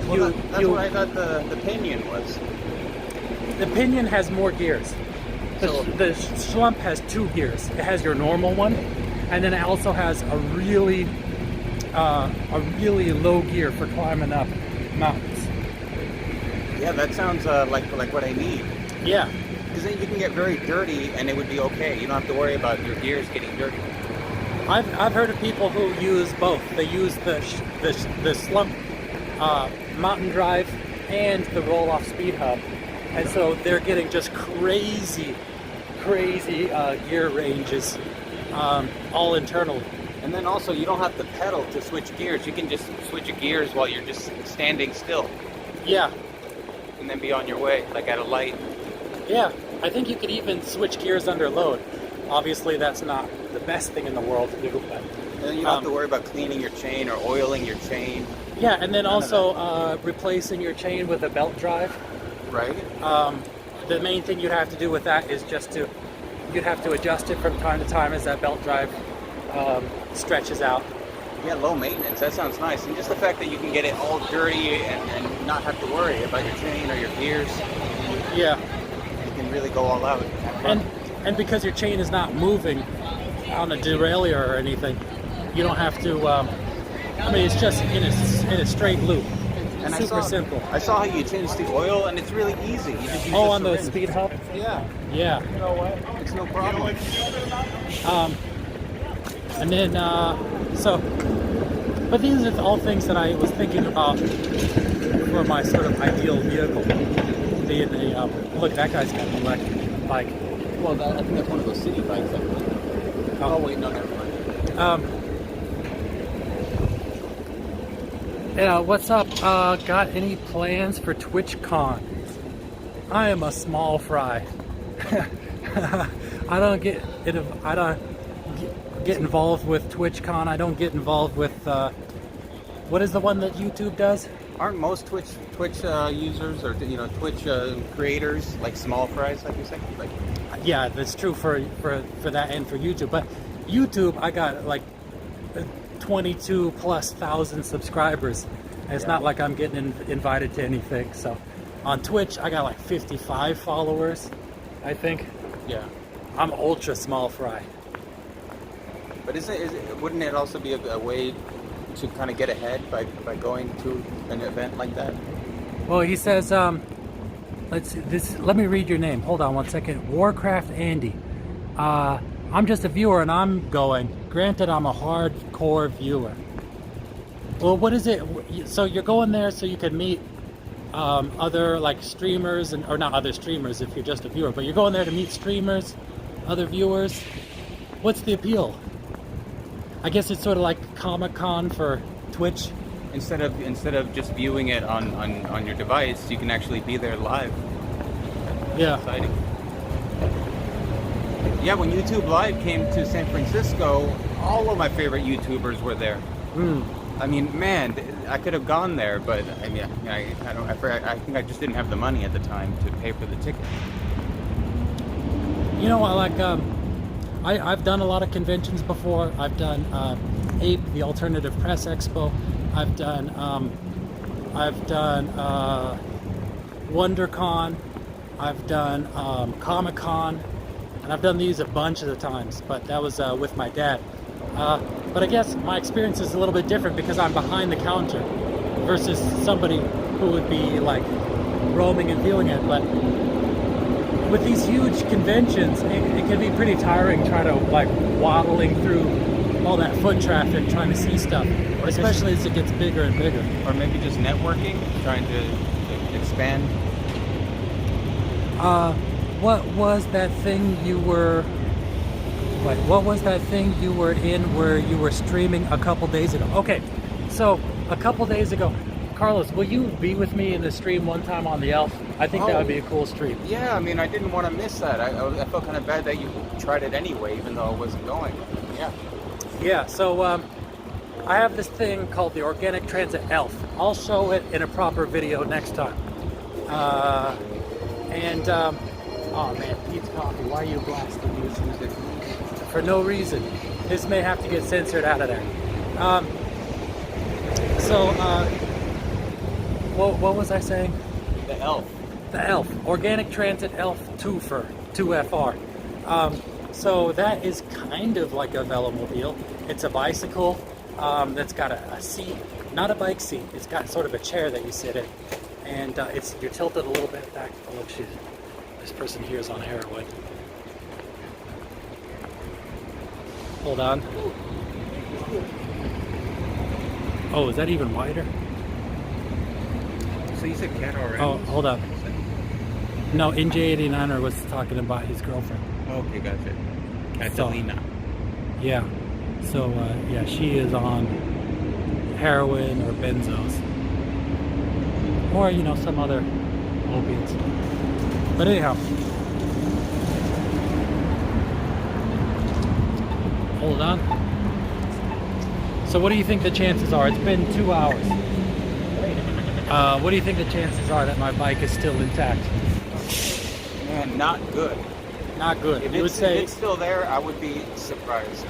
Well, that's what I thought the pinion was. The pinion has more gears. The Schlump has 2 gears. It has your normal one, and then it also has a really low gear for climbing up mountains. Yeah, that sounds like what I need. Yeah. Because then you can get very dirty, and it would be okay. You don't have to worry about your gears getting dirty. I've heard of people who use both. They use the Schlump mountain drive and the roll-off speed hub, and so they're getting just crazy gear ranges, all internal. And then also, you don't have to pedal to switch gears. You can just switch gears while you're just standing still, Yeah, and then be on your way, like at a light. yeah. I think you could even switch gears under load. Obviously, that's not the best thing in the world to do, but And then you don't have to worry about cleaning your chain or oiling your chain. yeah, and then also replacing your chain with a belt drive. Right. The main thing you'd have to do with that is you'd have to adjust it from time to time as that belt drive stretches out. Yeah, low maintenance. That sounds nice. And just the fact that you can get it all dirty and not have to worry about your chain or your gears. Yeah, You can really go all out. and because your chain is not moving on a derailleur or anything, you don't have to. I mean, it's just in a straight loop. And Super simple. I saw how you change the oil, and it's really easy. You just use On the syringe. speed hub. Yeah. Yeah. You know what? It's no problem. And then, but these are all things that I was thinking about for my sort of ideal vehicle. Being a, look, that guy's got an electric bike. Well, I think that's one of those city bikes. I think. Oh, wait, no, never mind. What's up? Got any plans for TwitchCon? I am a small fry. I don't get involved with TwitchCon. I don't get involved with what is the one that YouTube does? Aren't most Twitch users or Twitch creators like small fries, like you say? Like, Yeah, that's true for that and for YouTube. But YouTube, I got like 22,000+ subscribers. And it's not like I'm getting invited to anything. So on Twitch, I got like 55 followers, I think. yeah. I'm ultra small fry. But wouldn't it also be a way to kind of get ahead by going to an event like that? Well, he says, let's see, let me read your name. Hold on one second. Warcraft Andy. I'm just a viewer and I'm going. Granted, I'm a hardcore viewer. Well, what is it? So you're going there so you can meet other like streamers, or not other streamers if you're just a viewer, but you're going there to meet streamers, other viewers. What's the appeal? I guess it's sort of like Comic-Con for Twitch. Instead of just viewing it on your device, you can actually be there live. Yeah. Exciting. Yeah, when YouTube Live came to San Francisco, all of my favorite YouTubers were there. I mean, man, I could have gone there, but I mean, I don't. I think I just didn't have the money at the time to pay for the ticket. You know, I've done a lot of conventions before. I've done APE, the Alternative Press Expo. I've done WonderCon. I've done Comic Con, and I've done these a bunch of the times. But that was with my dad. But I guess my experience is a little bit different because I'm behind the counter versus somebody who would be like roaming and feeling it. But with these huge conventions, it can be pretty tiring trying to like waddling through all that foot traffic trying to see stuff, especially as it gets bigger and bigger. Or maybe just networking, trying to expand. What was that thing you were? What was that thing you were in where you were streaming a couple days ago? Okay, so a couple days ago, Carlos, will you be with me in the stream one time on the Elf? I think that would be a cool stream. Yeah, I mean, I didn't want to miss that. I felt kind of bad that you tried it anyway, even though I wasn't going. Yeah. Yeah, so I have this thing called the Organic Transit Elf. I'll show it in a proper video next time. Oh man, Pete's Coffee, why are you blasting this music? For no reason. This may have to get censored out of there. What was I saying? The Elf. The Elf. Organic Transit Elf 2FR. So that is kind of like a velomobile. It's a bicycle that's got a seat, not a bike seat. It's got sort of a chair that you sit in. And you're tilted a little bit back. Oh, look, this person here is on heroin. Hold on. Oh, is that even wider? So you said cat already? Oh, hold on. No, NJ89er was talking about his girlfriend. Okay, gotcha. Catalina. Yeah. So, yeah, she is on heroin or benzos. Or, you know, some other opiates. But anyhow. Hold on. So what do you think the chances are? It's been 2 hours. What do you think the chances are that my bike is still intact? Man, not good. Not good. If If it's still there, I would be surprised.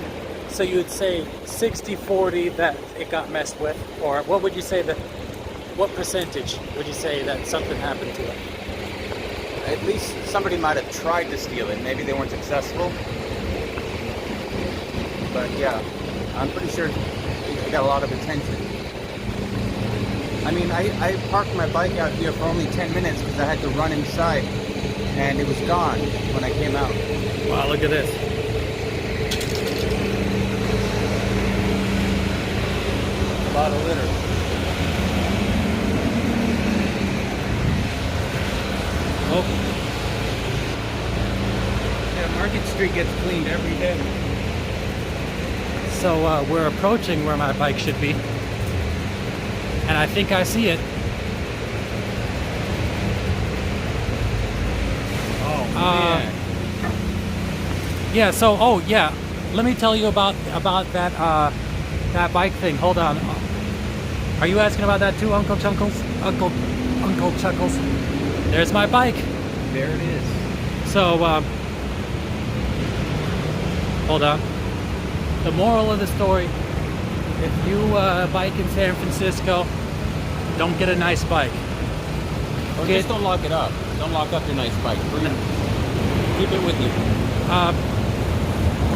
So you would say 60-40 that it got messed with? Or what would you say what percentage would you say that something happened to it? At least somebody might have tried to steal it. Maybe they weren't successful. But yeah, I'm pretty sure it got a lot of attention. I mean, I parked my bike out here for only 10 minutes because I had to run inside, and it was gone when I came out. Wow, look at this. A lot of litter. Oh. Yeah, Market Street gets cleaned every day. So we're approaching where my bike should be. And I think I see it. Oh, man. Yeah, so, oh, yeah. Let me tell you about that bike thing. Hold on. Are you asking about that too, Uncle Chuckles? Uncle Chuckles. There's my bike. There it is. So, hold on. The moral of the story, if you bike in San Francisco, don't get a nice bike. Or just don't lock it up. Don't lock up your nice bike. Keep it with you.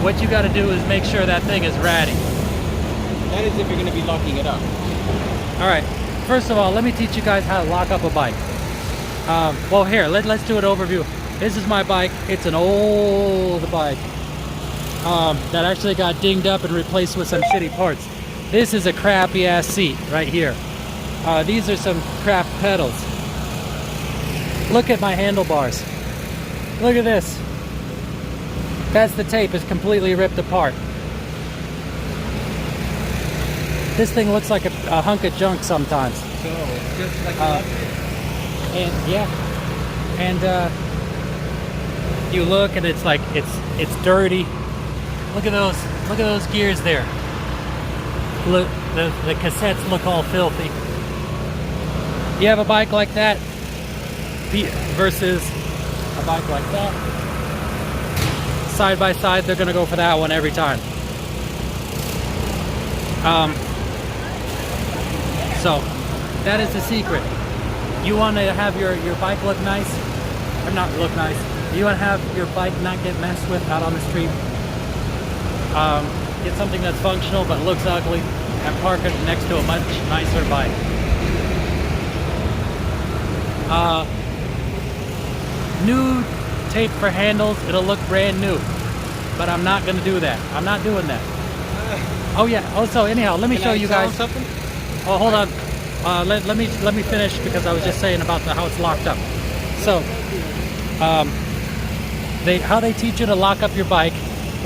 What you got to do is make sure that thing is ratty. That is if you're going to be locking it up. All right. First of all, let me teach you guys how to lock up a bike. Well, here, let's do an overview. This is my bike. It's an old bike that actually got dinged up and replaced with some shitty parts. This is a crappy ass seat right here. These are some crap pedals. Look at my handlebars. Look at this. That's the tape. It's completely ripped apart. This thing looks like a hunk of junk sometimes. So, it's just like and yeah, and you look and it's like it's dirty. Look at those gears there. Look the cassettes look all filthy. You have a bike like that versus a bike like that. Side by side, they're gonna go for that one every time. So that is the secret. You want to have your bike look nice, or not look nice. You want to have your bike not get messed with out on the street. Get something that's functional but looks ugly, and park it next to a much nicer bike. New tape for handles, it'll look brand new, but I'm not gonna do that. I'm not doing that. Oh yeah. Oh, so anyhow, let me show you guys something. Oh, hold on. Let me finish, because I was just saying about how it's locked up. So, how they teach you to lock up your bike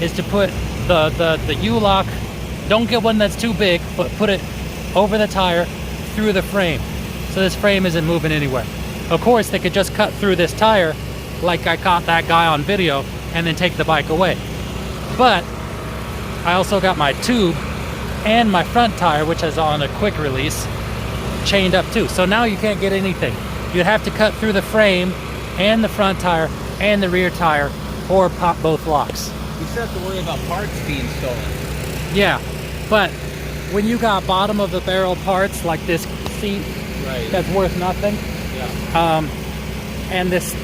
is to put the U-lock. Don't get one that's too big, but put it over the tire through the frame, so this frame isn't moving anywhere. Of course, they could just cut through this tire, like I caught that guy on video, and then take the bike away. But I also got my tube and my front tire, which is on a quick release, chained up too. So now you can't get anything. You'd have to cut through the frame and the front tire and the rear tire, or pop both locks. You still have to worry about parts being stolen. Yeah, but when you got bottom of the barrel parts like this seat, Right. that's worth nothing. Yeah. And this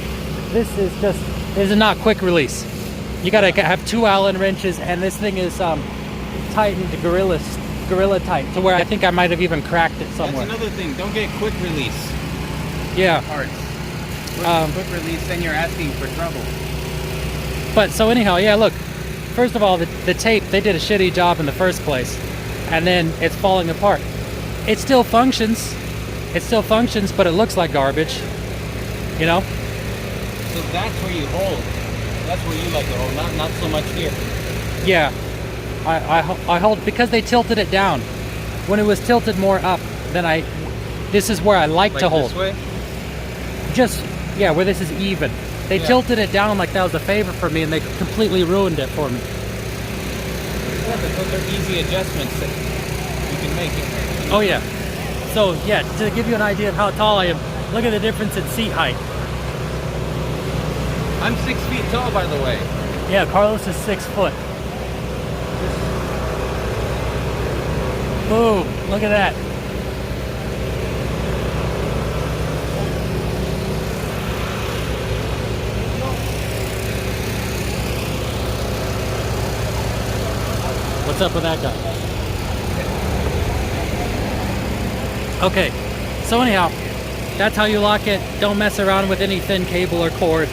is not quick release. You gotta have 2 Allen wrenches, and this thing is tightened to gorilla tight, to where I think I might have even cracked it somewhere. That's another thing. Don't get quick release Yeah. parts. Quick release, then you're asking for trouble. But so anyhow, yeah, look. First of all, the tape, they did a shitty job in the first place, and then it's falling apart. It still functions. It still functions, but it looks like garbage. You know? So that's where you hold. That's where you like to hold, not so much here. Yeah. I hold, because they tilted it down. When it was tilted more up, then this is where I like to hold. This way? Just, yeah, where this is even. They tilted it down like that was a favor for me, and they completely ruined it for me. Yeah, but those are easy adjustments that you can make. Oh yeah. So yeah, to give you an idea of how tall I am, look at the difference in seat height. I'm 6 feet tall, by the way. Yeah, Carlos is 6 foot. Boom, look at that. What's up with that guy? Okay, so anyhow, that's how you lock it. Don't mess around with any thin cable or cord.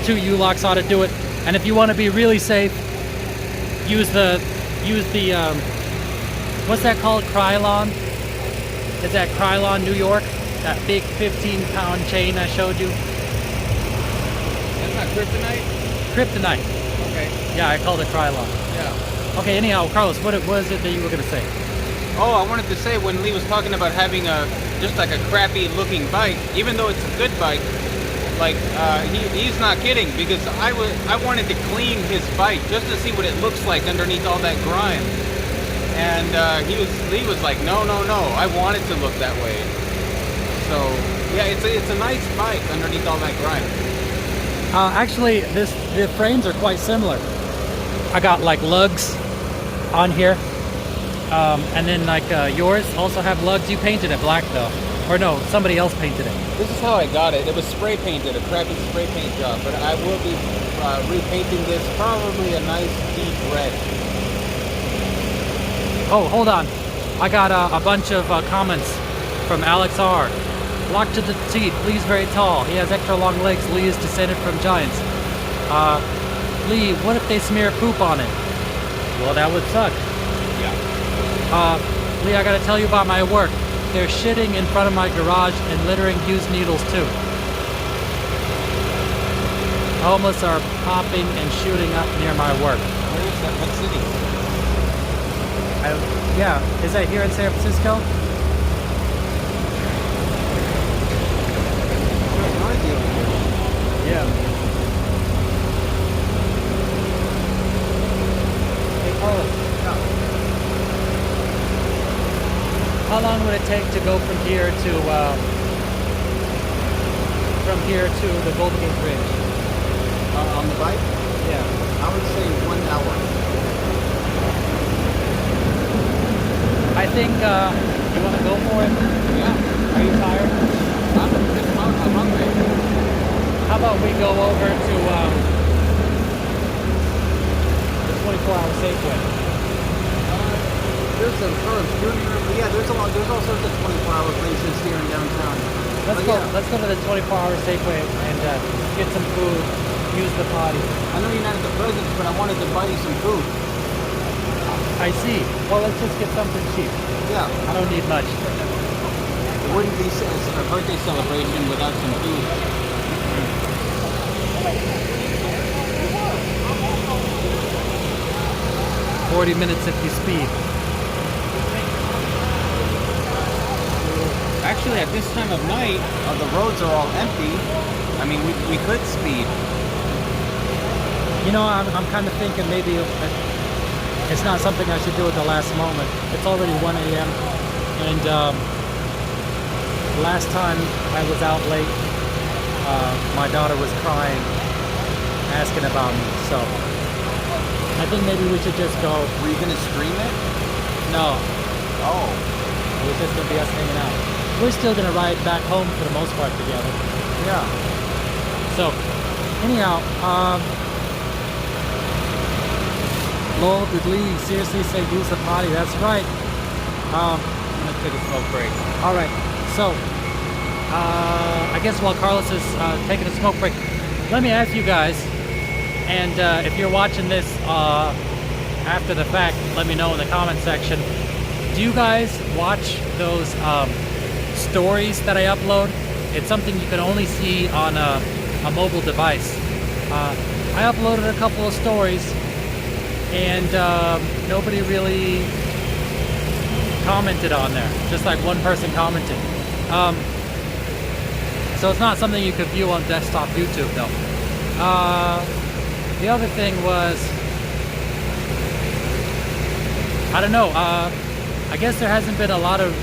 2 U-locks ought to do it. And if you want to be really safe, use the what's that called? Krylon? Is that Krylon New York? That big 15-pound chain I showed you? That's not kryptonite? Kryptonite. Okay. Yeah, I called it Krylon. Yeah. Okay, anyhow, Carlos, what is it that you were going to say? Oh, I wanted to say, when Lee was talking about having just like a crappy looking bike, even though it's a good bike, like he's not kidding, because I wanted to clean his bike just to see what it looks like underneath all that grime, and Lee was like, no, I want it to look that way. So yeah, it's a nice bike underneath all that grime. Actually, the frames are quite similar. I got like lugs on here, and then like yours also have lugs. You painted it black though, or no? Somebody else painted it. This is how I got it. It was spray painted, a crappy spray paint job, but I will be repainting this probably a nice deep red. Oh, hold on. I got a bunch of comments from Alex R. Locked to the teeth. Lee's very tall. He has extra long legs. Lee is descended from giants. Lee, what if they smear poop on it? Well, that would suck. Yeah. Lee, I gotta tell you about my work. They're shitting in front of my garage and littering used needles too. Homeless are popping and shooting up near my work. Where is that? What city? Yeah, is that here in San Francisco? Yeah. Hey, Carlos. How long would it take to go from here to the Golden Gate Bridge? On the bike, Yeah. I would say 1 hour. I think you want to go for it. Yeah. Are you tired? I'm hungry. How about we go over to the 24-hour Safeway? There's some yeah, there's all sorts of 24-hour places here in downtown. Let's But go. yeah, Let's go to the 24-hour Safeway and get some food. Use the potty. I know you're not at the President's, but I wanted to buy you some food. I see. Well, let's just get something cheap. Yeah. I don't need much. It wouldn't be a birthday celebration without some food. 40 minutes if you speed. Actually, at this time of night, the roads are all empty. I mean, we could speed. You know, I'm kind of thinking maybe it's not something I should do at the last moment. It's already 1 a.m. and last time I was out late, my daughter was crying, asking about me. So I think maybe we should just go. Were you gonna stream it? No, Oh, it was just gonna be us hanging out. We're still gonna ride back home for the most part together. yeah. So anyhow, lol, did Lee seriously say use the potty? That's right. I'm gonna take a smoke break. All right. So I guess while Carlos is taking a smoke break, let me ask you guys, and if you're watching this after the fact, let me know in the comment section. Do you guys watch those stories that I upload? It's something you can only see on a mobile device. I uploaded a couple of stories, and nobody really commented on there. Just like one person commented. So it's not something you could view on desktop YouTube, though. The other thing was, I don't know. I guess there hasn't been a lot of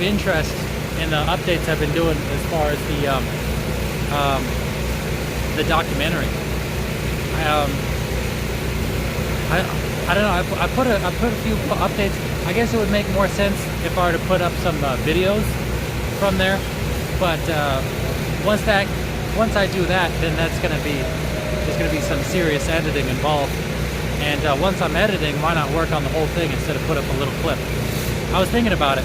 interest in the updates I've been doing as far as the documentary. I don't know. I put a few updates. I guess it would make more sense if I were to put up some videos from there. But once I do that, then there's gonna be some serious editing involved. And once I'm editing, why not work on the whole thing instead of put up a little clip? I was thinking about it.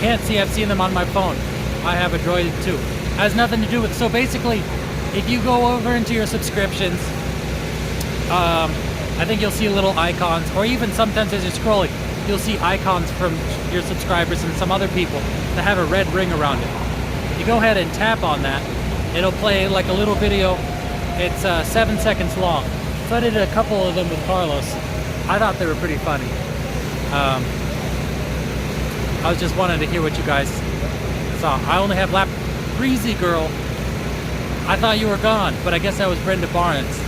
Can't see, I've seen them on my phone. I have a Droid too. Has nothing to do with. So basically, if you go over into your subscriptions, I think you'll see little icons, or even sometimes as you're scrolling, you'll see icons from your subscribers and some other people that have a red ring around it. You go ahead and tap on that, it'll play like a little video. It's 7 seconds long. So I did a couple of them with Carlos. I thought they were pretty funny. I was just wanting to hear what you guys saw. I only have lap. Breezy girl. I thought you were gone, but I guess that was Brenda Barnes.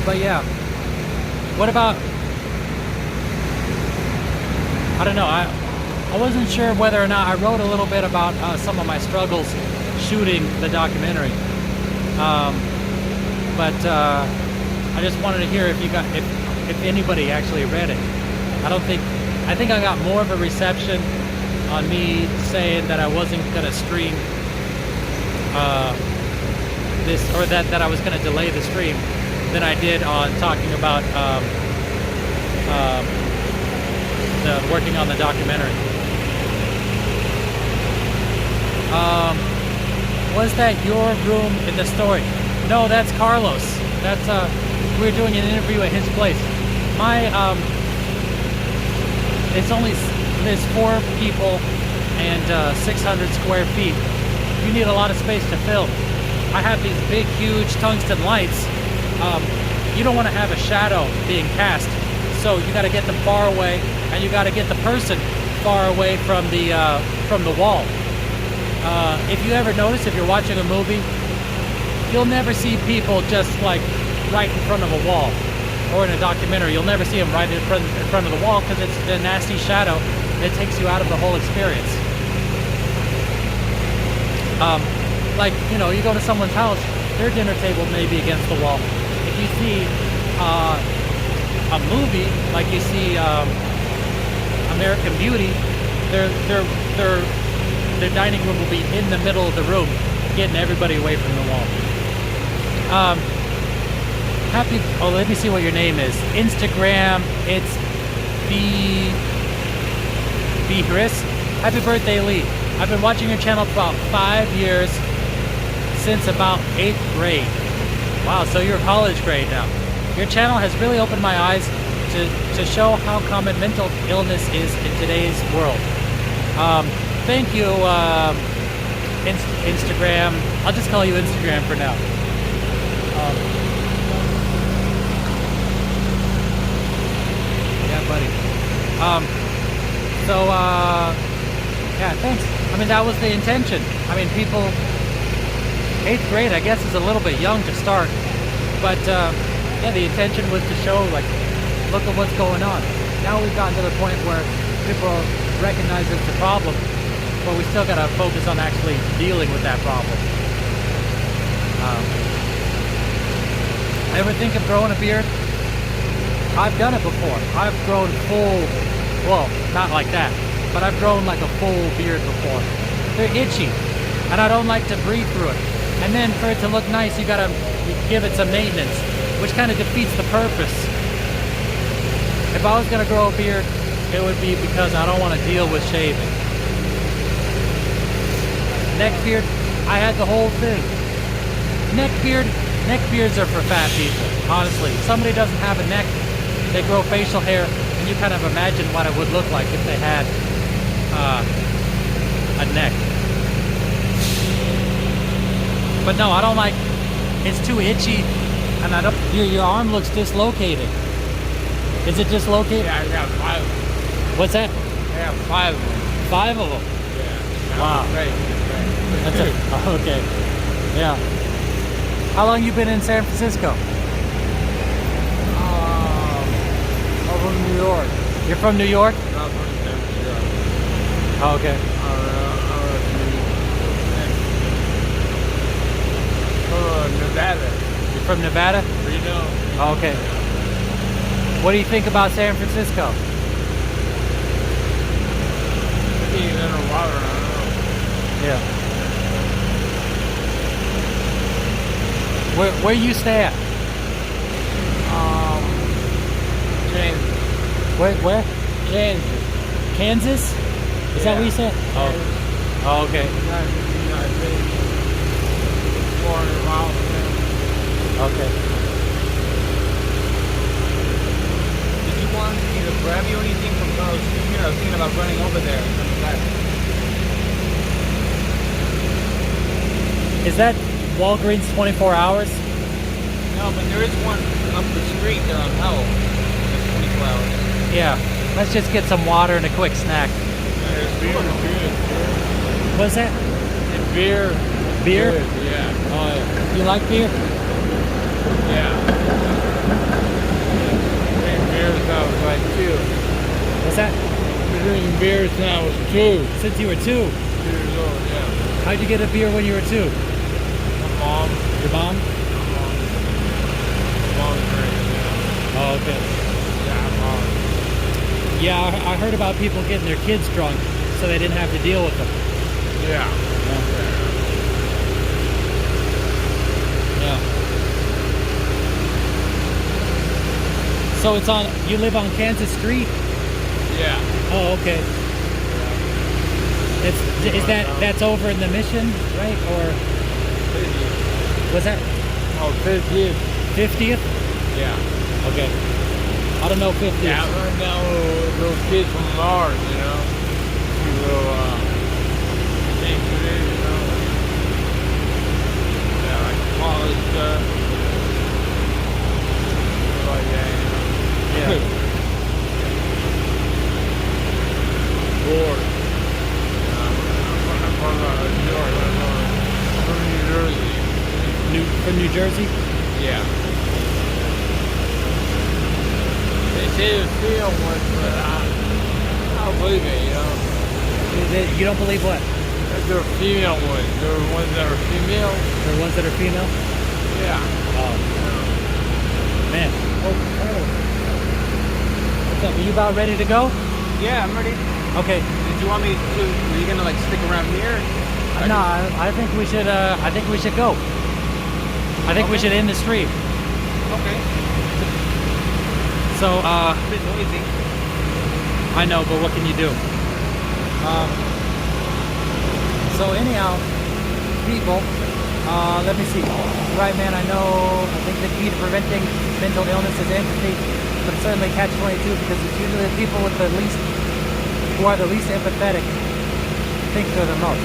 But yeah, what about? I don't know. I wasn't sure whether or not I wrote a little bit about some of my struggles shooting the documentary. But I just wanted to hear if anybody actually read it. I think I got more of a reception on me saying that I wasn't gonna stream this, or that I was gonna delay the stream, than I did on talking about working on the documentary. Was that your room in the story? No, that's Carlos. That's we were doing an interview at his place. There's 4 people and 600 square feet. You need a lot of space to film. I have these big, huge tungsten lights. You don't want to have a shadow being cast, so you got to get them far away, and you got to get the person far away from the wall. If you ever notice, if you're watching a movie, you'll never see people just like right in front of a wall, or in a documentary, you'll never see them right in front of the wall because it's the nasty shadow that takes you out of the whole experience. Like, you know, you go to someone's house, their dinner table may be against the wall. If you see a movie, like you see American Beauty, their dining room will be in the middle of the room, getting everybody away from the wall. Let me see what your name is. Instagram, it's B Chris. Happy birthday, Lee. I've been watching your channel for about 5 years, since about 8th grade. Wow, so you're college grade now. Your channel has really opened my eyes to show how common mental illness is in today's world. Thank you, Instagram. I'll just call you Instagram for now. Yeah, buddy. Yeah, thanks. I mean, that was the intention. I mean, people, 8th grade, I guess, is a little bit young to start. But, yeah, the intention was to show, like, look at what's going on. Now we've gotten to the point where people recognize it's a problem, but we still got to focus on actually dealing with that problem. Ever think of growing a beard? I've done it before. I've grown full, well, not like that, but I've grown like a full beard before. They're itchy, and I don't like to breathe through it. And then for it to look nice, you gotta give it some maintenance, which kind of defeats the purpose. If I was gonna grow a beard, it would be because I don't want to deal with shaving. Neck beard, I had the whole thing. Neck beards are for fat people, honestly. If somebody doesn't have a neck, they grow facial hair, and you kind of imagine what it would look like if they had a neck. But no, I don't like, it's too itchy, and I don't, your arm looks dislocated. Is it dislocated? Yeah, I got 5 of them. What's that? I got 5 of them. 5 of them? Yeah. Wow. Great. That's it. Oh, okay. Yeah. How long you been in San Francisco? I'm from New York. You're from New York? Not from San Francisco. Oh, okay. Nevada. You're from Nevada? Reno. Oh, okay. What do you think about San Francisco? Maybe in the water, I don't know. Yeah. Where you stay at? Kansas. Where? Kansas. Kansas? Is that what you said? Oh. Oh, okay. United States. 400 miles. Okay. Did you want me to grab you anything from those? I was thinking about running over there and coming back. Is that Walgreens 24 hours? No, but there is one up the street there on Hell. That's 24 hours. Yeah. Let's just get some water and a quick snack. There's beer. What's that? And beer. Beer? Good, yeah. Oh, yeah. You like beer? Yeah. Drinking beer since I was like 2. What's that? I've been drinking beer since I was 2 Since you were 2. years old, yeah. How'd you get a beer when you were 2? My mom. Your mom? Mom drinking, yeah. Oh, okay. Yeah, mom. Yeah, I heard about people getting their kids drunk so they didn't have to deal with them. Yeah. Yeah. So it's on, you live on Kansas Street? Yeah. Oh, okay. That's over in the Mission, right? Or was that Oh, 50th. 50th? Yeah. Okay. I don't know 50th. Yeah, I learned down those kids from Mars, you know. You go, things it is, you know. Yeah, like college stuff. Like that, you know. Yeah. Bored. I'm from New York. I'm from New Jersey. From Yeah. They say the female ones, but I don't believe it, you know. You don't believe what? They're female ones. They're ones that are female. They're ones that are female? Yeah. Oh. Man. Oh. What's up? Are you about ready to go? Yeah, I'm ready. Okay. Did you want me to? Are you gonna like stick around here? No, I think we should. I think we should go. I think we should end the stream. Okay. So, A bit noisy. I know, but what can you do? So anyhow, people, let me see. Right, man, I think the key to preventing mental illness is empathy, but certainly catch-22 because it's usually the people with the least, who are the least empathetic, think they're the most.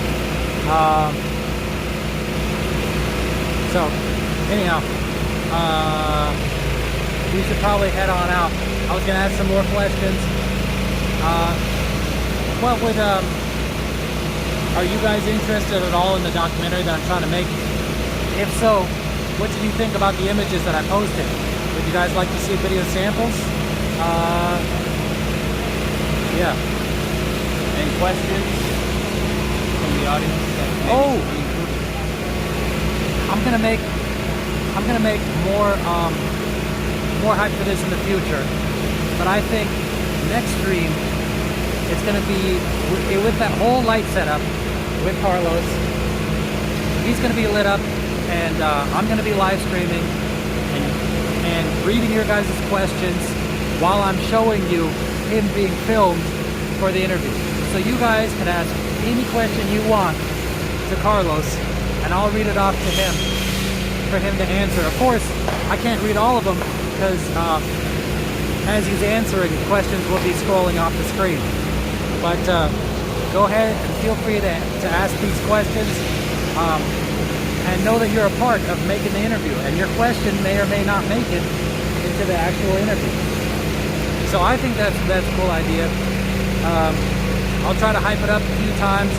So, anyhow, we should probably head on out. I was gonna ask some more questions. What would, are you guys interested at all in the documentary that I'm trying to make? If so, what did you think about the images that I posted? Would you guys like to see video samples? Yeah. Any questions from the audience? Oh! I'm gonna make more hype for this in the future. But I think next stream it's gonna be with that whole light setup with Carlos. He's gonna be lit up, and I'm gonna be live streaming and reading your guys' questions while I'm showing you him being filmed for the interview. So you guys can ask any question you want to Carlos, and I'll read it off to him for him to answer. Of course, I can't read all of them because as he's answering, questions will be scrolling off the screen. But go ahead and feel free to ask these questions, and know that you're a part of making the interview, and your question may or may not make it into the actual interview. So I think that's a cool idea. I'll try to hype it up a few times,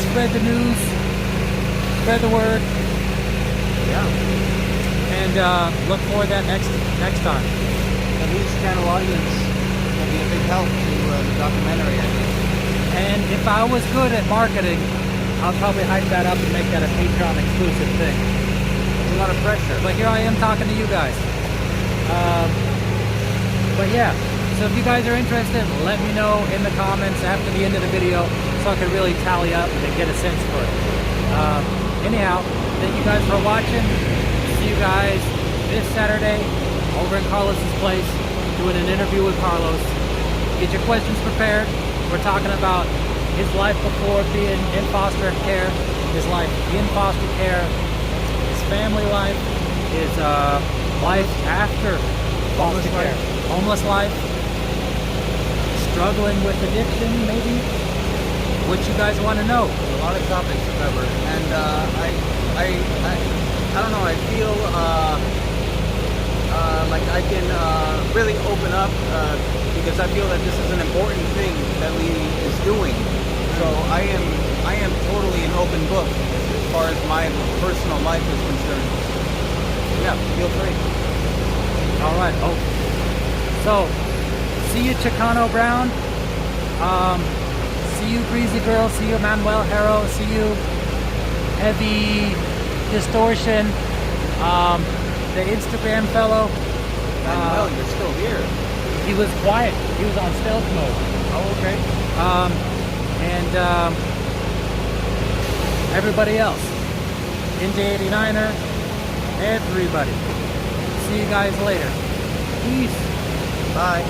spread the news, spread the word. Yeah. And look forward to that next time. The News Channel audience will be a big help to the documentary, I think. And if I was good at marketing, I'll probably hype that up and make that a Patreon exclusive thing. There's a lot of pressure. But here I am talking to you guys. But yeah, so if you guys are interested, let me know in the comments after the end of the video so I can really tally up and get a sense for it. Anyhow, thank you guys for watching. See you guys this Saturday over in Carlos's place doing an interview with Carlos. Get your questions prepared. We're talking about his life before being in foster care, his life in foster care, his family life, his life after foster care, homeless life, struggling with addiction, maybe. What you guys want to know? A lot of topics to cover, and I don't know. I feel like I can really open up because I feel that this is an important thing that Lee is doing. So I am totally an open book as far as my personal life is concerned. Yeah, feel free. All right. Oh, so see you, Chicano Brown. See you, Breezy Girl. See you, Manuel Harrow. See you, Heavy Distortion. The Instagram fellow. Manuel, you're still here. He was quiet. He was on stealth mode. Oh, okay. And everybody else. NJ89er. Everybody. See you guys later. Peace. Bye.